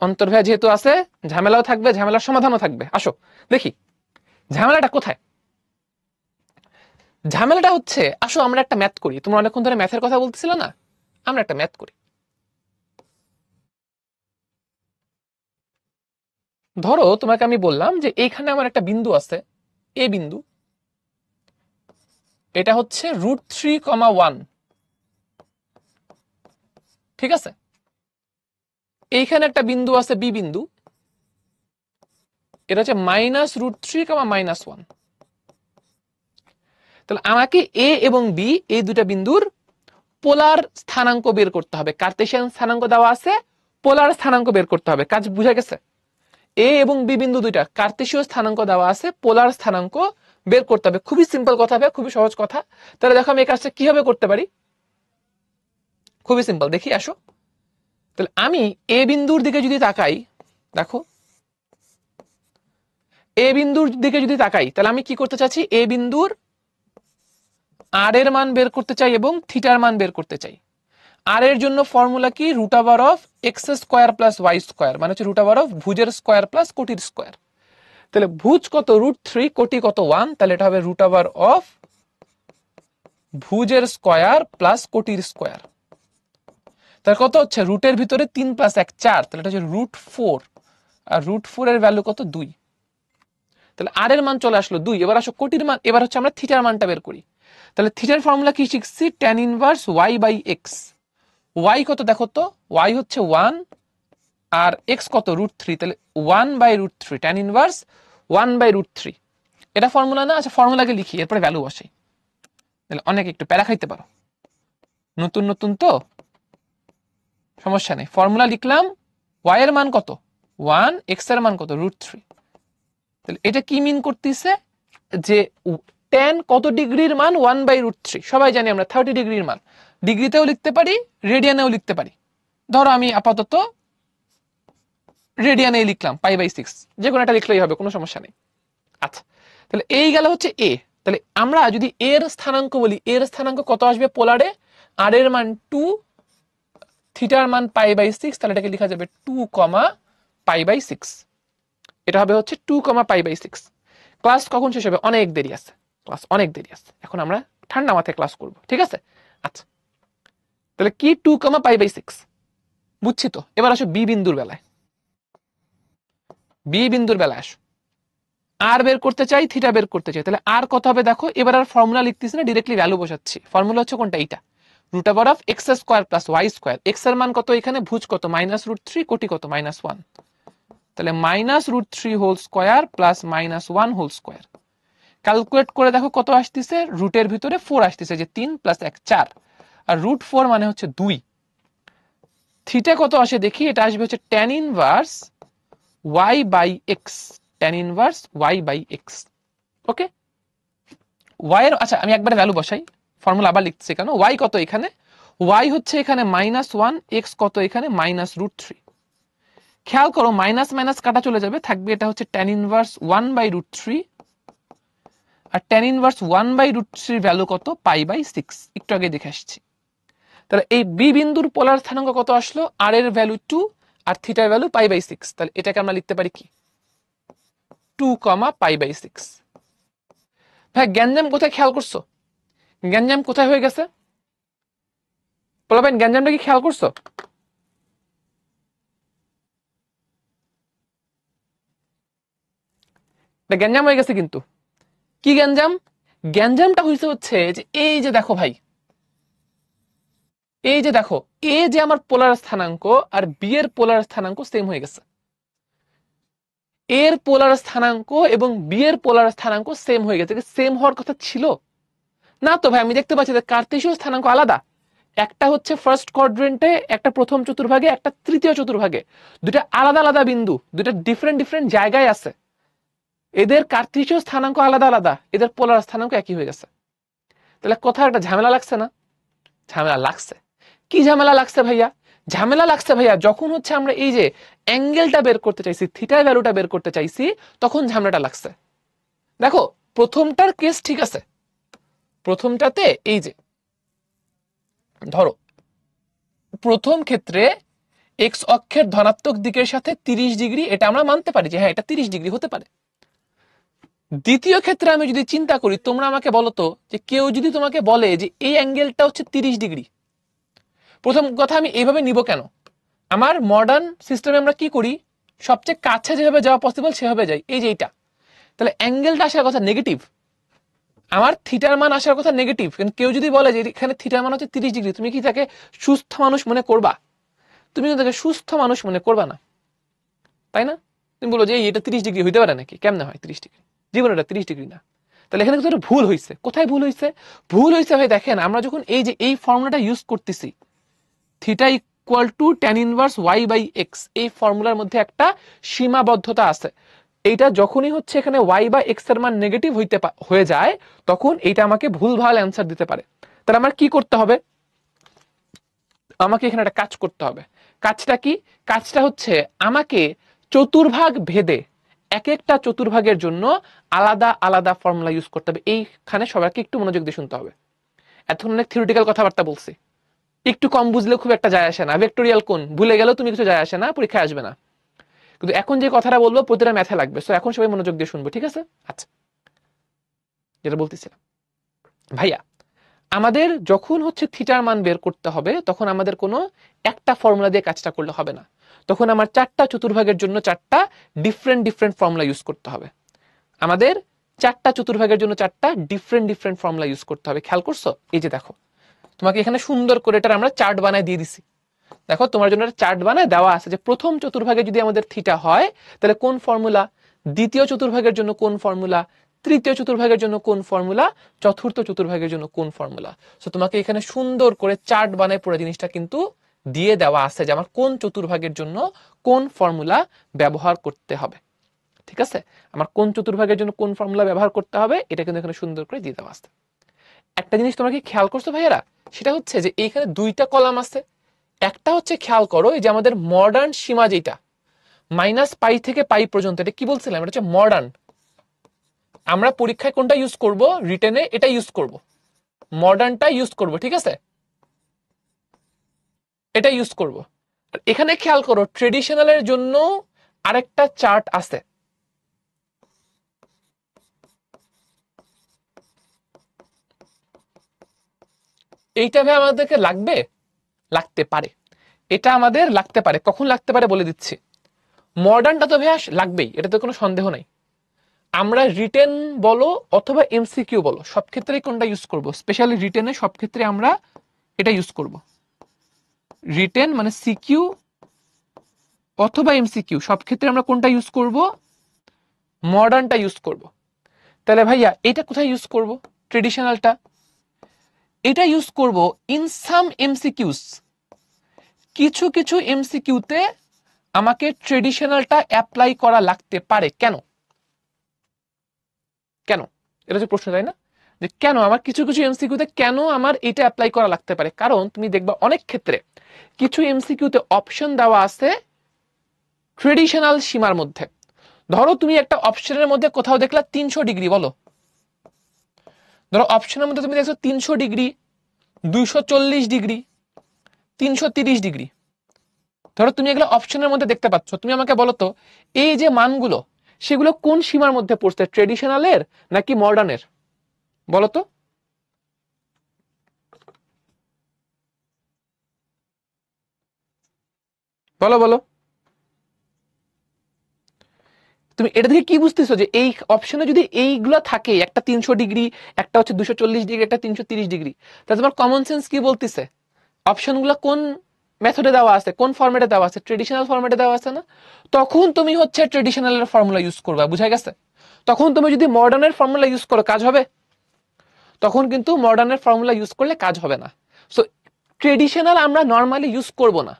অন্তর্ভয় যেহেতু আছে ঝামেলাও থাকবে, ঝামেলার সমাধানও থাকবে। আসো দেখি ঝামেলাটা কোথায়। ঝামেলাটা হচ্ছে, আসো আমরা একটা ম্যাথ করি। তোমরা অনেকক্ষণ ধরে ম্যাথের কথা বলতেছিল না, আমরা একটা ম্যাথ করি। ধরো তোমাকে আমি বললাম যে এইখানে আমার একটা বিন্দু আছে, এ বিন্দু, এটা হচ্ছে √3,1, ঠিক আছে? এইখানে একটা বিন্দু আছে বি বিন্দু, এটা হচ্ছে -√3,-1। তাহলে আমাকে এ এবং বি এই দুটা বিন্দুর পোলার স্থানাঙ্ক বের করতে হবে। কার্তেশিয়ান স্থানাঙ্ক দেওয়া আছে, পোলার স্থানাঙ্ক বের করতে হবে। কাজ বুঝা গেছে? এ এবং বি বিন্দু দুইটা কার্তেশীয় স্থানাঙ্ক দেওয়া আছে, পোলার স্থানাঙ্ক বের করতে হবে। খুবই সিম্পল কথা হবে, খুবই সহজ কথা। তাহলে দেখো আমি এই কাজটা কিভাবে করতে পারি, খুবই সিম্পল। দেখি আসো, তাহলে আমি এ বিন্দুর দিকে যদি তাকাই, দেখো এ বিন্দুর দিকে যদি তাকাই তাহলে আমি কি করতে চাচ্ছি, এ বিন্দুর আর এর মান বের করতে চাই এবং থিটার মান বের করতে চাই। আর এর জন্য ফর্মুলা কি, root over of x square plus Y square, মানে হচ্ছে রুট ওভার অফ ভুজের স্কোয়ার প্লাস কোটির স্কোয়ার। তাহলে ভুজ কত √3, কোটি কত 1, তাহলে এটা হবে রুট ওভার অফ ভুজের স্কোয়ার প্লাস কোটির স্কোয়ার। তাহলে কত হচ্ছে, রুটের ভিতরে 3 + 1 4, তাহলে এটা হচ্ছে √4, আর √4 এর ভ্যালু কত 2। তাহলে আর এর মান চলে আসলো 2। এবার আসো কোটির মান, এবার হচ্ছে আমরা থিটার মানটা বের করি। তাহলে থিটার ফর্মুলা কি শিখছি, tan inverse y by X. y কত দেখো তো, y হচ্ছে 1 আর x কত √3, তাহলে 1/√3, tan ইনভার্স 1/√3। এটা ফর্মুলা না, আচ্ছা ফর্মুলাকে লিখি এরপরে ভ্যালু বসাই, তাহলে অনেক একটু প্যারা খাইতে পারো, নতুন নতুন তো সমস্যা নেই। ফর্মুলা লিখলাম, y এর মান কত 1, x এর মান কত √3। তাহলে এটা কি মিন করতেছে, যে tan কত ডিগ্রির মান 1/√3, সবাই জানি আমরা 30 ডিগ্রির মান, ডিগ্রিতেও লিখতে পারি রেডিয়ানেও লিখতে পারি। ধরো আমি আপাতত রেডিয়ানে লিখলাম π/6, যে কোনো একটা লিখলেই হবে, কোনো সমস্যা নেই। আচ্ছা তাহলে এই গেল হচ্ছে এ। তাহলে আমরা যদি এর স্থানাঙ্ক বলি, এর স্থানাঙ্ক কত আসবে পোলারে, আর এর মান 2, থিটার মান π/6, তাহলে এটাকে লেখা যাবে 2, π/6। এটা হবে হচ্ছে 2, π/6। ক্লাস কখন শেষ হবে, অনেক দেরি আছে, ক্লাস অনেক দেরি আছে, এখন আমরা ঠান্ডা মাথায় ক্লাস করব, ঠিক আছে। আচ্ছা তাহলে কি 2, π/6 বুঝছি তো। এবার আসো বি বিন্দুর বেলায়, বি বিন্দুর বেলায় আসো, আর বের করতে চাই, থিটা বের করতে চাই। তাহলে আর কত হবে দেখো, এবার আর ফর্মুলা লিখতেছি না, ডিরেক্টলি ভ্যালু বসাচ্ছি। ফর্মুলা হচ্ছে কোনটা, এইটা, root over of x square plus Y square. X এর মান কত এখানে, ভুজ কত -√3, কোটি কত -1, তাহলে -√3 whole square plus -1 whole square. Calculate করে দেখো কত আসতেছে, রুটের ভিতরে 4 আসতেছে, যে 3 + 1 4, আর √4 মানে হচ্ছে 2। থিটা কত আসে দেখি, এটা আসবে হচ্ছে tan inverse y/x, tan inverse y/x। ওকে, y এর, আচ্ছা আমি একবার ভ্যালু বসাই, ফর্মুলা আবার লিখতেছি কেন, y কত এখানে, y হচ্ছে এখানে -1, x কত এখানে -√3। খেয়াল করো মাইনাস মাইনাস কাটা চলে যাবে, থাকবে এটা হচ্ছে tan ইনভার্স 1/√3, আর tan ইনভার্স 1/√3 ভ্যালু কত π/6, একটু আগে দেখে আসছি। তাহলে এই বি বিন্দুর পোলার স্থানাঙ্ক কত আসলো, আর এর ভ্যালু 2 আর থিটার ভ্যালু π/6, তাহলে এটাকে আমরা লিখতে পারি কি 2, π/6। ভাই গ্যাঞ্জাম কোথায় খেয়াল করছো, গ্যাঞ্জাম কোথায় হয়ে গেছে, পোলাবেন গ্যাঞ্জামটা কি খেয়াল করছো, গ্যাঞ্জাম হয়ে গেছে কিন্তু। কি গ্যাঞ্জাম, গ্যাঞ্জামটা হয়েছে হচ্ছে যে এই যে দেখো ভাই, এই যে দেখো এ যে আমার পোলার স্থানাঙ্ক আর বি এর পোলার স্থানাঙ্ক সেম হয়ে গেছে। এর পোলার স্থানাঙ্ক এবং বি এর পোলার স্থানাঙ্ক সেম হয়ে গেছে, সেম হওয়ার কথা ছিল না তো ভাই। আমি দেখতে পাচ্ছি যে কার্তেশীয় স্থানাঙ্ক আলাদা, একটা হচ্ছে ফার্স্ট কোয়াড্রেন্টে, একটা প্রথম চতুর্ভাগে, একটা তৃতীয় চতুর্ভাগে, দুটা আলাদা আলাদা বিন্দু, দুটা ডিফারেন্ট ডিফারেন্ট জায়গায় আছে, এদের কার্তেশীয় স্থানাঙ্ক আলাদা আলাদা, এদের পোলার স্থানাঙ্ক একই হয়ে গেছে। তাহলে কোথাও একটা ঝামেলা লাগছে না, ঝামেলা লাগছে। কি ঝামেলা লাগছে ভাইয়া, ঝামেলা লাগছে ভাইয়া যখন হচ্ছে আমরা এই যে অ্যাঙ্গেলটা বের করতে চাইছি, থিটার ভ্যালুটা বের করতে চাইছি, তখন ঝামেলাটা লাগছে। দেখো প্রথমটার কেস ঠিক আছে, প্রথমটাতে এই যে ধরো প্রথম ক্ষেত্রে এক্স অক্ষের ধনাত্মক দিকের সাথে 30 ডিগ্রি, এটা আমরা মানতে পারি যে হ্যাঁ এটা 30 ডিগ্রি হতে পারে। দ্বিতীয় ক্ষেত্রে আমি যদি চিন্তা করি, তোমরা আমাকে বলো তো যে কেউ যদি তোমাকে বলে যে এই অ্যাঙ্গেলটা হচ্ছে 30 ডিগ্রি, প্রথম কথা আমি এইভাবে নিব কেন, আমার মডার্ন সিস্টেমে আমরা কি করি, সবচেয়ে কাছে যেভাবে যাওয়া পসিবল সেভাবে যাই, এই যে এইটা। তাহলে অ্যাঙ্গেলটা আসার কথা নেগেটিভ, আমার থিটার মান আসার কথা নেগেটিভ, কিন্তু কেউ যদি বলে যে এখানে থিটার মান হচ্ছে 30 ডিগ্রি, তুমি কি তাকে সুস্থ মানুষ মনে করবা, তুমি কিন্তু তাকে সুস্থ মানুষ মনে করবা না, তাই না। তুমি বলো যে এটা 30 ডিগ্রি হইতে পারে নাকি, কেমনে হয় 30 ডিগ্রি, জীবনে এটা 30 ডিগ্রি না। তাহলে এখানে কিন্তু ভুল হয়েছে, কোথায় ভুল হয়েছে, ভুল হয়েছে ভাই দেখেন, আমরা যখন এই যে এই ফর্মুলাটা ইউজ করতেছি, theta equal to tan inverse y/x, এই ফর্মুলার মধ্যে একটা সীমাবদ্ধতা আছে। এইটা যখনই হচ্ছে এখানে y বা x এর মান নেগেটিভ হয়ে যায়, তখন এইটা আমাকে ভুলভাল অ্যান্সার দিতে পারে। তাহলে আমার কি করতে হবে, আমাকে এখানে একটা কাজ করতে হবে। কাজটা কি, কাজটা হচ্ছে আমাকে চতুর্ভাগ ভেদে এক একটা চতুর্ভাগের জন্য আলাদা আলাদা ফর্মুলা ইউজ করতে হবে। এইখানে সবাইকে একটু মনোযোগ দিয়ে শুনতে হবে। এতক্ষণ অনেক থিওরিটিক্যাল কথাবার্তা বলছি, একটু কম বুঝলে খুব একটা যায় আসে না। ভেক্টোরিয়াল কোণ ভুলে গেলেও তুমি কিছু যায় আসে না, পরীক্ষায় আসবে না। কিন্তু এখন যে কথাটা বলবো প্রতিটা ম্যাথে লাগবে, সো এখন সবাই মনোযোগ দিয়ে শুনবো, ঠিক আছে? আচ্ছা, যেটা বলতেছিলাম ভাইয়া, আমাদের যখন হচ্ছে থিটার মান বের করতে হবে তখন আমাদের কোনো একটা ফর্মুলা দিয়ে কাজটা করলে হবে না, তখন আমার চারটা চতুর্ভাগের জন্য চারটা ডিফারেন্ট ফর্মুলা ইউজ করতে হবে। আমাদের চারটা চতুর্ভাগের জন্য চারটা ডিফারেন্ট ফর্মুলা ইউজ করতে হবে। খেয়াল করছো? এই যে দেখো, তোমাকে এখানে সুন্দর করে এটা আমরা চার্ট বানায় দিয়ে দিছি। দেখো তোমার জন্য একটা চার্ট বানায় দেওয়া আছে যে প্রথম চতুর্ভাগে যদি আমাদের থিটা হয় তাহলে কোন ফর্মুলা, দ্বিতীয় চতুর্ভাগের জন্য কোন ফর্মুলা, তৃতীয় চতুর্ভাগের জন্য কোন ফর্মুলা, চতুর্থ চতুর্ভাগের জন্য কোন ফর্মুলা। সো তোমাকে এখানে সুন্দর করে চার্ট বানায় পুরো জিনিসটা কিন্তু দিয়ে দেওয়া আছে যে আমার কোন চতুর্ভাগের জন্য কোন ফর্মুলা ব্যবহার করতে হবে। ঠিক আছে, আমার কোন চতুর্ভাগের জন্য কোন ফর্মুলা ব্যবহার করতে হবে এটা কিন্তু এখানে সুন্দর করে দিয়ে দেওয়া আছে। একটা জিনিস তোমরা কি খেয়াল করছো ভাইয়েরা, সেটা হচ্ছে যে এইখানে দুইটা কলাম আছে। একটা হচ্ছে খেয়াল করো এই যে আমাদের মডার্ন সীমা যেটা -π থেকে π পর্যন্ত, এটা কি বলছিলাম, এটা হচ্ছে মডার্ন। আমরা পরীক্ষায় কোনটা ইউজ করব, রিটেনে এটা ইউজ করব, মডার্নটা ইউজ করব, ঠিক আছে, এটা ইউজ করব। এখানে খেয়াল করো ট্রেডিশনালের জন্য আরেকটা চার্ট আছে। এইটা ভাই আমাদেরকে লাগবে, লাগতে পারে, এটা আমাদের লাগতে পারে। কখন লাগতে পারে বলে দিচ্ছি। মডার্নটা তো ভাই লাগবেই, এটা তো কোনো সন্দেহ নাই। আমরা রিটেন বলো অথবা এমসিকিউ বলো সব ক্ষেত্রেই কোনটা ইউজ করব, স্পেশালি রিটেনে সব ক্ষেত্রে আমরা এটা ইউজ করব। রিটেন মানে সিকিউ অথবা এমসিকিউ সব ক্ষেত্রে আমরা কোনটা ইউজ করব, মডার্নটা ইউজ করব। তাহলে ভাইয়া এটা কোথায় ইউজ করব, ট্রেডিশনালটা এটা ইউজ করব ইন সাম এমসিকিউস। কিছু কিছু এমসিকিউতে আমাকে ট্রেডিশনালটা অ্যাপ্লাই করা লাগতে পারে। কেন কেন এটা হচ্ছে প্রশ্ন, তাই না? যে কেন আমার কিছু কিছু এমসিকিউতে কেন আমার এটা অ্যাপ্লাই করা লাগতে পারে। কারণ তুমি দেখবা অনেক ক্ষেত্রে কিছু এমসিকিউতে অপশন দেওয়া আছে ট্রেডিশনাল সীমার মধ্যে। ধরো তুমি একটা অপশনের মধ্যে কোথাও দেখলা 300 ডিগ্রি, বলো, ধরো অপশনের মধ্যে তুমি দেখছো 300 ডিগ্রি, 240 ডিগ্রি, 330 ডিগ্রি। ধরো তুমি এগুলো অপশনের মধ্যে দেখতে পাচ্ছ, তুমি আমাকে বলো তো এই যে মানগুলো সেগুলো কোন সীমার মধ্যে পড়ছে, ট্রেডিশনালের নাকি মডার্নের, বলো তো? বলো বলো, তুমি এটা থেকে কি বুঝতেছো যে এই অপশনে যদি এইগুলো থাকে, একটা 300 ডিগ্রি, একটা হচ্ছে 240 ডিগ্রি, একটা 330 ডিগ্রি, তাহলে তোমার কমন সেন্স কি বলতেছে অপশনগুলো কোন মেথডে দেওয়া আছে, কোন ফরম্যাটে দেওয়া আছে, ট্রেডিশনাল ফরম্যাটে দেওয়া আছে না? তখন তুমি হচ্ছে ট্রেডিশনালের ফর্মুলা ইউজ করবে, বুঝা গেছে? তখন তুমি যদি মডার্নের ফর্মুলা ইউজ করো কাজ হবে? তখন কিন্তু মডার্নের ফর্মুলা ইউজ করলে কাজ হবে না। সো ট্রেডিশনাল আমরা নর্মালি ইউজ করব না,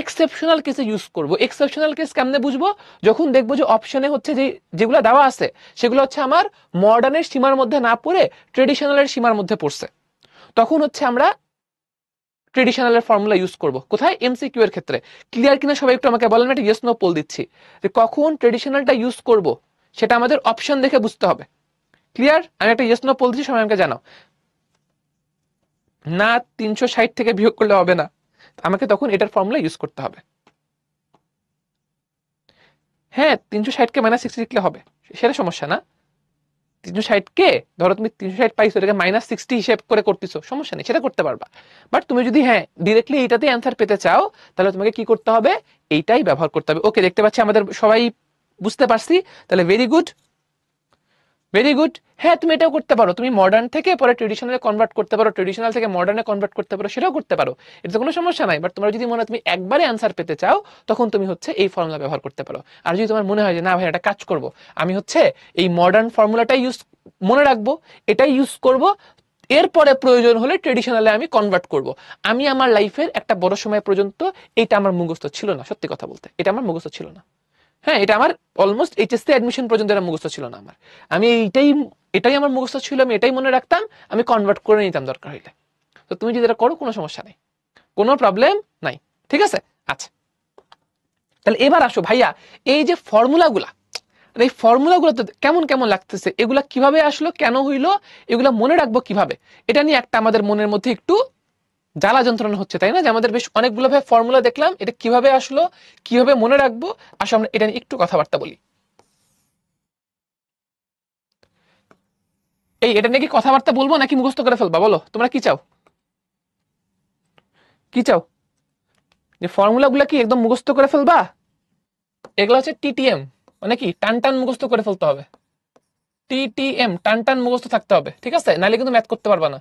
এক্সেপশনাল কেসে ইউজ করব। এক্সেপশনাল কেস কেমনে বুঝবো, যখন দেখবো যে অপশনে হচ্ছে যে যেগুলো দেওয়া আছে সেগুলো হচ্ছে আমার মডার্নের সীমার মধ্যে না পড়ে ট্রেডিশনালের সীমার মধ্যে পড়ছে, তখন হচ্ছে আমরা ট্রেডিশনালের ফর্মুলা ইউজ করব। কোথায়? এমসিকিউ এর ক্ষেত্রে। ক্লিয়ার কিনা সবাই একটু আমাকে বলেন, একটা ইয়েস নো পোল দিচ্ছি যে কখন ট্রেডিশনালটা ইউজ করব সেটা আমাদের অপশন দেখে বুঝতে হবে। ক্লিয়ার? আমি একটা ইয়েস নো পোল দিচ্ছি, সবাই আমাকে জানাও। না 360 থেকে বিয়োগ করলে হবে না, আমাকে তখন এটার ফর্মুলা ইউজ করতে হবে। হ্যাঁ 360 কে -60 লিখলে হবে, সেটা সমস্যা না। 360 কে ধরো তুমি 360 পাইছো, এটাকে -60 হিসেব করে করতেছো, সমস্যা নেই, সেটা করতে পারবা। বাট তুমি যদি হ্যাঁ ডিরেক্টলি এইটাতে অ্যান্সার পেতে চাও তাহলে তোমাকে কি করতে হবে, এইটাই ব্যবহার করতে হবে। ওকে, দেখতে পাচ্ছি আমাদের সবাই বুঝতে পারছি, তাহলে ভেরি গুড ভেরি গুড। হ্যাঁ তুমি এটাও করতে পারো, তুমি মডার্ন থেকে পরে ট্রেডিশনালে কনভার্ট করতে পারো, ট্রেডিশনাল থেকে মডার্নে কনভার্ট করতে পারো, সেটাও করতে পারো, এটা কোনো সমস্যা নাই। বাট তোমরা যদি মনে হয় তুমি একবারে অ্যান্সার পেতে চাও তখন তুমি হচ্ছে এই ফর্মুলা ব্যবহার করতে পারো। আর যদি তোমার মনে হয় যে না ভাই এটা কাজ করব, আমি হচ্ছে এই মডার্ন ফর্মুলাটাই ইউজ মনে রাখবো, এটাই ইউজ করব, এরপরে প্রয়োজন হলে ট্রেডিশনালে আমি কনভার্ট করব। আমি আমার লাইফের একটা বড় সময় পর্যন্ত এটা আমার মুখস্থ ছিল না, সত্যি কথা বলতে এটা আমার মুখস্থ ছিল না। হ্যাঁ এটা আমার অলমোস্ট এইচএসসি অ্যাডমিশন পর্যন্ত এটা মুখস্থ ছিল না আমার। আমি এটাই আমার মুখস্থ ছিল, আমি এটাই মনে রাখতাম, আমি কনভার্ট করে নিতাম দরকার হইলে। তো তুমি যদি এটা করো কোনো সমস্যা নেই, কোনো প্রবলেম নাই, ঠিক আছে? আচ্ছা তাহলে এবার আসো ভাইয়া, এই যে ফর্মুলাগুলা এই ফর্মুলাগুলো তো কেমন কেমন লাগতেছে, এগুলা কিভাবে আসলো, কেন হইলো, এগুলা মনে রাখবো কিভাবে, এটা নিয়ে একটা আমাদের মনের মধ্যে একটু জ্বালা যন্ত্রণা হচ্ছে, তাই না? যে আমাদের বেশ অনেকগুলো ভাবে ফর্মুলা দেখলাম, এটা কিভাবে আসলো, কিভাবে মনে রাখবো, আসলে আমরা এটা নিয়ে একটু কথাবার্তা বলি। এটা নিয়ে কি কথাবার্তা বলবো নাকি মুখস্থ করে ফেলবা? বলো তোমরা কি চাও, কি চাও? যে ফর্মুলা গুলা কি একদম মুখস্থ করে ফেলবা? এগুলো হচ্ছে টিটিএম, মানে কি টান টান মুখস্থ করে ফেলতে হবে। টিটিএম, টান টান মুখস্থ থাকতে হবে, ঠিক আছে? নাহলে কিন্তু ম্যাথ করতে পারবা না।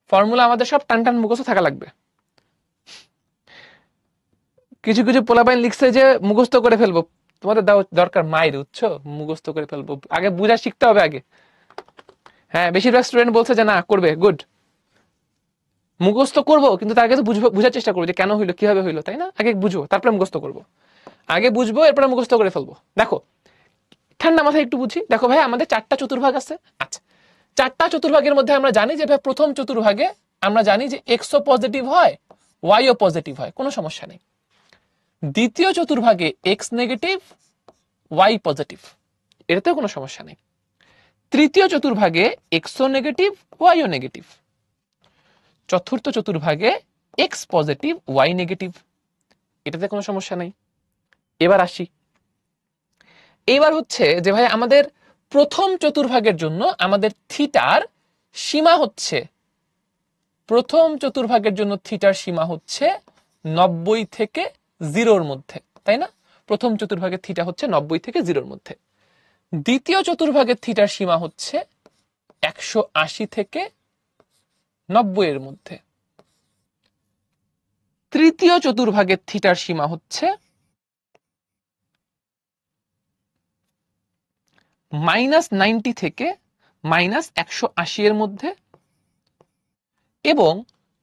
ফর্মুলা আমাদের সব টান টান মুখস্থ থাকা লাগবে। কিছু কিছু পোলাপাইন লিখছে যে মুখস্থ করে ফেলবো, তোমাদের দরকার মায়ের, বুঝছো? মুখস্থ করে ফেলবো, আগে বুঝা শিখতে হবে আগে। হ্যাঁ, বেশিরভাগ স্টুডেন্ট বলছে যে না করবে, গুড, মুখস্থ করবো, কিন্তু তার আগে তো বুঝার চেষ্টা করবো যে কেন হইলো, কিভাবে হইলো, তাই না? আগে বুঝবো, তারপরে মুখস্থ করবো। আগে বুঝবো, এরপরে মুখস্থ করে ফেলবো। দেখো ঠান্ডা মাথায় একটু বুঝি। দেখো ভাই, আমাদের 4টা চতুর্ভাগ আছে। আচ্ছা, 4টা চতুর্ভাগের মধ্যে আমরা জানি যে ভাই প্রথম চতুর্ভাগে আমরা জানি যে এক্সও পজিটিভ হয়, ওয়াইও পজিটিভ হয়, কোনো সমস্যা নেই। দ্বিতীয় চতুর্ভাগে এক্স নেগেটিভ, ওয়াই পজিটিভ, এটাতেও কোনো সমস্যা নেই। তৃতীয় চতুর্ভাগে এক্সও নেগেটিভ, ওয়াইও নেগেটিভ। চতুর্থ চতুর্ভাগে এক্স পজিটিভ, ওয়াই নেগেটিভ, এটাতে কোনো সমস্যা নেই। এবার আসি, এইবার হচ্ছে যে ভাই আমাদের প্রথম চতুর্ভাগের জন্য আমাদের থিটার সীমা হচ্ছে, প্রথম চতুর্ভাগের জন্য থিটার সীমা হচ্ছে 90 থেকে 0-র মধ্যে, তাই না? প্রথম চতুর্ভাগের থিটা হচ্ছে 90 থেকে 0-র মধ্যে। দ্বিতীয় চতুর্ভাগের থিটার সীমা হচ্ছে 180 থেকে 90-এর মধ্যে। তৃতীয় চতুর্ভাগের থিটার সীমা হচ্ছে -90 থেকে -180 এর মধ্যে, এবং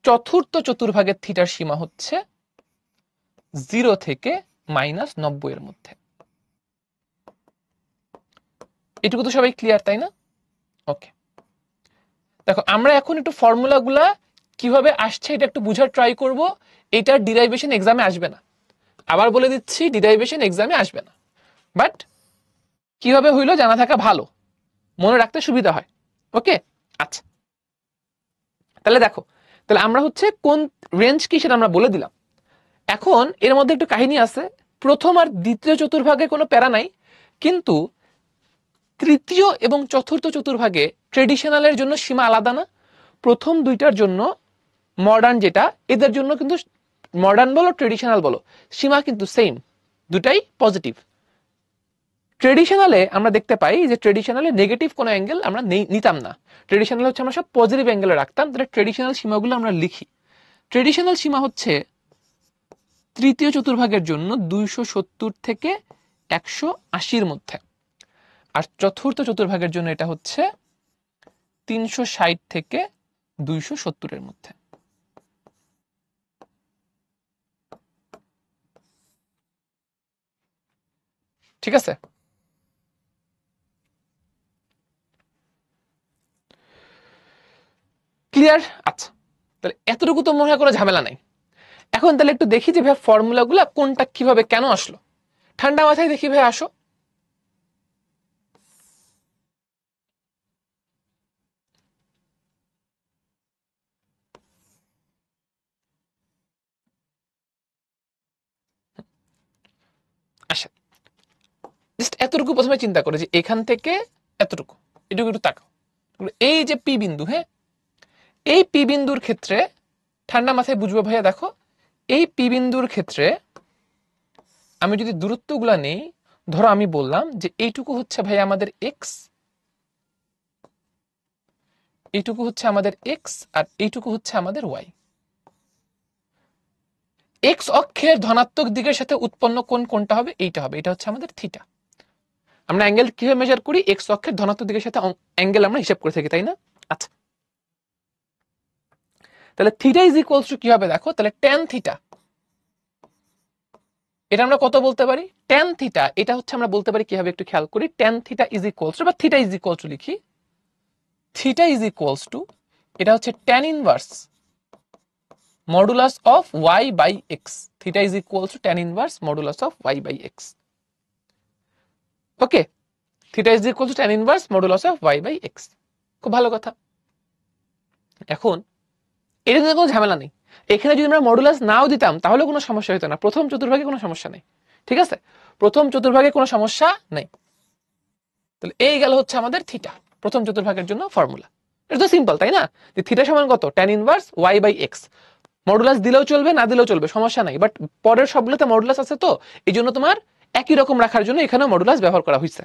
চতুর্থ চতুর্ভাগের থিটার সীমা হচ্ছে 0 থেকে -90 এর মধ্যে। এটুকু তো সবাই ক্লিয়ার, তাই না? ওকে, দেখো আমরা এখন একটু ফর্মুলাগুলা কিভাবে আসছে এটা একটু বুঝার ট্রাই করব। এটার ডিরাইভেশন এক্সামে আসবে না, আবার বলে দিচ্ছি, ডিরাইভেশন এক্সামে আসবে না, বাট কিভাবে হইলো জানা থাকা ভালো, মনে রাখতে সুবিধা হয়। ওকে, আচ্ছা, তাহলে দেখো, তাহলে আমরা হচ্ছে কোন রেঞ্জ কি সেটা আমরা বলে দিলাম। এখন এর মধ্যে একটু কাহিনী আছে, প্রথম আর দ্বিতীয় চতুর্ভাগে কোনো প্যারা নাই, কিন্তু তৃতীয় এবং চতুর্থ চতুর্ভাগে ট্রেডিশনালের জন্য সীমা আলাদা না? প্রথম দুইটার জন্য মডার্ন যেটা, এদের জন্য কিন্তু মডার্ন বলো ট্রেডিশনাল বলো, সীমা কিন্তু সেম, দুটাই পজিটিভ। ট্রেডিশনালে আমরা দেখতে পাই যে ট্রেডিশনালে নেগেটিভ কোনো অ্যাঙ্গেল আমরা নিতাম না, ট্রেডিশনাল হচ্ছে আমরা সব পজিটিভ অ্যাঙ্গেলে রাখতাম। তাহলে ট্রেডিশনাল সীমাগুলো আমরা লিখি। ট্রেডিশনাল সীমা হচ্ছে তৃতীয় চতুর্ভাগের জন্য 270 থেকে 180-র মধ্যে, আর চতুর্থ চতুর্ভাগের জন্য এটা হচ্ছে 360 থেকে 270-এর মধ্যে। ঠিক আছে? ক্লিয়ার? আচ্ছা, তাহলে এতটুকু তো মনে হয় কোনো ঝামেলা নাই। এখন তাহলে একটু দেখি যে ভাই ফর্মুলাগুলো কোনটা কিভাবে কেন আসলো। ঠান্ডা মাথায় দেখি ভাই, আসো। আচ্ছা, জাস্ট এতটুকু প্রথমে চিন্তা করে যে এখান থেকে এতটুকু, এটুকু একটু তাকাও। এই যে পি বিন্দু, হ্যাঁ, এই পি বিন্দুর ক্ষেত্রে ঠান্ডা মাথায় বুঝবো ভাইয়া। দেখো, এই পি বিন্দুর ক্ষেত্রে আমি যদি দূরত্বগুলা নেই, ধরো আমি বললাম যে এইটুকু হচ্ছে ভাই আমাদের এক্স, এইটুকু হচ্ছে আমাদের এক্স, আর এইটুকু হচ্ছে আমাদের ওয়াই। এক্স অক্ষের ধনাত্মক দিকের সাথে উৎপন্ন কোণ কোনটা হবে? এইটা হবে, এটা হচ্ছে আমাদের থিটা। আমরা অ্যাঙ্গেল কিভাবে মেজার করি? এক্স অক্ষের ধনাত্মক দিকের সাথে অ্যাঙ্গেল আমরা হিসাব করে থাকি, তাই না? আচ্ছা, তাহলে থিটা ইজ ইকুয়ালস টু কি হবে? দেখো, তাহলে ট্যান থিটা, এটা আমরা কত বলতে পারি? ট্যান থিটা, এটা হচ্ছে আমরা বলতে পারি কিভাবে একটু খেয়াল করি। Tan theta is equals to, বা থিটা ইজ ইকুয়ালস টু লিখি, থিটা ইজ ইকুয়ালস টু, এটা হচ্ছে tan inverse modulus of Y by X. Theta is equals to tan inverse modulus of Y by X. Okay, theta is equal to tan inverse modulus of y by x। খুব ভালো কথা। এখন এটা নিয়ে কোনো ঝামেলা নেই। এখানে যদি আমরা মডুলাস নাও দিতাম তাহলে কোনো সমস্যা হতো না, প্রথম চতুর্ভাগে কোনো সমস্যা নেই। ঠিক আছে, প্রথম চতুর্ভাগে কোনো সমস্যা নেই। তাহলে এই গেল হচ্ছে আমাদের থিটা, প্রথম চতুর্ভাগের জন্য ফর্মুলা। এটা তো সিম্পল, তাই না? যে থিটা সমান কত, tan inverse y by x। Modulus দিলেও চলবে, না দিলেও চলবে, সমস্যা নাই। বাট পরের সবগুলোতে মডুলাস আছে, তো এই জন্য তোমার একই রকম রাখার জন্য এখানে মডুলাস ব্যবহার করা হয়েছে।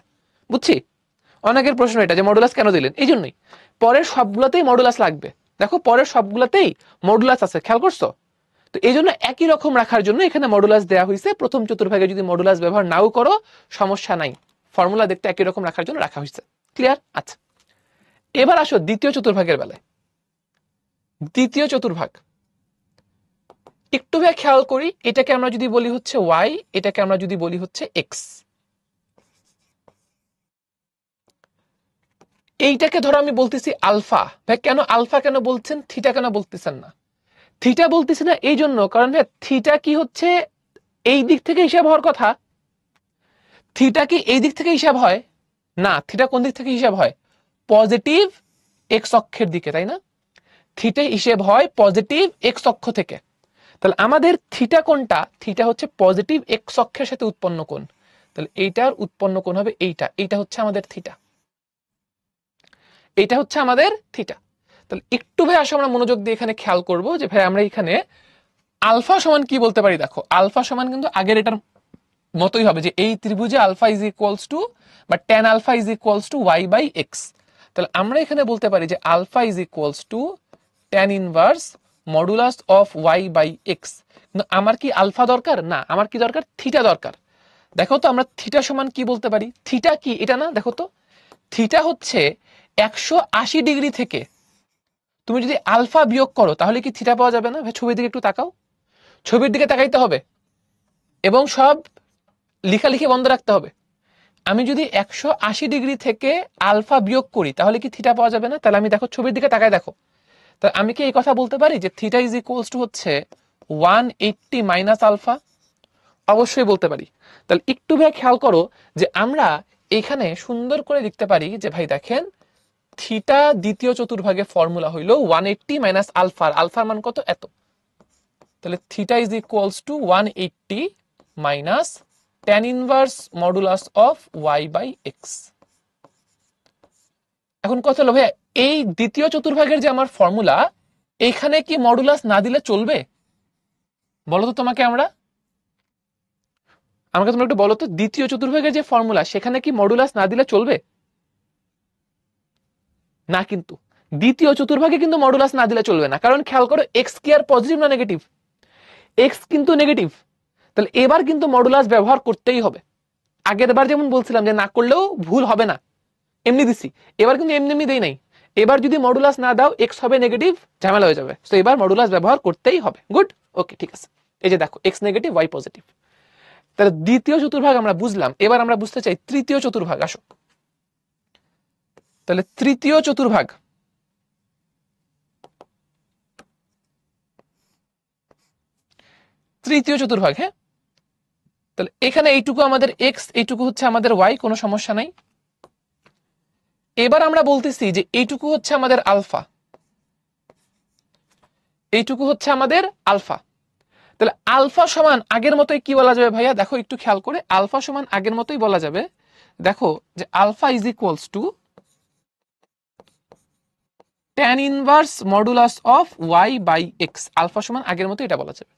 বুঝছি? অনেকের প্রশ্ন এটা যে মডুলাস কেন দিলেন, এই জন্যই পরের সবগুলোতেই মডুলাস লাগবে। দেখো পরের সবগুলোতেই মডুলাস আছে, খেয়াল করছো? তো এই জন্য একই রকম রাখার জন্য এখানে মডুলাস দেওয়া হয়েছে। প্রথম চতুর্ভাগে যদি মডুলাস ব্যবহার নাও করো সমস্যা নাই, ফর্মুলা দেখতে একই রকম রাখার জন্য রাখা হয়েছে। ক্লিয়ার? আচ্ছা, এবার আসো দ্বিতীয় চতুর্ভাগের বেলায়। দ্বিতীয় চতুর্ভাগ একটু খেয়াল করি, এটাকে আমরা যদি বলি হচ্ছে y, এটাকে আমরা যদি বলি হচ্ছে x। এইটাকে ধরো আমি বলতেছি আলফা। ভাই কেন আলফা কেন বলছেন, থিটা কেন বলতেছেন না? থিটা বলতেছি না এই জন্য কারণ ভাই থিটা কি হচ্ছে এই দিক থেকে হিসাব হওয়ার কথা। থিটা কি এই দিক থেকে হিসাব হয় না, থিটা কোন দিক থেকে হিসাব হয়, পজিটিভ এক্স অক্ষের দিকে, তাই না? থিটা হিসেব হয় পজিটিভ এক্স অক্ষ থেকে। তাহলে আমাদের থিটা কোনটা, থিটা হচ্ছে পজিটিভ এক্স অক্ষের সাথে উৎপন্ন কোণ। তাহলে এইটার উৎপন্ন কোণ হবে এইটা, এইটা হচ্ছে আমাদের থিটা, এইটা হচ্ছে আমাদের থিটা। তাহলে একটু ভাই আসো আমরা মনোযোগ দিয়ে এখানে খেয়াল করব যে ভাই আমরা এখানে আলফা সমান কি বলতে পারি। দেখো আলফা সমান কিন্তু আগের এটার মতোই হবে, যে এই ত্রিভুজে আলফা ইজ ইকুয়ালস টু বা tan alpha is equals to y by x। তাহলে আমরা এখানে বলতে পারি যে alpha is equals to tan inverse modulus of y by x। কিন্তু আমার কি আলফা দরকার না, আমার কি দরকার, থিটা দরকার। দেখো তো আমরা থিটা সমান কি বলতে পারি, থিটা কি এটা না, দেখো তো থিটা হচ্ছে 180 ডিগ্রি থেকে তুমি যদি আলফা বিয়োগ করো তাহলে কি থিটা পাওয়া যাবে না? ভাই ছবির দিকে একটু তাকাও, ছবির দিকে তাকাইতে হবে এবং সব লিখালিখি বন্ধ রাখতে হবে। আমি যদি 180 ডিগ্রি থেকে আলফা বিয়োগ করি তাহলে কি থিটা পাওয়া যাবে না? তাহলে আমি দেখো ছবির দিকে তাকায় দেখো, তাহলে আমি কি এই কথা বলতে পারি যে থিটা ইজ ইকুয়ালস টু হচ্ছে 180 মাইনাস আলফা? অবশ্যই বলতে পারি। তাহলে একটু ভাই খেয়াল করো যে আমরা এখানে সুন্দর করে লিখতে পারি যে ভাই দেখেন থিটা দ্বিতীয় চতুর্ভাগে ফর্মুলা হইলো 180 মাইনাস আলফা, আলফার মান কত, এত। তাহলে theta is equals to 180 minus tan inverse modulus of y by x। এখন কথা হলো ভাই এই দ্বিতীয় চতুর্ভাগের যে আমার ফর্মুলা, এইখানে কি মডুলাস না দিলে চলবে? বলো তো তোমাকে, আমাকে তোমরা একটু বলো তো, দ্বিতীয় চতুর্ভাগের যে ফর্মুলা সেখানে কি মডুলাস না দিলে চলবে? না, কিন্তু দ্বিতীয় চতুর্ভাগে কিন্তু মডুলাস না দিলে চলবে না, কারণ খেয়াল করো এক্স কি আর পজিটিভ না নেগেটিভ, এক্স কিন্তু নেগেটিভ। তাহলে এবার কিন্তু মডুলাস ব্যবহার করতেই হবে। আগের বার যেমন বলছিলাম যে না করলেও ভুল হবে না, এমনি দিছি, এবার কিন্তু এমনি এমনি দেই নাই। এবার যদি মডুলাস না দাও এক্স হবে নেগেটিভ, ঝামেলা হয়ে যাবে। তো এবার মডুলাস ব্যবহার করতেই হবে। গুড, ওকে, ঠিক আছে। এই যে দেখো এক্স নেগেটিভ ওয়াই পজিটিভ। তাহলে দ্বিতীয় চতুর্ভাগ আমরা বুঝলাম, এবার আমরা বুঝতে চাই তৃতীয় চতুর্ভাগ। আসো তাহলে তৃতীয় চতুর্ভাগ, তৃতীয় চতুর্ভাগ, হ্যাঁ। তাহলে এখানে এইটুকু আমাদের এক্স, এইটুকু হচ্ছে আমাদের ওয়াই, কোনো সমস্যা নাই। এবার আমরা বলতেছি যে এইটুকু হচ্ছে আমাদের আলফা, এইটুকু হচ্ছে আমাদের আলফা। তাহলে আলফা সমান আগের মতোই কি বলা যাবে ভাইয়া, দেখো একটু খেয়াল করে, আলফা সমান আগের মতোই বলা যাবে। দেখো যে alpha is equals to tan inverse modulus of y by x। Alpha সমান আগের মতো এটা বলা যাবে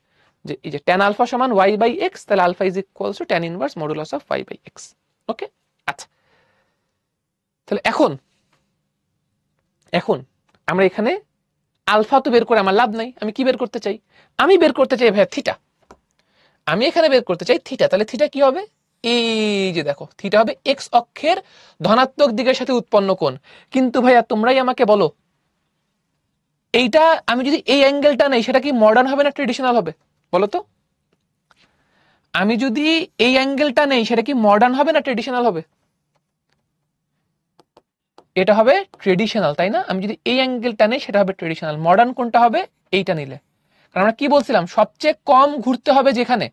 যে এই যে tan আলফা সমান y বাই x, তাহলে alpha is equals to tan inverse modulus of y by x। Okay, আচ্ছা। তাহলে এখন এখন আমরা এখানে আলফা তো বের করে আমার লাভ নাই, আমি কি বের করতে চাই, আমি বের করতে চাই ভাইয়া থিটা, আমি এখানে বের করতে চাই থিটা। তাহলে থিটা কি হবে, এই যে দেখো থিটা হবে এক্স অক্ষের ধনাত্মক দিকের সাথে উৎপন্ন কোণ। কিন্তু ভাইয়া তোমরাই আমাকে বলো এইটা আমি যদি এই অ্যাঙ্গেলটা নেই সেটা কি মডার্ন হবে না ট্রেডিশনাল হবে, বলো তো? আমি যদি এই অ্যাঙ্গেলটা নেই সেটা কি মডার্ন হবে না ট্রেডিশনাল হবে? এটা হবে ট্রেডিশনাল, তাই না? আমি যদি এই অ্যাঙ্গেলটা নেই সেটা হবে ট্রেডিশনাল। মডার্ন কোনটা হবে, এইটা নিলে। কারণ আমরা কি বলছিলাম, সবচেয়ে কম ঘুরতে হবে যেখানে,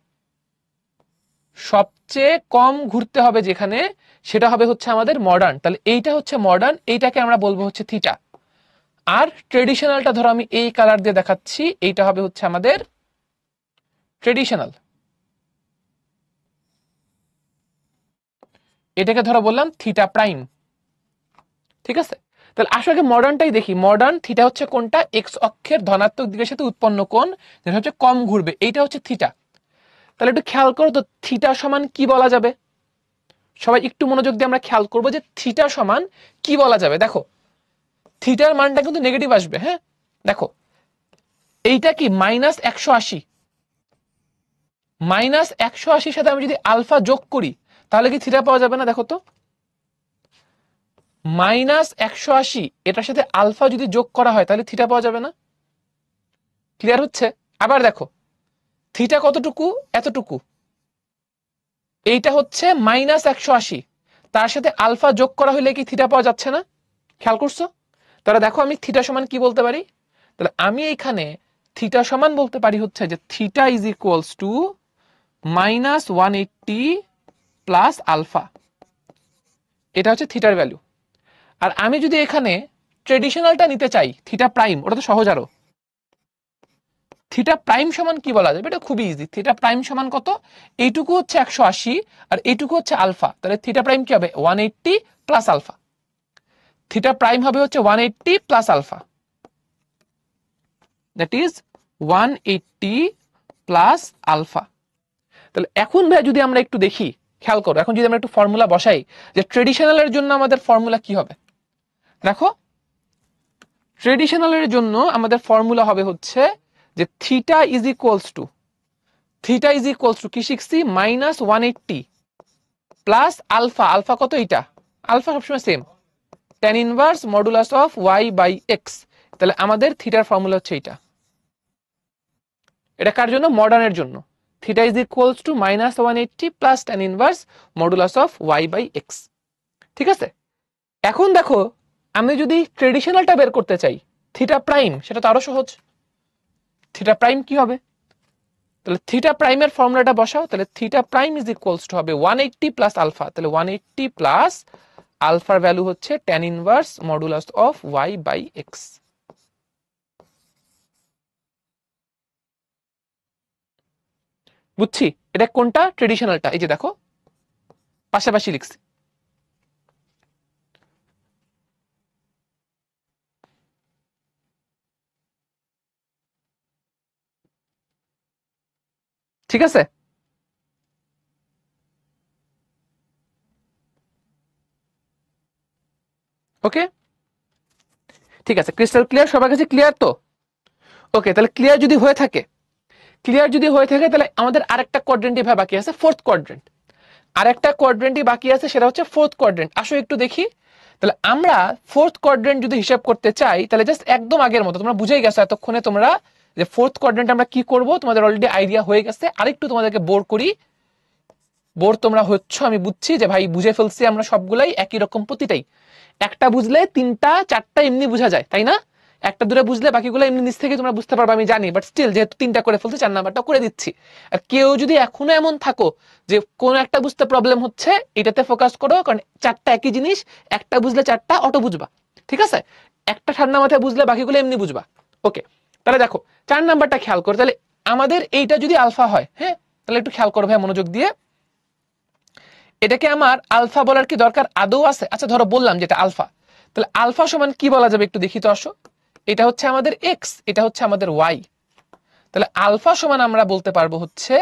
চেয়ে কম ঘুরতে হবে যেখানে, সেটা হবে হচ্ছে আমাদের মডার্ন। তাহলে এইটা হচ্ছে মডার্ন, এইটাকে আমরা বলবো হচ্ছে থিটা। আর ট্রেডিশনালটা ধরো আমি এই কালার দিয়ে দেখাচ্ছি, এইটা হবে হচ্ছে আমাদের ট্রেডিশনাল। এটাকে ধরো বললাম থিটা প্রাইম। ঠিক আছে, তাহলে আসলে মডার্নটাই দেখি। মডার্ন থিটা হচ্ছে কোনটা? এক্স অক্ষের ধনাত্মক দিকের সাথে উৎপন্ন কোণ, যেটা হচ্ছে কম ঘুরবে, এইটা হচ্ছে থিটা। তাহলে একটু খেয়াল করো তো থিটা সমান কি বলা যাবে। সবাই একটু মনোযোগ দিয়ে আমরা খেয়াল করবো যে থিটা সমান কি বলা যাবে। দেখো থিটার মানটা কিন্তু নেগেটিভ আসবে। হ্যাঁ দেখো এইটা কি -180, -180 সাথে আমি যদি আলফা যোগ করি তাহলে কি থিটা পাওয়া যাবে না? দেখো তো -180 এটার সাথে আলফা যদি যোগ করা হয় তাহলে থিটা পাওয়া যাবে না? ক্লিয়ার হচ্ছে? আবার দেখো থিটা কতটুকু? এতটুকু। এইটা হচ্ছে -180, তার সাথে আলফা যোগ করা হলে কি থিটা পাওয়া যাচ্ছে না? খেয়াল করছো? তাহলে দেখো আমি থিটা সমান কি বলতে পারি। তাহলে আমি এখানে থিটা সমান বলতে পারি হচ্ছে যে theta is equals to -180 plus alpha. এটা হচ্ছে থিটার ভ্যালু। আর আমি যদি এখানে ট্রেডিশনালটা নিতে চাই থিটা প্রাইম, ওটা তো সহজ আরো। থিটা প্রাইম সমান কি বলা যাবে? এটা খুবই ইজি। থিটা প্রাইম সমান কত? এইটুকু হচ্ছে 180 আর এইটুকু হচ্ছে আলফা। তাহলে থিটা প্রাইম কি হবে? 180 প্লাস আলফা। থিটা প্রাইম হবে হচ্ছে 180 plus alpha, that is 180 plus alpha. তাহলে এখন ভাই যদি আমরা একটু দেখি, খেয়াল করো, এখন যদি আমরা একটু ফর্মুলা বসাই যে ট্রেডিশনালের জন্য আমাদের ফর্মুলা কি হবে। দেখো ট্রেডিশনালের জন্য আমাদের ফর্মুলা হবে হচ্ছে যে থিটা ইজ ইকুয়ালস টু কি শিখছি? -180 প্লাস আলফা। আলফা কত? এটা আলফা সবসময় same, tan inverse modulus of y by X. তাহলে আমাদের থিটার ফর্মুলা হচ্ছে এটা। এটা কার জন্য? মডার্নের জন্য। Theta is equals to -180 plus tan inverse modulus of y by X. ঠিক আছে, এখন দেখো আমি যদি ট্রেডিশনালটা বের করতে চাই থিটা প্রাইম, সেটা তো আরো সহজ। থিটা প্রাইম কি হবে? তাহলে থিটা প্রাইমের ফর্মুলাটা বসাও। তাহলে theta prime is equals two হবে 180 প্লাস আলফা। তাহলে 180 প্লাস আলফার ভ্যালু হচ্ছে tan inverse modulus of y by X. বুঝছি এটা কোনটা? ট্রেডিশনালটা। এই যে দেখো পাশাপাশি লিখছি। ঠিক আছে, ওকে ঠিক আছে, ক্রিস্টাল ক্লিয়ার? সবার কাছে ক্লিয়ার তো? ওকে, তাহলে ক্লিয়ার যদি হয়ে থাকে তাহলে আমাদের আরেকটা কোয়াড্রেন্টই বাকি আছে, ফোর্থ কোয়াড্রেন্ট। আরেকটা কোয়াড্রেন্টই বাকি আছে, সেটা হচ্ছে ফোর্থ কোয়াড্রেন্ট। আসো একটু দেখি। তাহলে আমরা ফোর্থ কোয়াড্রেন্ট যদি হিসাব করতে চাই তাহলে জাস্ট একদম আগের মতো, তোমরা বুঝেই গেছো এতক্ষণে তোমরা যে ফোর্থ কোয়াড্রেন্ট আমরা কি করব, তোমাদের অলরেডি আইডিয়া হয়ে গেছে। আরেকটু তোমাদেরকে বোর করি। বোর তোমরা হচ্ছ আমি বুঝছি, যে ভাই বুঝে ফেলছি আমরা সবগুলাই একই রকম প্রতিটাই। একটা বুঝলে তিনটা চারটা এমনি বোঝা যায়, তাই না? একটা দূরে বুঝলে বাকিগুলো এমনি নিচ থেকে তোমরা বুঝতে পারবে আমি জানি, বাট স্টিল যেহেতু তিনটা করে ফেলছি 4 নাম্বারটা করে দিচ্ছি। আর কেউ যদি এখনো এমন থাকো যে কোন একটা বুঝতে প্রবলেম হচ্ছে, এটাতে ফোকাস করো, কারণ চারটা একই জিনিস, একটা বুঝলে চারটা অটো বুঝবা। ঠিক আছে, একটা ঠান্ডা মাথায় বুঝলে বাকিগুলো এমনি বুঝবা। ওকে, তাহলে দেখো 4 নাম্বারটা খেয়াল করো। তাহলে আমাদের এইটা যদি আলফা হয়, হ্যাঁ তাহলে একটু খেয়াল করো ভাই মনোযোগ দিয়ে। এটাকে আমার আলফা বলার কি দরকার আদৌ আছে? আচ্ছা ধরো বললাম যেটা আলফা, তাহলে আলফা সমান কি বলা যাবে একটু দেখি তো, আসো। এটা হচ্ছে আমাদের এক্স, এটা হচ্ছে আমাদের ওয়াই। তাহলে আলফা সমান আমরা বলতে পারবো হচ্ছে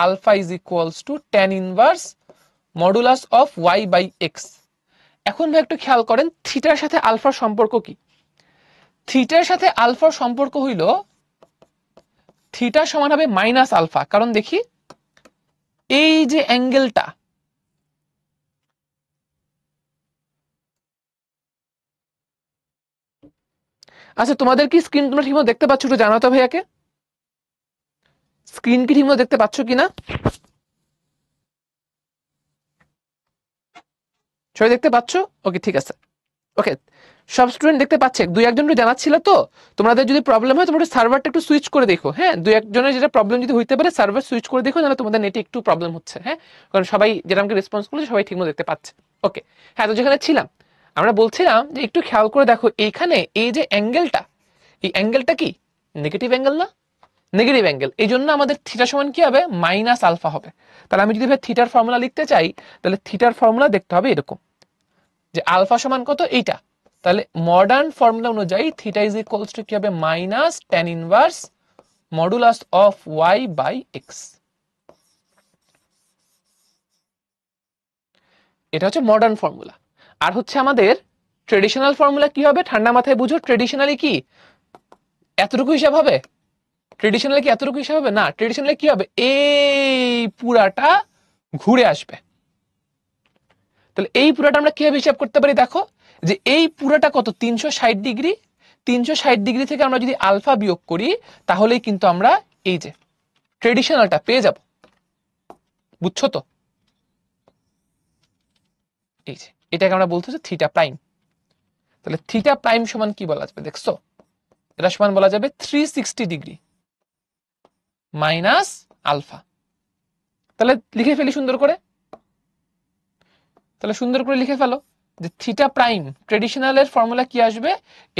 alpha is equals to tan inverse modulus of Y by X. এখন ভাই একটু খেয়াল করেন থিটার সাথে আলফার সম্পর্ক কি। থিটার সাথে আলফার সম্পর্ক হইল থিটা সমান হবে মাইনাস আলফা। কারণ দেখি এই যে অ্যাঙ্গেলটা, আচ্ছা তোমাদের কি স্ক্রিন তোমরা ঠিকমতো দেখতে পাচ্ছ? একটু জানাও তো ভাইয়াকে, স্ক্রিন কি ঠিকমতো দেখতে পাচ্ছ কিনা? সবাই দেখতে পাচ্ছ? ওকে ঠিক আছে। ওকে, সব স্টুডেন্ট দেখতে পাচ্ছে? দুই একজন জানাচ্ছিল তো, তোমাদের যদি প্রবলেম হয় তোমরা সার্ভারটা একটু সুইচ করে দেখো। হ্যাঁ, দুই একজনের যেটা প্রবলেম যদি হইতে পারে সার্ভার সুইচ করে দেখো, নাহলে তোমাদের নেটে একটু প্রবলেম হচ্ছে। হ্যাঁ, কারণ সবাই যেটা আমাকে রেসপন্স করছে সবাই ঠিকমতো দেখতে পাচ্ছে। ওকে, হ্যাঁ, তো যেখানে ছিলাম আমরা বলছিলাম যে একটু খেয়াল করে দেখো এইখানে এই যে অ্যাঙ্গেলটা, এই অ্যাঙ্গেলটা কি নেগেটিভ অ্যাঙ্গেল না? নেগেটিভ অ্যাঙ্গেল, এই জন্য আমাদের থিটা সমান কি হবে? মাইনাস আলফা হবে। তাহলে আমি যদি থিটার ফর্মুলা লিখতে চাই, তাহলে থিটার ফর্মুলা দেখতে হবে এরকম, যে আলফা সমান কত? এইটা। তাহলে মডার্ন ফর্মুলা অনুযায়ী থিটা ইজ ইকুয়ালস টু কি হবে? Minus tan inverse modulus of Y by X. এটা হচ্ছে মডার্ন ফর্মুলা। আর হচ্ছে আমাদের ট্রেডিশনাল ফর্মুলা কি হবে? ঠান্ডা মাথায় বুঝো, ট্রেডিশনালি কি এতটুকু হিসাব হবে? ট্রেডিশনালি কি এতটুকু হিসাব হবে? না, ট্রেডিশনালি কি হবে? এই পুরাটা ঘুরে আসবে। তাহলে এই পুরাটা আমরা কিভাবে হিসাব করতে পারি? দেখো, যে এই পুরাটা কত? 360 ডিগ্রি। 360 ডিগ্রি থেকে আমরা যদি আলফা বিয়োগ করি, তাহলেই কিন্তু আমরা এই যে ট্রেডিশনালটা পেয়ে যাব। বুঝছো তো? এই যে এটাকে আমরা বলতেছি থিটা প্রাইম। তাহলে থিটা প্রাইম সমান কি বলা যাবে? দেখছো, এটা সমান বলা যাবে 360 ডিগ্রি মাইনাস আলফা। তাহলে লিখে ফেলি সুন্দর করে। তাহলে সুন্দর করে লিখে ফেলো যে থিটা প্রাইম ট্রেডিশনালের ফর্মুলা কি আসবে?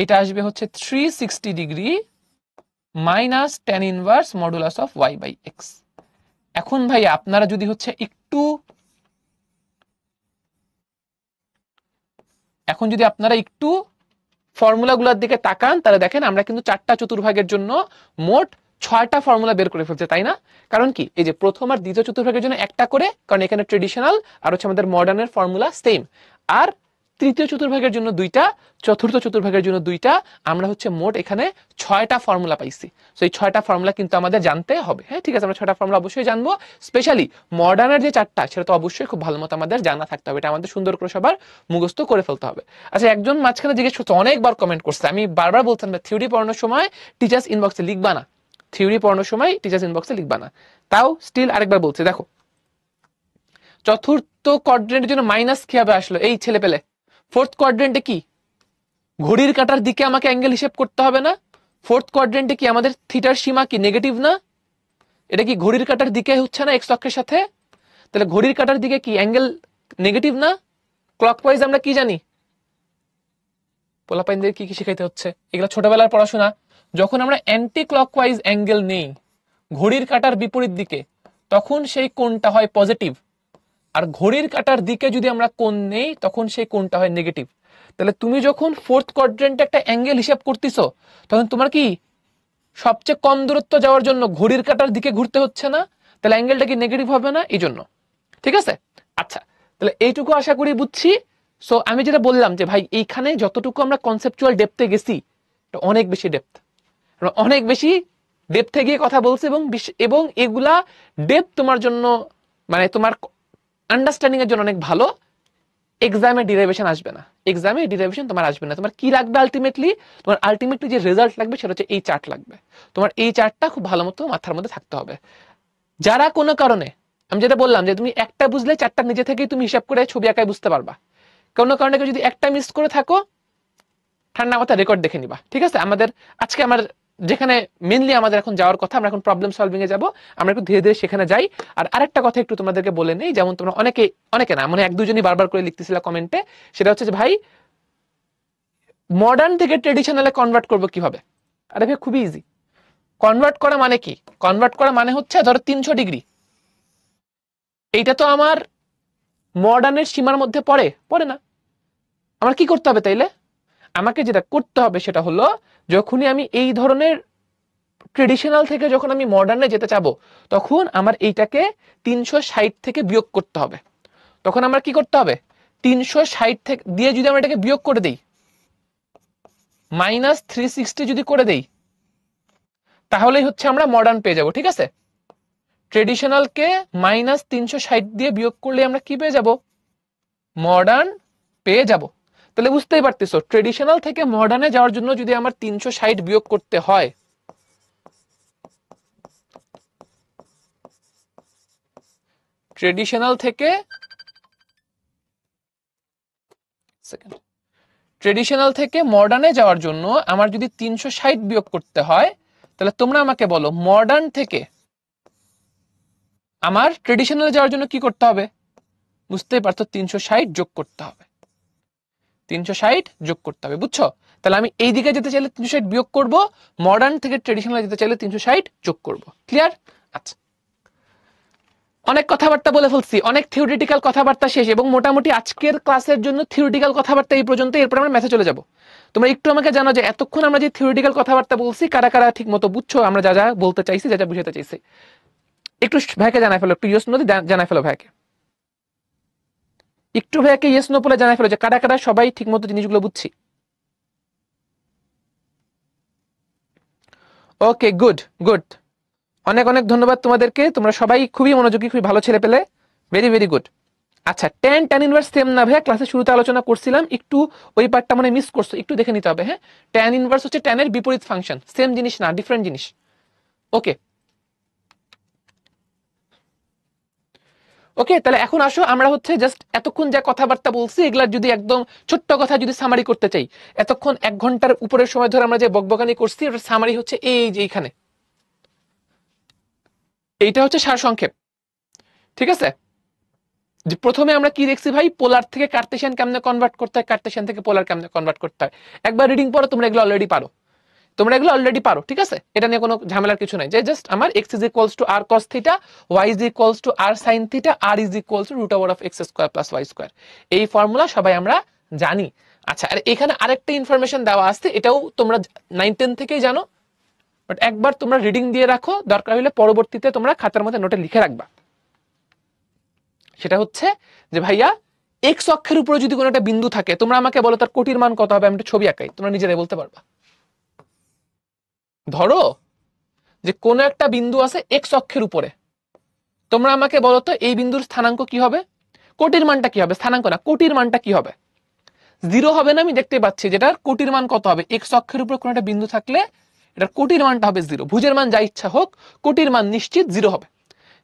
এটা আসবে হচ্ছে 360 degree minus tan inverse modulus of Y by X. এখন ভাই আপনারা যদি হচ্ছে একটু, এখন যদি আপনারা একটু ফর্মুলাগুলোর দিকে তাকান, তাহলে দেখেন আমরা কিন্তু 4টা চতুর্ভাগের জন্য মোট 6টা ফর্মুলা বের করে ফেলছে, তাই না? কারণ কি, এই যে প্রথম আর দ্বিতীয় চতুর্ভাগের জন্য একটা করে, কারণ এখানে ট্রেডিশনাল আর হচ্ছে আমাদের মডার্নের ফর্মুলা সেম। আর তৃতীয় চতুর্ভাগের জন্য 2টা, চতুর্থ চতুর্ভাগের জন্য 2টা, আমরা হচ্ছে মোট এখানে 6টা ফর্মুলা পাইছি। তো এই 6টা ফর্মুলা কিন্তু আমাদের জানতে হবে। হ্যাঁ, ঠিক আছে, আমরা 6টা ফর্মুলা অবশ্যই জানবো। স্পেশালি মডার্নের যে 4টা, সেটা তো অবশ্যই খুব ভালো মতো আমাদের জানা থাকতে হবে। এটা আমাদের সুন্দর করে সবার মুখস্থ করে ফেলতে হবে। আচ্ছা, একজন মাঝখানে জিজ্ঞেস করছে, অনেকবার কমেন্ট করছে, আমি বারবার বলতাম না থিওরি পড়ানোর সময় টিচার্স ইনবক্সে লিখবা না, থিওরি পড়ানোর সময় টিচার্স ইনবক্সে লিখবা না। তাও স্টিল আরেকবার বলছে, দেখো চতুর্থ কোয়াড্রেন্টের জন্য মাইনাস কিভাবে আসলো? এই ছেলে পেলে ফোর্থ কোয়াড্রেন্টে কি ঘড়ির কাঁটার দিকে আমাকে অ্যাঙ্গেল হিসেব করতে হবে না? ফোর্থ কোয়াড্রেন্টে কি আমাদের থিটার সীমা কি নেগেটিভ না? এটা কি ঘড়ির কাঁটার দিকে হচ্ছে না এক্স অক্ষের সাথে? তাহলে ঘড়ির কাঁটার দিকে কি অ্যাঙ্গেল নেগেটিভ না? ক্লকওয়াইজ আমরা কি জানি? পোলাপাইনদের কি কি শেখাইতে হচ্ছে? এগুলো ছোটবেলার পড়াশোনা। যখন আমরা অ্যান্টি ক্লকওয়াইজ অ্যাঙ্গেল নেই ঘড়ির কাঁটার বিপরীত দিকে, তখন সেই কোণটা হয় পজিটিভ। আর ঘড়ির কাঁটার দিকে যদি আমরা কোণ নেই, তখন সেই কোণটা হয় নেগেটিভ। তাহলে তুমি যখন ফোর্থ কোয়াড্রেন্টে একটা অ্যাঙ্গেল হিসাব করতেছো, তখন তোমার কি সবচেয়ে কম দূরত্ব যাওয়ার জন্য ঘড়ির কাঁটার দিকে ঘুরতে হচ্ছে না? তাহলে অ্যাঙ্গেলটা কি নেগেটিভ হবে না? এই জন্য। ঠিক আছে, আচ্ছা, তাহলে এইটুকু আশা করি বুঝছি। সো আমি যেটা বললাম যে ভাই এইখানে যতটুকু আমরা কনসেপচুয়াল ডেপথে গেছি, অনেক বেশি ডেপথ, অনেক বেশি ডেপথে গিয়ে কথা বলছে, এবং এগুলা ডেপথ তোমার জন্য, মানে তোমার আন্ডারস্ট্যান্ডিং এর জন্য অনেক ভালো। এক্সামে ডিরাইভেশন আসবে না, এক্সামে ডিরাইভেশন তোমার আসবে না। তোমার কি লাগবে আলটিমেটলি? তোমার আলটিমেটলি যে রেজাল্ট লাগবে সেটা হচ্ছে এই চার্ট লাগবে। তোমার এই চার্টটা খুব ভালো মতো মাথার মধ্যে থাকতে হবে। যারা কোনো কারণে, আমি যেটা বললাম যে তুমি একটা বুঝলে 4টা নিজে থেকেই তুমি হিসাব করে ছবি আঁকায় বুঝতে পারবা। কোনো কারণে যদি একটা মিস করে থাকো, ঠান্ডা মাথা রেকর্ড দেখে নিবা। ঠিক আছে, আমাদের আজকে আমার যেখানে মেনলি আমাদের এখন যাওয়ার কথা, আমরা এখন প্রবলেম সলভিং এ যাবো। আমরা একটু ধীরে ধীরে সেখানে যাই। আর আরেকটা কথা একটু তোমাদেরকে বলে নেই, যেমন তোমরা অনেকে না, মানে 1-2জনই বারবার করে লিখতেছিল কমেন্টে, সেটা হচ্ছে যে ভাই মডার্ন থেকে ট্রেডিশনালে কনভার্ট করবো কিভাবে? আরে ভাই খুবই ইজি। কনভার্ট করা মানে কি? কনভার্ট করা মানে হচ্ছে ধরো 300 ডিগ্রি, এইটা তো আমার মডার্নের সীমার মধ্যে পড়ে পড়ে না। আমার কি করতে হবে তাইলে? আমাকে যেটা করতে হবে সেটা হলো, যখনই আমি এই ধরনের ট্রেডিশনাল থেকে যখন আমি মডার্নে যেতে চাবো, তখন আমার এইটাকে 360 থেকে বিয়োগ করতে হবে। তখন আমার কি করতে হবে? 360 থেকে দিয়ে যদি আমরা এটাকে বিয়োগ করে দেই, মাইনাস 360 যদি করে দেই, তাহলেই হচ্ছে আমরা মডার্ন পেয়ে যাব। ঠিক আছে, ট্রেডিশনালকে মাইনাস 360 দিয়ে বিয়োগ করলে আমরা কি পেয়ে যাব? মডার্ন পেয়ে যাব। তাহলে বুঝতেই পারতেছো, ট্রেডিশনাল থেকে মডার্নে যাওয়ার জন্য যদি আমার 360 বিয়োগ করতে হয়, ট্রেডিশনাল থেকে ট্রেডিশনাল থেকে মডার্নে যাওয়ার জন্য আমার যদি 360 বিয়োগ করতে হয়, তাহলে তোমরা আমাকে বলো মডার্ন থেকে আমার ট্রেডিশনাল যাওয়ার জন্য কি করতে হবে? বুঝতেই পারছো, 360 যোগ করতে হবে, 360 যোগ করতে হবে, বুঝছো? তাহলে আমি এই দিকে যেতে চাইলে 360 বিয়োগ করব, মডার্ন থেকে ট্রেডিশনাল যেতে চাইলে 360 যোগ করব। ক্লিয়ার? আচ্ছা, অনেক কথাবার্তা বলে ফেলছি, অনেক থিওরিটিক্যাল কথাবার্তা শেষ, এবং মোটামুটি আজকের ক্লাসের জন্য থিওরিটিক্যাল কথাবার্তা এই পর্যন্ত। এরপর আমরা ম্যাথে চলে যাব। তোমরা একটু আমাকে জানো যে এতক্ষণ আমরা যে থিওরিটিক্যাল কথাবার্তা বলছি কারা কারা ঠিক মতো বুঝছো, আমরা যা যা বলতে চাইছি, যা যা বুঝাতে চাইছি। একটু ভাইকে জানাই ফেলো, একটু ইয়েস নো জানাই ফেলো ভাইকে, একটু ভাইকে ইয়েস নো বলে জানাই ফেলো যে কারা কারা সবাই ঠিক মতো জিনিসগুলো বুঝছি। ওকে, গুড গুড, অনেক অনেক ধন্যবাদ তোমাদেরকে, তোমরা সবাই খুবই মনোযোগী, খুবই ভালো ছেলে পেলে, ভেরি ভেরি গুড। আচ্ছা, tan ইনভার্স সেম না ভাইয়া, ক্লাসে শুরুতে আলোচনা করছিলাম, একটু ওই পার্টটা মানে মিস করছো, একটু দেখে নিতে হবে। হ্যাঁ, tan ইনভার্স হচ্ছে tan এর বিপরীত ফাংশন, সেম জিনিস না, ডিফারেন্ট জিনিস। ওকে ওকে, তাহলে এখন আসো আমরা হচ্ছে জাস্ট এতক্ষণ যা কথাবার্তা বলছি এগুলার যদি একদম ছোট্ট কথা যদি সামারি করতে চাই, এতক্ষণ 1 ঘন্টার উপরের সময় ধরে আমরা যে বকবকানি করছি ওটার সামারি হচ্ছে এই যে এইখানে, এইটা হচ্ছে সারসংক্ষেপ। ঠিক আছে, যে প্রথমে আমরা কি দেখছি ভাই, পোলার থেকে কার্টেশিয়ান কেমনে কনভার্ট করতে হয়, কার্টেশিয়ান থেকে পোলার কেমনে কনভার্ট করতে হয়। একবার রিডিং পড়ো, তোমরা এগুলো অলরেডি পারো, তোমরা এগুলো অলরেডি পারো। ঠিক আছে, এটা নিয়ে কোনো ঝামেলার কিছু নাই, যে জাস্ট আমার x is equals to r cos theta, y is equals to r sin theta, r is equals to root over of x square plus y square. এই ফর্মুলা সবাই আমরা জানি। আচ্ছা, আর এখানে আরেকটা ইনফরমেশন দেওয়া আছে, এটাও তোমরা 9-10 থেকেই জানো, বাট একবার তোমরা রিডিং দিয়ে রাখো, দরকার হলে পরবর্তীতে তোমরা খাতার মধ্যে নোটে লিখে রাখবা। সেটা হচ্ছে যে ভাইয়া x অক্ষের উপরে যদি কোনো একটা বিন্দু থাকে, তোমরা আমাকে বলো তার কোটির মান কত হবে, আমি একটা ছবি আঁকাই, তোমরা নিজেরাই বলতে পারবা। ধরো যে কোনো একটা বিন্দু আছে x অক্ষের উপরে, তোমরা আমাকে বলো তো এই বিন্দুর স্থানাঙ্ক কি হবে, কোটির মানটা কি হবে, স্থানাঙ্ক না, কোটির মানটা কি হবে? 0 হবে না, আমি দেখতে পাচ্ছি যেটার কোটির মান কত হবে, x অক্ষের উপরে কোনো একটা বিন্দু থাকলে এটার কোটির মানটা হবে 0। ভুজের মান যা ইচ্ছা হোক, কোটির মান নিশ্চিত 0 হবে।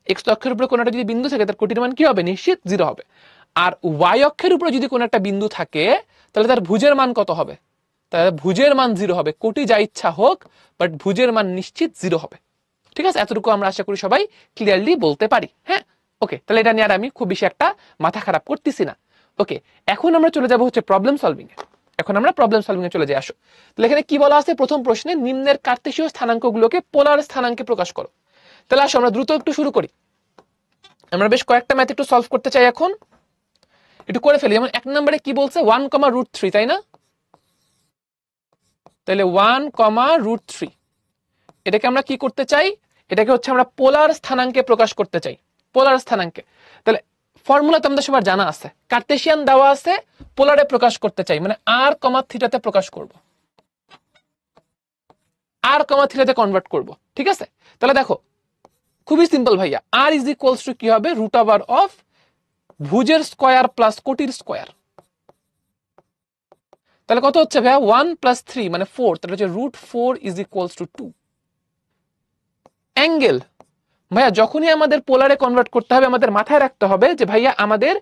x অক্ষের উপরে কোনো একটা যদি বিন্দু থাকে তার কোটির মান কি হবে, নিশ্চিত 0 হবে। আর y অক্ষের উপরে যদি কোনো একটা বিন্দু থাকে তাহলে তার ভুজের মান কত হবে, তাহলে ভুজের মান 0 হবে। কোটি যা ইচ্ছা হোক, বাট ভুজের মান নিশ্চিত 0 হবে। ঠিক আছে, এতটুকু আমরা আশা করি সবাই ক্লিয়ারলি বলতে পারি। হ্যাঁ, ওকে, তাহলে এটা নিয়ে আর আমি খুব বেশি একটা মাথা খারাপ করতেছি না। ওকে, এখন আমরা চলে যাব হচ্ছে প্রবলেম সলভিং এ। এখন আমরা প্রবলেম সলভিং এ চলে যাই, আসো। তাহলে এখানে কি বলা আছে, প্রথম প্রশ্নে নিম্নের কার্তেশীয় স্থানাঙ্কগুলোকে পোলার স্থানাঙ্কে প্রকাশ করো। তাহলে আসো আমরা দ্রুত একটু শুরু করি, আমরা বেশ কয়েকটা ম্যাথ একটু সলভ করতে চাই, এখন একটু করে ফেলি। যেমন 1 নম্বরে কি বলছে, 1, √3, তাই না? তাহলে 1, √3, এটাকে আমরা কি করতে চাই, এটাকে হচ্ছে আমরা পোলার স্থানাঙ্কে প্রকাশ করতে চাই, পোলার স্থানাঙ্কে। তাহলে ফর্মুলা তো আমাদের সবার জানা আছে, কার্টেশিয়ান দেওয়া আছে, পোলারে প্রকাশ করতে চাই, মানে r, থিটাতে প্রকাশ করব, r, থিটাতে কনভার্ট করব। ঠিক আছে, তাহলে দেখো খুবই সিম্পল ভাইয়া, r ইজ ইকুয়ালস টু কি হবে, রুট ওভার অফ ভুজের স্কয়ার প্লাস কোটির স্কয়ার। তাহলে কত হচ্ছে ভাইয়া, 1 + 3 মানে 4, তাহলে হচ্ছে √4 ইজ ইকুয়ালস টু 2। অ্যাঙ্গেল ভাইয়া যখনই আমাদের পোলারে কনভার্ট করতে হবে আমাদের মাথায় রাখতে হবে যে ভাইয়া আমাদের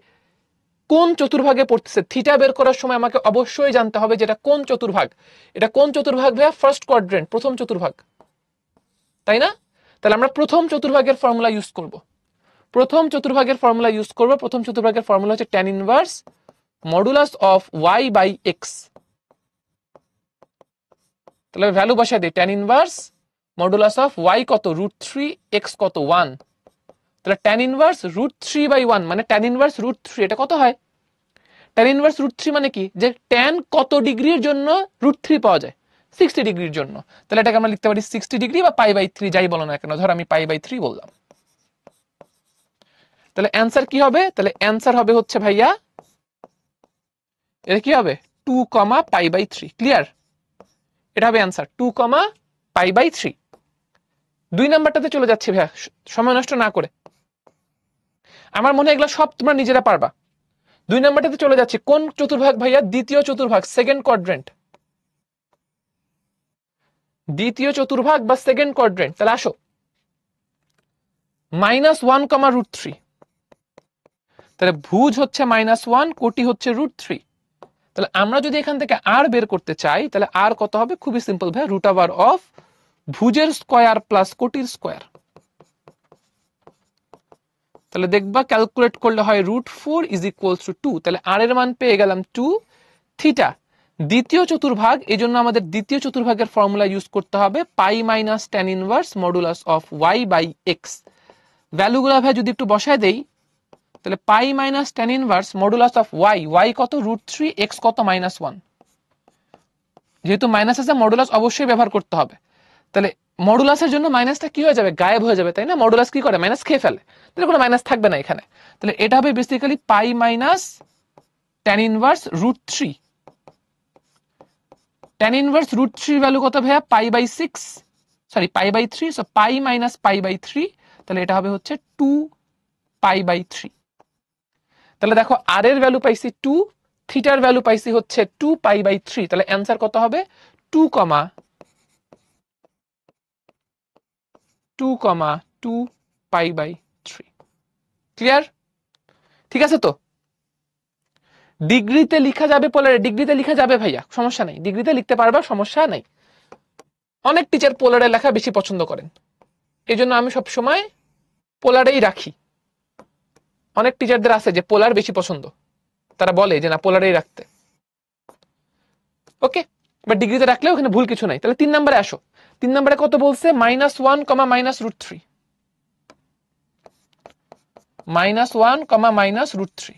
কোন চতুর্ভাগে পড়তেছে, থিটা বের করার সময় আমাকে অবশ্যই জানতে হবে যেটা কোন চতুর্ভাগ। এটা কোন চতুর্ভাগ ভাইয়া, ফার্স্ট কোয়াড্রেন্ট, প্রথম চতুর্ভাগ, তাই না? তাহলে আমরা প্রথম চতুর্ভাগের ফর্মুলা ইউজ করব, প্রথম চতুর্ভাগের ফর্মুলা ইউজ করব। প্রথম চতুর্ভাগের ফর্মুলা হচ্ছে tan inverse modulus of y by x। তাহলে ভ্যালু বসাই দিই, tan inverse modulus of y কত, √3, x কত 1, তাহলে tan ইনভার্স √3/1 মানে tan ইনভার্স √3, এটা কত হয়, tan ইনভার্স √3 মানে কি, যে tan কত ডিগ্রির জন্য √3 পাওয়া যায়, 60 ডিগ্রির জন্য। তাহলে এটাকে আমরা লিখতে পারি 60 ডিগ্রি বা π/3 যাই বলো না কেন, ধর আমি π/3 বললাম। তাহলে অ্যান্সার কি হবে, তাহলে অ্যান্সার হবে হচ্ছে ভাইয়া এটা কি হবে, 2, π/3। ক্লিয়ার, এটা হবে অ্যান্সার 2, π/3। 2 নাম্বারটাতে চলে যাচ্ছে ভাইয়া, সময় নষ্ট না করে, আমার মনে হয় এগুলো সব তোমরা নিজেরা পারবা। 2 নাম্বারটাতে চলে যাচ্ছে, কোন চতুর্ভাগ ভাইয়া, দ্বিতীয় চতুর্ভাগ, সেকেন্ড কোয়াড্রেন্ট, দ্বিতীয় চতুর্ভাগ বা সেকেন্ড কোয়াড্রেন্ট। তাহলে আসো, -1, √3, তাহলে ভুজ হচ্ছে -1, কোটি হচ্ছে √3, তাহলে আমরা যদি এখান থেকে আর বের করতে চাই তাহলে আর কত হবে, খুবই সিম্পল ভাই, রুট ওভার অফ ভুজের স্কয়ার প্লাস কোটির স্কয়ার। তাহলে দেখবা ক্যালকুলেট করলে হয় √4 ইজ ইকুয়ালস টু 2। তাহলে আর এর মান পেয়ে গেলাম 2 থিটা, দ্বিতীয় চতুর্ভাগ, এই জন্য আমাদের দ্বিতীয় চতুর্ভাগের ফর্মুলা ইউজ করতে হবে pi minus tan inverse modulus of Y by x. ভ্যালুগুলো ভাই যদি একটু বসায় দেই তাহলে pi minus tan inverse modulus of y, y কত √3, এক্স কত -1। যেহেতু মাইনাস আছে মডুলাস অবশ্যই ব্যবহার করতে হবে। তাহলে মডুলাসের জন্য মাইনাসটা কি হয়ে যাবে, গায়েব হয়ে যাবে, তাই না? মডুলাস কি করে, মাইনাস খেয়ে ফেলে, তাহলে কোনো মাইনাস থাকবে না এখানে। তাহলে এটা হবে basically pi minus tan inverse √3। Tan inverse √3 value কত ভাইয়া, pi by 6, sorry pi by 3, so pi minus pi by 3, তাহলে এটা হবে হচ্ছে 2 পাই বাই 3। তাহলে দেখো আর এর ভ্যালু পাইছি 2, থিটার ভ্যালু পাইছি হচ্ছে 2 পাই বাই 3, তাহলে অ্যান্সার কত হবে 2, 2 পাই বাই 3। ক্লিয়ার? ঠিক আছে তো? ডিগ্রিতে লিখা যাবে, পোলারে ডিগ্রিতে লিখা যাবে ভাইয়া, সমস্যা নাই, ডিগ্রিতে লিখতে পারবা, সমস্যা নাই। অনেক টিচার পোলারে লেখা বেশি পছন্দ করেন, এই জন্য আমি সব সময় পোলারেই রাখি। অনেক টিচারদের আছে যে পোলার বেশি পছন্দ, তারা বলে যে না পোলারেই রাখতে। ওকে, বাট ডিগ্রিতে রাখলেও ওখানে ভুল কিছু নাই। তাহলে 3 নম্বরে আসো। 3 নম্বরে কত বলছে, -1, -√3, -1,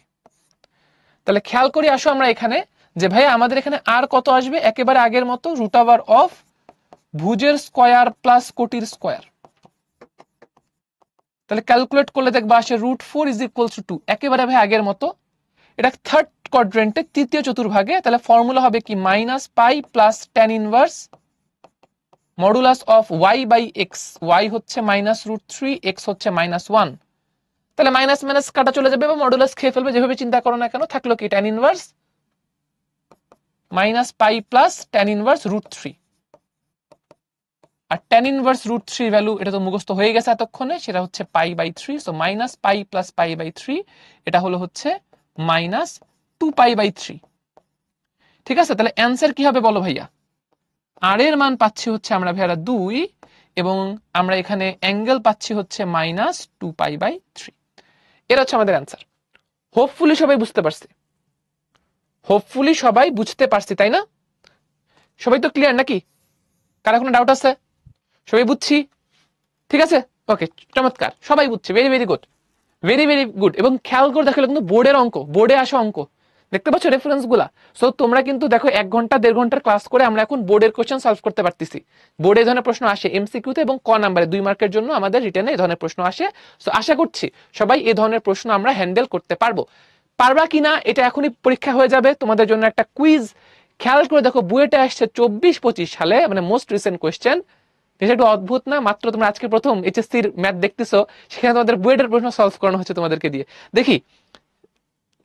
তাহলে খেয়াল করি আসো আমরা এখানে যে ভাই আমাদের এখানে আর কত আসবে, একেবারে আগের মতো রুট ওভার অফ ভুজের স্কয়ার প্লাস কোটির স্কয়ার। তাহলে ক্যালকুলেট করলে দেখবা আসে √4 ইজ ইকুয়ালস টু 2, একেবারে ভাই আগের মতো। এটা থার্ড কোয়াড্রেন্টে, তৃতীয় চতুর্ভাগে, তাহলে ফর্মুলা হবে কি minus pi plus tan inverse modulus of Y by X, Y হচ্ছে -√3, এক্স হচ্ছে -1। তাহলে মাইনাস মাইনাস কাটা চলে যাবে বা মডুলাস খেয়ে ফেলবে, যেভাবে চিন্তা করো না কেন, থাকলো কি tan inverse minus pi plus tan inverse √3। আর ট্যান ইনভার্স √3 ভ্যালু এটা তো মুখস্থ হয়ে গেছে এতক্ষণে, সেটা হচ্ছে pi by 3, so minus pi plus pi by 3, এটা হলো হচ্ছে -2 পাই বাই 3। ঠিক আছে, তাহলে অ্যান্সার কি হবে বলো ভাইয়া? আর এর মান পাচ্ছি হচ্ছে আমরা ভাইয়ারা 2, এবং আমরা এখানে অ্যাঙ্গেল পাচ্ছি হচ্ছে -2 পাই বাই 3। এর হচ্ছে আমাদের অ্যান্সার। হোপফুলি সবাই বুঝতে পারছি, হোপফুলি সবাই বুঝতে পারছি, তাই না? সবাই তো ক্লিয়ার নাকি? কার কোনো ডাউট আছে? সবাই বুঝছি? ঠিক আছে, ওকে, চমৎকার, সবাই বুঝছে, very very good, very very good. এবং খেয়াল করে দেখলে কিন্তু বোর্ডের অঙ্ক, বোর্ডে আসা অঙ্ক দেখতে পাচ্ছ রেফারেন্স গুলা। সো তোমরা কিন্তু দেখো 1 ঘন্টা 1.5 ঘন্টার ক্লাস করে আমরা এখন বোর্ডের কোশ্চেন সলভ করতে পারতেছি। বোর্ডে এই ধরনের প্রশ্ন আসে এমসিকিউতে এবং ক নাম্বারে 2 মার্কের জন্য আমাদের রিটেনে এই ধরনের প্রশ্ন আসে। সো আশা করছি সবাই এই ধরনের প্রশ্ন আমরা হ্যান্ডেল করতে পারবো। পারবা কিনা এটা এখনই পরীক্ষা হয়ে যাবে, তোমাদের জন্য একটা কুইজ। খেয়াল করে দেখো বুয়েটে আসছে 24-25 সালে, মানে মোস্ট রিসেন্ট কোয়েশ্চেন। এটা একটু অদ্ভুত না? মাত্র তোমরা আজকে প্রথম এইচএসসির ম্যাথ দেখতেছো, সেখানে তোমাদের বুয়েটের প্রশ্ন সলভ করানো হচ্ছে তোমাদেরকে দিয়ে। দেখি,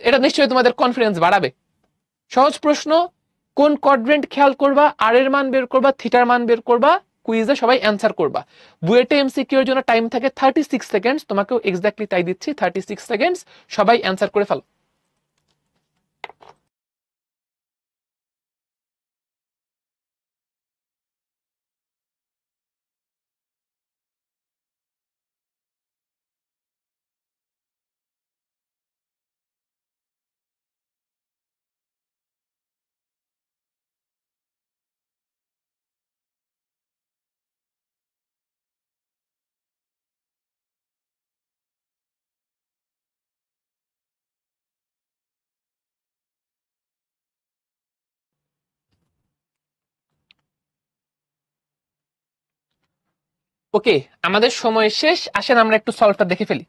এটা নিশ্চয়ই তোমাদের কনফিডেন্স বাড়াবে। সহজ প্রশ্ন, কোন কোয়াড্রেন্ট খেয়াল করবা, আর এর মান বের করবা, থিটার মান বের করবা, কুইজে সবাই অ্যান্সার করবা। বুয়েটে এমসিকিউ এর জন্য টাইম থাকে 36 সেকেন্ডস, তোমাকেও এক্স্যাক্টলি তাই দিচ্ছি, 36 সেকেন্ডস, সবাই অ্যান্সার করে ফেলো। ওকে, আমাদের সময় শেষ, আসেন আমরা একটু সলভটা দেখে ফেলি।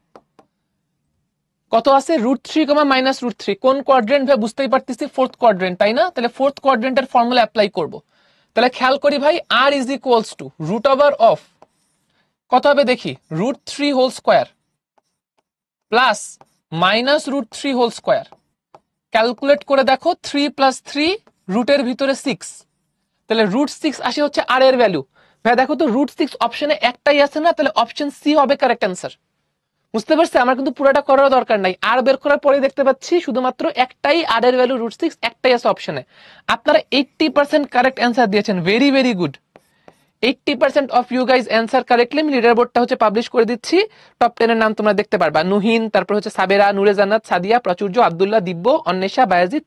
কত আছে, √3, -√3, কোন কোয়াড্রেন্ট ভাই? বুঝতেই পারতেছি ফোর্থ কোয়াড্রেন্ট, তাই না? তাহলে ফোর্থ কোয়াড্রেন্টের ফর্মুলা অ্যাপ্লাই করব। তাহলে খেয়াল করি ভাই, r is equals to root over of কত হবে দেখি, √3 whole square plus -√3 whole square. Calculate করে দেখো 3 + 3, রুটের ভিতরে 6, তাহলে √6 আসে হচ্ছে আর এর ভ্যালু। ভাই দেখো তো √6 অপশনে একটাই আছে না, তাহলে অপশন সি হবে কারেক্ট অ্যান্সার। বুঝতে পারছি? আমার কিন্তু পুরোটা করার দরকার নাই। আর বের করার পরে দেখতে পাচ্ছি শুধুমাত্র একটাই আর এর ভ্যালু √6, একটাই আছে অপশনে। আপনারা 80% কারেক্ট অ্যান্সার দিয়েছেন, very very good. 80% of you guys answer correctly. আমি লিডার বোর্ডটা হচ্ছে পাবলিশ করে দিচ্ছি। টপ 10 এর নাম তোমরা দেখতে পারবা। নুহিন, তারপর হচ্ছে সাবেরা, নুরে জান্নাত, সাদিয়া, প্রাচুর্য, আব্দুল্লাহ, দিব্য, অন্বেষা, বায়াজি,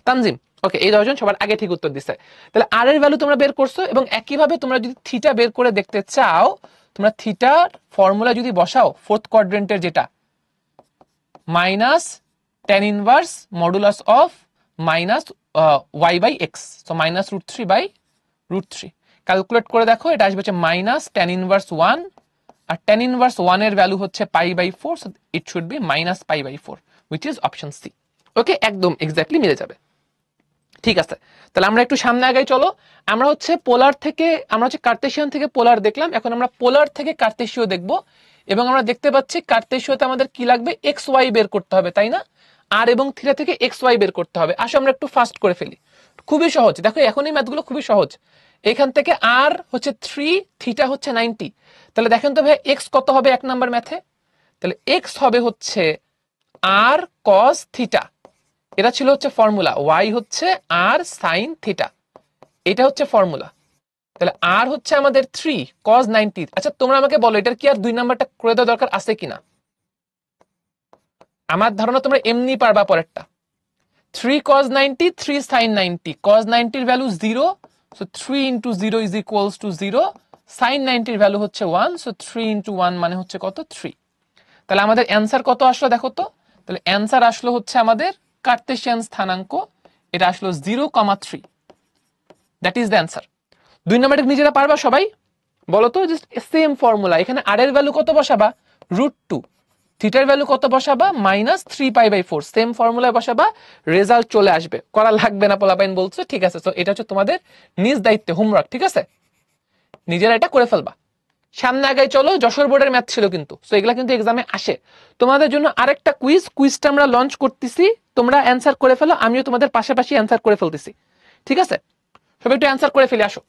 তানজিম। ওকে, এই 10 জন সবার আগে ঠিক উত্তর দিচ্ছে। তাহলে আর এর ভ্যালু তোমরা বের করছো, এবং একইভাবে তোমরা যদি থিটা বের করে দেখতে চাও, তোমরা থিটার ফর্মুলা যদি বসাও ফোর্থ কোয়াড্রেন্টের, যেটা -tan inverse modulus of y/x, so -√3/√3, calculate করে দেখো, এটা আসবে হচ্ছে -tan ইনভার্স 1, আর tan ইনভার্স 1 এর ভ্যালু হচ্ছে π/4, so it should be -π/4, which is option C. Okay, একদম এক্স্যাক্টলি মিলে যাবে। ঠিক আছে, তাহলে আমরা একটু সামনে আগাই, চলো। আমরা হচ্ছে পোলার থেকে, আমরা হচ্ছে কার্টেশিয়ান থেকে পোলার দেখলাম, এখন আমরা পোলার থেকে কার্টেশীয় দেখব, এবং আমরা দেখতে পাচ্ছি কার্টেশীয়তে আমাদের কি লাগবে, এক্স ওয়াই বের করতে হবে, তাই না? আর এবং থিটা থেকে এক্স ওয়াই বের করতে হবে। আসো আমরা একটু ফাস্ট করে ফেলি, খুবই সহজ। দেখো এখন এই ম্যাথগুলো খুবই সহজ। এখান থেকে আর হচ্ছে 3, থিটা হচ্ছে 90, তাহলে দেখেন তো ভাই এক্স কত হবে এক নাম্বার ম্যাথে? তাহলে এক্স হবে হচ্ছে আর কস থিটা, এটা ছিল হচ্ছে ফর্মুলা। ওয়াই হচ্ছে আর সাইন থিটা, এটা হচ্ছে ফর্মুলা। তাহলে আর হচ্ছে আমাদের 3 cos 90। আচ্ছা তোমরা আমাকে বলো, এটার কি আর 2 নাম্বারটা করে দেওয়া দরকার আছে কিনা? আমার ধারণা তোমরা এমনি পারবা পরেরটা। 3 cos 90, 3 sin 90, cos 90 এর value 0, so 3 into 0 is equals to 0, sin 90 এর ভ্যালু হচ্ছে 1, সো 3 into 1 মানে হচ্ছে কত, 3। তাহলে আমাদের অ্যান্সার কত আসলো দেখো তো। তাহলে অ্যান্সার আসলো হচ্ছে আমাদের কার্টেশিয়ান স্থানাঙ্ক, এটা আসলো 0,3, দ্যাট ইজ দ্য অ্যান্সার। 2 নাম্বারটা নিজেরা পারবা সবাই? বলো তো, জাস্ট সেম ফর্মুলা, এখানে আর এর ভ্যালু কত বসাবা, √2, থিটার ভ্যালু কত বসাবা, -3π/4, সেম ফর্মুলায় বসাবা, রেজাল্ট চলে আসবে। করা লাগবে না পোলাপাইন বলছো, ঠিক আছে। তো এটা হচ্ছে তোমাদের নিজ দায়িত্বে হোমওয়ার্ক, ঠিক আছে? নিজেরা এটা করে ফেলবা। সামনে আগাই চলো, যশোর বোর্ডের ম্যাথ ছিল কিন্তু, সো এগুলা কিন্তু এক্সামে আসে। তোমাদের জন্য আরেকটা কুইজটা আমরা লঞ্চ করতেছি, তোমরা অ্যান্সার করে ফেলো, আমিও তোমাদের পাশাপাশি অ্যান্সার করে ফেলতেছি, ঠিক আছে? সবাই একটু অ্যান্সার করে ফেলে আসো,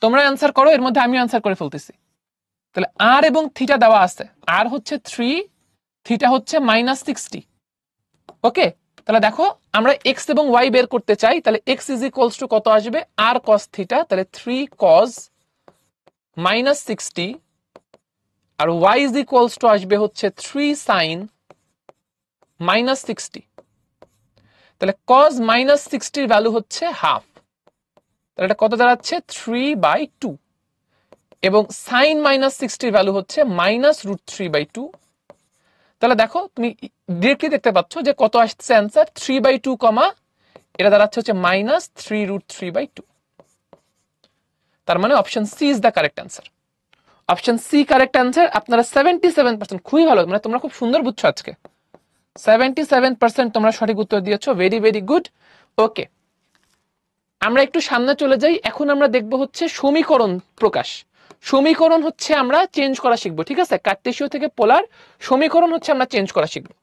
তোমরা অ্যান্সার করো, এর মধ্যে আমিও অ্যান্সার করে ফেলতেছি। তাহলে আর এবং থিটা দেওয়া আছে, আর হচ্ছে 3, থিটা হচ্ছে -60। ওকে, তাহলে দেখো আমরা এক্স এবং ওয়াই বের করতে চাই, তাহলে এক্স ইজ ইকুয়ালস টু কত আসবে, আর কস থিটা, তাহলে 3 cos -60, আর ওয়াই ইজ ইকুয়ালস টু আসবে হচ্ছে 3 sin -60। তাহলে cos -60 এর ভ্যালু হচ্ছে হাফ, তাহলে এটা কত দাঁড়াচ্ছে, 3/2, এবং sin -60 এর ভ্যালু হচ্ছে -√3/2। তাহলে দেখো তুমি ডিরেক্টলি দেখতে পাচ্ছ যে কত আসছে অ্যান্সার, 3/2 কমা এটা দাঁড়াচ্ছে হচ্ছে -3√3/2। তার মানে option C is the correct answer. Option C correct answer. আপনারা 77%, খুবই ভালো, মানে তোমরা খুব সুন্দর বুঝছো আজকে। 77% তোমরা সঠিক উত্তর দিয়েছো, ভেরি ভেরি গুড। ওকে, আমরা একটু সামনে চলে যাই। এখন আমরা দেখব হচ্ছে সমীকরণ প্রকাশ। সমীকরণ হচ্ছে আমরা চেঞ্জ করা শিখবো, ঠিক আছে? কার্টেশীয় থেকে পোলার সমীকরণ হচ্ছে আমরা চেঞ্জ করা শিখবো।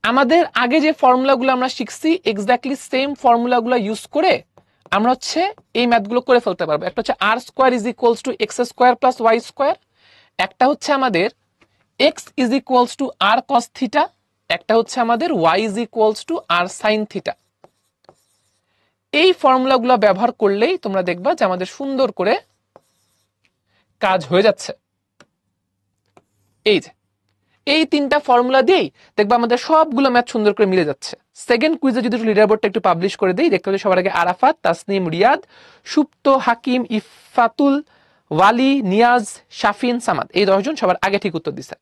আমাদের আগে যে ফর্মুলাগুলো আমরা শিখছি, এক্স্যাক্টলি সেম ফর্মুলাগুলো ইউজ করে আমরা হচ্ছে এই ম্যাথগুলো করে ফেলতে পারবো। একটা হচ্ছে r square is equals to x square plus Y square, একটা হচ্ছে আমাদের x is equals to R cos theta, একটা হচ্ছে আমাদের y is equals to R sine theta. এই ফর্মুলাগুলো ব্যবহার করলেই তোমরা দেখবা যে আমাদের সুন্দর করে কাজ হয়ে যাচ্ছে। এই যে এই তিনটা ফর্মুলা দিয়েই দেখবা আমাদের সবগুলো ম্যাথ সুন্দর করে মিলে যাচ্ছে। সেকেন্ড কুইজে যদি লিডার বোর্ডটা একটু পাবলিশ করে দেই, দেখতে পাচ্ছি সবার আগে আরাফাত, তাসনিম, রিয়াদ, সুপ্ত, হাকিম, ইফাতুল, ওয়ালি, নিয়াজ, শাফিন, সামাদ, এই 10 জন সবার আগে ঠিক উত্তর দিচ্ছে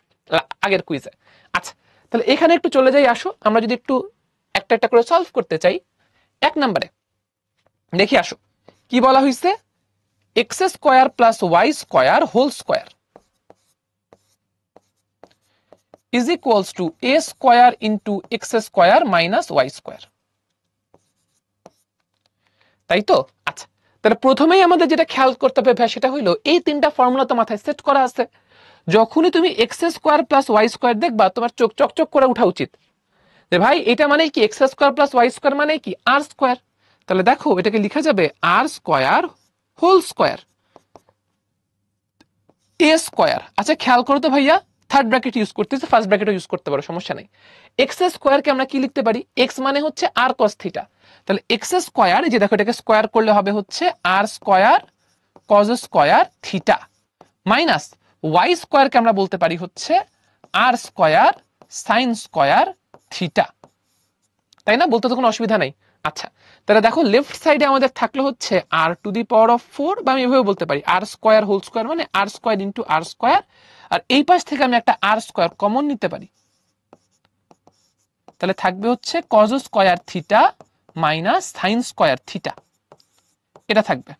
আগের কুইজে। আচ্ছা, তাহলে এখানে একটু চলে যাই, আসো আমরা যদি একটু একটা একটা করে সলভ করতে চাই। 1 নম্বরে দেখি, আসো কি বলা হয়েছে, X square plus Y square whole square is equals to a square into x square minus y square, তাই তো? আচ্ছা, তাহলে প্রথমেই আমাদের যেটা খেয়াল করতে হবে ভাই, সেটা হইলো এই তিনটা ফর্মুলা তো মাথায় সেট করা আছে। যখনই তুমি X square plus Y square দেখবা, তোমার চোখ চকচক করে ওঠা উচিত যে ভাই এটা মানে কি, X square plus Y square মানে কি আর স্কোয়ার। তাহলে দেখো এটাকে লেখা যাবে R square whole square. A square, আচ্ছা খেয়াল করো তো ভাইয়া, থার্ড ব্র্যাকেট ইউজ করতেছে, ফার্স্ট ব্র্যাকেটও ইউজ করতে পারো, সমস্যা নেই। এক্স স্কোয়ারকে আমরা কি লিখতে পারি, এক্স মানে হচ্ছে আর কস থিটা, তাহলে এক্স স্কোয়ার, যে দেখো এটাকে স্কোয়ার করলে হবে হচ্ছে r square cos square theta, minus y স্কোয়ারকে আমরা বলতে পারি হচ্ছে r square sine square theta, তাই না? বলতে তো কোনো অসুবিধা নেই। আচ্ছা তাহলে দেখো লেফট সাইডে আমাদের থাকলো হচ্ছে আর টু দি পাওয়ার অফ 4, বা আমি এভাবে বলতে পারি আর স্কোয়ার হোল স্কোয়ার, মানে আর স্কোয়ার ইন্টু আর স্কোয়ার, আর এই পাশ থেকে আমি একটা আর স্কোয়ার কমন নিতে পারি, তাহলে থাকবে হচ্ছে cause square theta minus sine square theta, এটা থাকবে।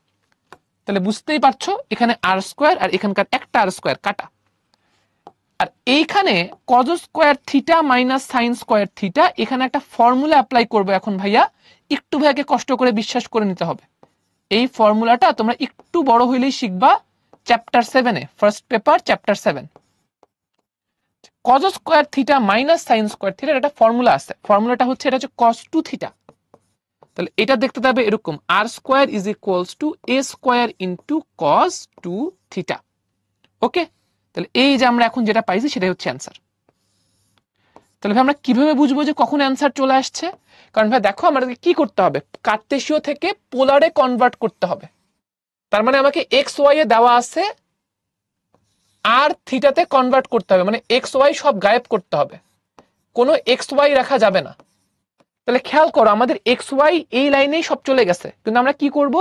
তাহলে বুঝতেই পারছো এখানে আর স্কোয়ার আর এখানকার একটা আর স্কোয়ার কাটা, আর এইখানে cause square theta minus sine square theta, এখানে একটা ফর্মুলা অ্যাপ্লাই করবো এখন ভাইয়া, একটু ভাইয়াকে কষ্ট করে বিশ্বাস করে নিতে হবে। এই ফর্মুলাটা তোমরা একটু বড় হইলেই শিখবা, চ্যাপ্টার 7-এ, first paper chapter 7, cos square theta minus sine square theta, একটা ফর্মুলা আছে, ফর্মুলাটা হচ্ছে এটা হচ্ছে কস টু থিটা। তাহলে এটা দেখতে পাবে এরকম, r square is equals to a square into cos two theta. Okay, তাহলে এই যে আমরা এখন যেটা পাইছি সেটাই হচ্ছে অ্যান্সার। তাহলে ভাই আমরা কিভাবে বুঝবো যে কখন অ্যান্সার চলে আসছে? কারণ ভাই দেখো আমাদেরকে কি করতে হবে, কার্তেশীয় থেকে পোলারে কনভার্ট করতে হবে। তার মানে আমাকে এক্স ওয়াই এ দেওয়া আছে, আর থিটাতে কনভার্ট করতে হবে, মানে এক্স ওয়াই সব গায়েব করতে হবে, কোনো এক্স ওয়াই রাখা যাবে না। তাহলে খেয়াল করো আমাদের এক্স ওয়াই এই লাইনেই সব চলে গেছে, কিন্তু আমরা কি করব,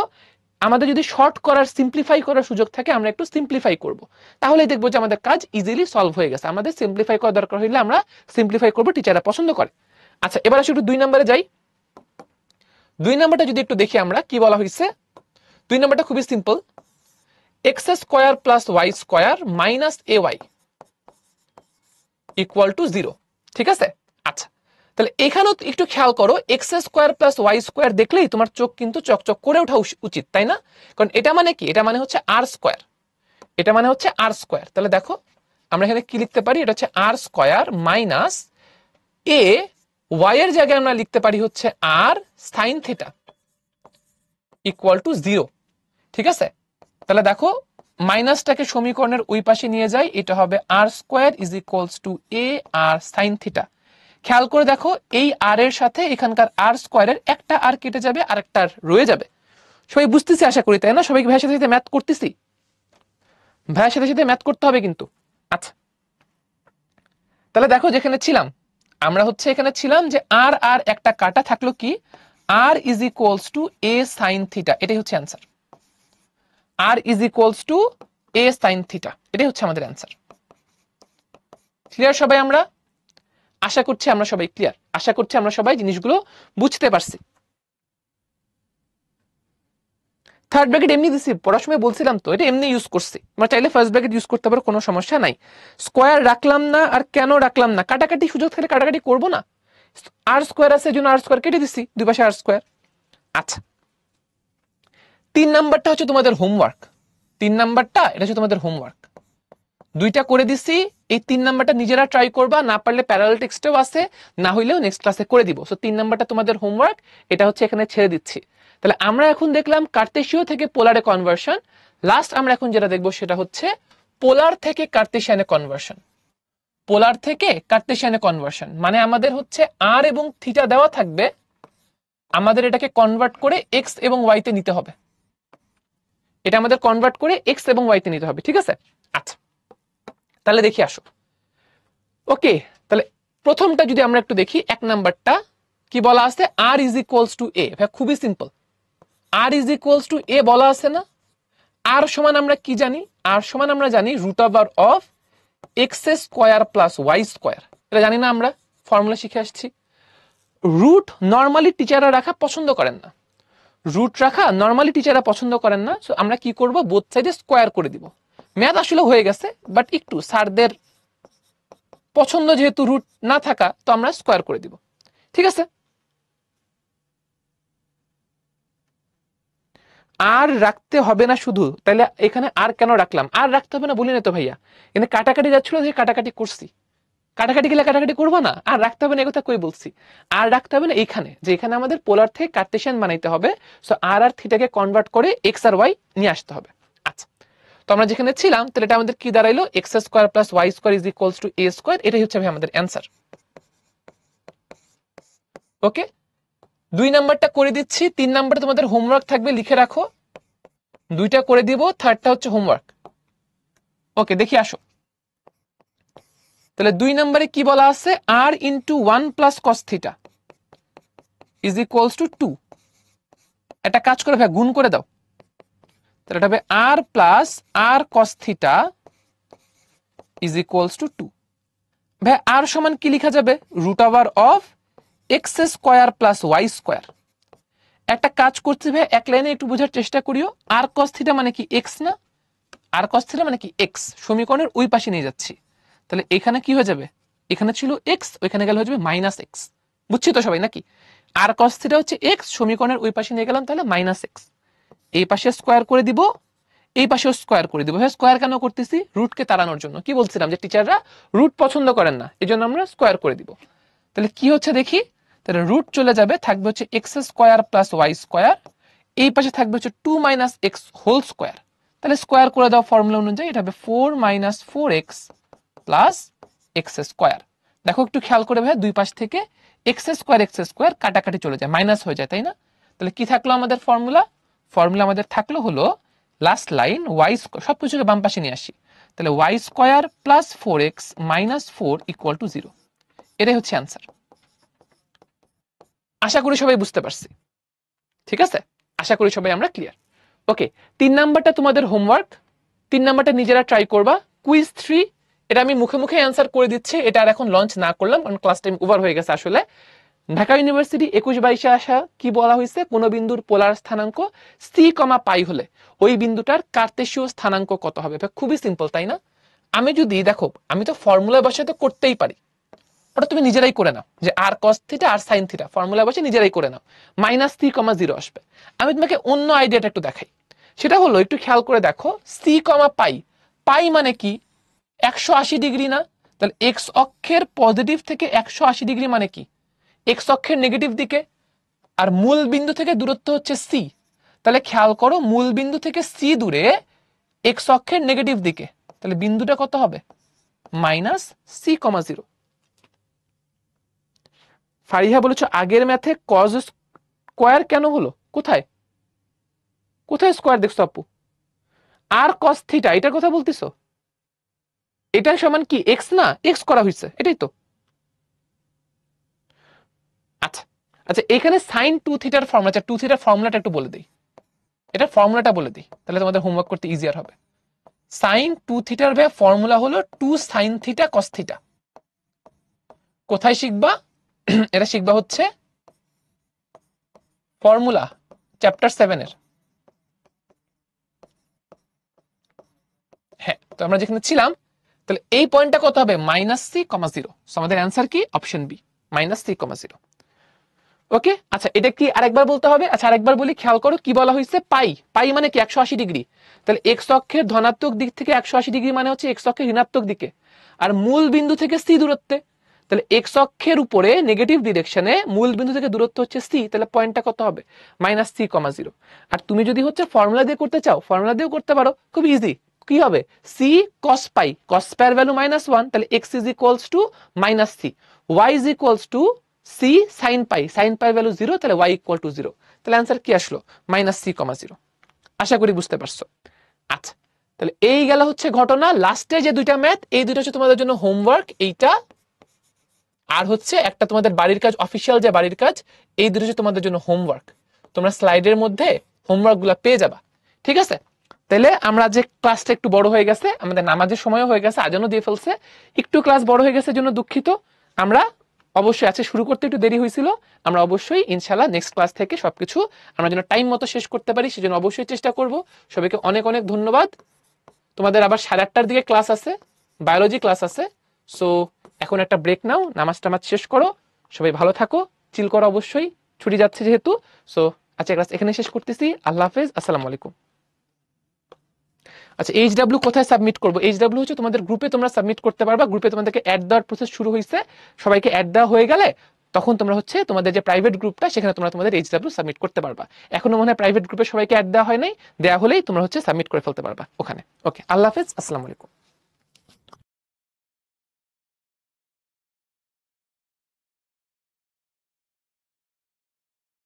আমাদের যদি শর্ট করার সিম্পলিফাই করার সুযোগ থাকে আমরা একটু সিম্পলিফাই করব, তাহলে দেখবো যে আমাদের কাজ ইজিলি সলভ হয়ে গেছে। আমাদের সিম্পলিফাই করা দরকার হইলে আমরা সিম্পলিফাই করবো, টিচাররা পছন্দ করে। আচ্ছা এবার আসলে একটু 2 নম্বরে যাই। 2 নম্বরটা যদি একটু দেখি আমরা কি বলা হয়েছে, 2 নম্বরটা খুবই simple, X square plus Y square minus A Y equal to 0, ঠিক আছে? আচ্ছা তাহলে এখানেও একটু খেয়াল করো, X square plus Y square দেখলেই তোমার চোখ কিন্তু চকচক করে ওঠা উচিত, তাই না? কারণ এটা মানে কি, এটা মানে হচ্ছে আর স্কোয়ার, এটা মানে হচ্ছে আর স্কোয়ার। তাহলে দেখো আমরা এখানে কি লিখতে পারি, এটা হচ্ছে r square minus A Y এর জায়গায় আমরা লিখতে পারি হচ্ছে আর সাইন থিটা ইকুয়াল টু 0, ঠিক আছে? তাহলে দেখো মাইনাসটাকে সমীকরণের ওই পাশে নিয়ে যাই, এটা হবে r square is equals to a r sine theta. খেয়াল করে দেখো এই আর এর সাথে এখানকার আর স্কোয়ারের একটা আর কেটে যাবে আর একটা আর রয়ে যাবে। সবাই বুঝতেছি আশা করি, তাই না? সবাই ভাইয়ের সাথে সাথে ম্যাথ করতেছি, ভাইয়ের সাথে সাথে ম্যাথ করতে হবে কিন্তু। আচ্ছা তাহলে দেখো যেখানে ছিলাম আমরা হচ্ছে এখানে ছিলাম যে আর আর একটা কাটা থাকলো কি, r is equals to a sine theta, এটাই হচ্ছে answer. R is equals to a sine theta, এটাই হচ্ছে আমাদের অ্যান্সার। ক্লিয়ার সবাই? আমরা আশা করছি আমরা সবাই ক্লিয়ার, আশা করছি আমরা সবাই জিনিসগুলো বুঝতে পারছি। থার্ড ব্র্যাকেট এমনি দিছি, পড়ার সময় বলছিলাম তো এটা এমনি ইউজ করছি, আমরা চাইলে ফার্স্ট ব্র্যাকেট ইউজ করতে পারো, কোনো সমস্যা নাই। স্কোয়ার রাখলাম না, আর কেন রাখলাম না, কাটাকাটি সুযোগ থাকলে কাটাকাটি করবো না, আর স্কোয়ার আছে জন্য আর স্কোয়ার কেটে দিছি, দুই পাশে আর স্কোয়ার। আচ্ছা 3 নাম্বারটা হচ্ছে তোমাদের হোমওয়ার্ক, 3 নাম্বারটা এটা হচ্ছে তোমাদের হোমওয়ার্ক, দুইটা করে দিছি। এই 3 নাম্বারটা নিজেরা ট্রাই করবা, না পারলে প্যারালাল টেক্সটেও আছে, না হইলেও নেক্সট ক্লাসে করে দিব। সো 3 নাম্বারটা তোমাদের হোমওয়ার্ক, এটা হচ্ছে এখানে ছেড়ে দিচ্ছি। তাহলে আমরা এখন দেখলাম কার্তেশীয় থেকে পোলারে কনভার্সন, লাস্ট আমরা এখন যেটা দেখবো সেটা হচ্ছে পোলার থেকে কার্তেশিয়ানে কনভার্সন। পোলার থেকে কার্তেশিয়ানে কনভার্সন মানে আমাদের হচ্ছে আর এবং থিটা দেওয়া থাকবে, আমাদের এটাকে কনভার্ট করে এক্স এবং ওয়াই তে নিতে হবে, এটা আমাদের কনভার্ট করে এক্স এবং ওয়াই তে নিতে হবে, ঠিক আছে? আচ্ছা তাহলে দেখি আসো। ওকে তাহলে প্রথমটা যদি আমরা একটু দেখি, 1 নাম্বারটা কি বলা আছে, r is equals to a. ভাই খুবই simple, r is equals to a বলা আছে না, আর সমান আমরা কি জানি, আর সমান আমরা জানি root over of x square plus Y square, এটা জানি না, আমরা ফর্মুলা শিখে আসছি। রুট নর্মালি টিচাররা রাখা পছন্দ করেন না, রুট রাখা নর্মালি টিচাররা পছন্দ করেন না, সো আমরা কি করব, বোথ সাইডে স্কোয়ার করে দিব। ম্যাথ আসলে হয়ে গেছে, বাট একটু স্যারদের পছন্দ যেহেতু রুট না থাকা, তো আমরা স্কোয়ার করে দিব, ঠিক আছে? আর রাখতে হবে না শুধু, তাহলে এখানে আর কেন রাখলাম, আর রাখতে হবে না বলি না তো ভাইয়া, এখানে কাটাকাটি যাচ্ছিল, কাটাকাটি করছি, কাটাকাটি গেলে কাটাকাটি করবো না, আর রাখতে হবে না কথা কই বলছি, আর রাখতে হবে না এইখানে, যে এখানে আমাদের পোলার থেকে কার্টেশিয়ান বানাইতে হবে, সো আর আর থিটাকে কনভার্ট করে এক্স আর ওয়াই নিয়ে আসতে হবে। আচ্ছা তো আমরা যেখানে ছিলাম তাহলে এটা আমাদের কি দাঁড়াইলো x square plus Y square is equals to a square, এটাই হচ্ছে ভাই আমাদের অ্যান্সার। ওকে, 2 নাম্বারটা করে দিচ্ছি, 3 নাম্বারটা তোমাদের হোমওয়ার্ক থাকবে, লিখে রাখো। 2টা করে দিব, 3টা হচ্ছে হোমওয়ার্ক। ওকে, দেখি আসো। তাহলে 2 নম্বরে কি বলা আছে, r into 1 plus cos theta is equals to 2। একটা কাজ করে ভাই গুণ করে দাও, তাহলে এটা হবে r plus r cos theta is equals to 2। ভাই r সমান কি লেখা যাবে, root over of x square plus Y square. একটা কাজ করছি ভাই, এক লাইনে একটু বোঝার চেষ্টা করিও। r কস থিটা মানে কি এক্স না, r কস থিটা মানে কি এক্স, সমীকরণের ওই পাশে নিয়ে যাচ্ছি। তাহলে এখানে কি হয়ে যাবে, এখানে ছিল এক্স, ওইখানে গেলে হয়ে যাবে মাইনাস এক্স। বুঝছি তো সবাই নাকি? আর কস থিটা হচ্ছে এক্স, সমীকরণের ওই পাশে নিয়ে গেলাম, তাহলে মাইনাস এক্স। এই পাশে স্কোয়ার করে দিব, এই পাশেও স্কোয়ার করে দিব। হ্যাঁ, স্কোয়ার কেন করতেছি, রুটকে তাড়ানোর জন্য। কি বলছিলাম যে টিচাররা রুট পছন্দ করেন না, এই জন্য আমরা স্কোয়ার করে দিব। তাহলে কি হচ্ছে দেখি, তাহলে রুট চলে যাবে, থাকবে হচ্ছে X square plus Y square, এই পাশে থাকবে হচ্ছে 2 মাইনাস এক্স হোল স্কোয়ার। তাহলে স্কোয়ার করে দাও ফর্মুলা অনুযায়ী, এটা হবে 4 minus 4x plus x square. দেখো একটু খেয়াল করে ভাই, দুই পাশ থেকে এক্স স্কোয়ার কাটাকাটি চলে যায়, মাইনাস হয়ে যায়, তাই না? তাহলে কি থাকলো আমাদের ফর্মুলা, আমাদের থাকলো হলো লাস্ট লাইন ওয়াই, সবকিছুকে বাম পাশে নিয়ে আসি, তাহলে Y square plus 4x minus 4 equal to 0। এটাই হচ্ছে অ্যান্সার। আশা করি সবাই বুঝতে পারছি, ঠিক আছে? আশা করি সবাই আমরা ক্লিয়ার। ওকে, 3 নাম্বারটা তোমাদের হোমওয়ার্ক, 3 নাম্বারটা নিজেরা ট্রাই করবা। কুইজ 3 এটা আমি মুখে মুখে অ্যান্সার করে দিচ্ছি, এটা আর এখন লঞ্চ না করলাম কারণ ক্লাস টাইম ওভার হয়ে গেছে। আসলে ঢাকা ইউনিভার্সিটি 21-22-এ আসা কি বলা হয়েছে, কোন বিন্দুর পোলার স্থানাঙ্ক সি কমা পাই হলে ওই বিন্দুটার কার্তেশীয় স্থানাঙ্ক কত হবে। খুবই সিম্পল, তাই না? আমি যদি দেখো, আমি তো ফর্মুলা বসে তো করতেই পারি, ওটা তুমি নিজেরাই করে নাও, যে আর কস থিটা আর সাইন থিটা ফর্মুলা বসে নিজেরাই করে নাও, মাইনাস 3,0 আসবে। আমি তোমাকে অন্য আইডিয়াটা একটু দেখাই, সেটা হলো একটু খেয়াল করে দেখো, সি কমা পাই, পাই মানে কি 180 ডিগ্রি না? তাহলে এক্স অক্ষের পজিটিভ থেকে 180 ডিগ্রি মানে কি এক্স অক্ষের নেগেটিভ দিকে, আর মূল বিন্দু থেকে দূরত্ব হচ্ছে সি। তাহলে খেয়াল করো, মূল বিন্দু থেকে সি দূরে এক্স অক্ষের নেগেটিভ দিকে, তাহলে বিন্দুটা কত হবে, মাইনাস সি কমা 0। ফারিহা বলেছ আগের ম্যাথে কজ স্কোয়ার কেন হলো, কোথায় কোথায় স্কোয়ার দেখছো আপু? আর কস থিটা এটার কথা বলতেছো, এটা সমান কি এক্স না, এক্স করা হয়েছে, এটাই তো। আচ্ছা আচ্ছা, এখানে সাইন 2 থিটার ফর্মুলা, 2 থিটার ফর্মুলাটা একটু বলে দিই, এটা ফর্মুলাটা বলে দিই, তাহলে তোমাদের হোমওয়ার্ক করতে ইজিয়ার হবে। সাইন 2 থিটার ফর্মুলা হলো 2 সাইন থিটা কস থিটা। কোথায় শিখবা? এটা শিখবা হচ্ছে ফর্মুলা চ্যাপ্টার 7 এর। হ্যাঁ, তো আমরা যেখানে ছিলাম, তাহলে এই পয়েন্টটা কত হবে, মাইনাস সি কমা 0। আমাদের অ্যান্সার কি, option B, minus c comma 0। ওকে, আচ্ছা এটা কি আরেকবার বলতে হবে? আচ্ছা আরেকবার বলি, খেয়াল করো কি বলা হয়েছে, পাই, পাই মানে কি 180 ডিগ্রি। তাহলে এক্স অক্ষের ধনাত্মক দিক থেকে 180 ডিগ্রি মানে হচ্ছে এক্স অক্ষের ঋণাত্মক দিকে, আর মূল বিন্দু থেকে সি দূরত্বে। তাহলে এক্স অক্ষের উপরে নেগেটিভ ডিরেকশনে মূল বিন্দু থেকে দূরত্ব হচ্ছে সি, তাহলে পয়েন্টটা কত হবে, মাইনাস সি কমা 0। আর তুমি যদি হচ্ছে ফর্মুলা দিয়ে করতে চাও, ফর্মুলা দিয়েও করতে পারো, খুব ইজি। কি হবে, সি কস পাই, কস পাইয়ের ভ্যালু -1, তাহলে x is equals to minus c, y is equals to c sine pi, sine pi value 0, তাহলে y ইকুয়াল টু 0। তাহলে অ্যান্সার কি আসলো, মাইনাস সি কমা 0। আশা করি বুঝতে পারছো। আচ্ছা, তাহলে এই গেল হচ্ছে ঘটনা। লাস্টে যে দুইটা ম্যাথ, এই দুইটা হচ্ছে তোমাদের জন্য হোমওয়ার্ক, এইটা আর হচ্ছে একটা তোমাদের বাড়ির কাজ, অফিসিয়াল যে বাড়ির কাজ, এই দুটো হচ্ছে তোমাদের জন্য হোমওয়ার্ক। তোমরা স্লাইডের মধ্যে হোমওয়ার্ক গুলা পেয়ে যাবা, ঠিক আছে? তাহলে আমরা যে ক্লাসটা একটু বড় হয়ে গেছে, আমাদের নামাজের সময়ও হয়ে গেছে, আজানও দিয়ে ফেলছে, একটু ক্লাস বড় হয়ে গেছে জন্য দুঃখিত। আমরা অবশ্যই আছে শুরু করতে একটু দেরি হয়েছিল, আমরা অবশ্যই ইনশাল্লাহ নেক্সট ক্লাস থেকে সবকিছু আমরা যেন টাইম মতো শেষ করতে পারি, সেজন্য অবশ্যই চেষ্টা করব। সবাইকে অনেক অনেক ধন্যবাদ। তোমাদের আবার 8:30টার দিকে ক্লাস আছে, বায়োলজি ক্লাস আছে। সো এখন একটা ব্রেক নাও, নামাজ টামাজ শেষ করো, সবাই ভালো থাকো, চিল করো অবশ্যই, ছুটি যাচ্ছে যেহেতু। সো আচ্ছা, ক্লাস এখানে শেষ করতেছি, আল্লাহ হাফেজ, আসসালামু আলাইকুম। আচ্ছা, এইচডব্লিউ কোথায় সাবমিট করবো? এইচডব্লিউ হচ্ছে তোমাদের গ্রুপে তোমরা সাবমিট করতে পারবা, গ্রুপে তোমাদেরকে অ্যাড দেওয়ার প্রসেস শুরু হয়েছে, সবাইকে অ্যাড দেওয়া হয়ে গেলে তখন তোমরা হচ্ছে তোমাদের যে প্রাইভেট গ্রুপটা সেখানে তোমরা তোমাদের এইচডব্লিউ সাবমিট করতে পারবা। এখনো মনে হয় প্রাইভেট গ্রুপে সবাইকে অ্যাড দেওয়া হয় নাই, দেওয়া হলেই তোমরা হচ্ছে সাবমিট করে ফেলতে পারবা ওখানে। ওকে, আল্লাহ হাফেজ, আসসালামু আলাইকুম।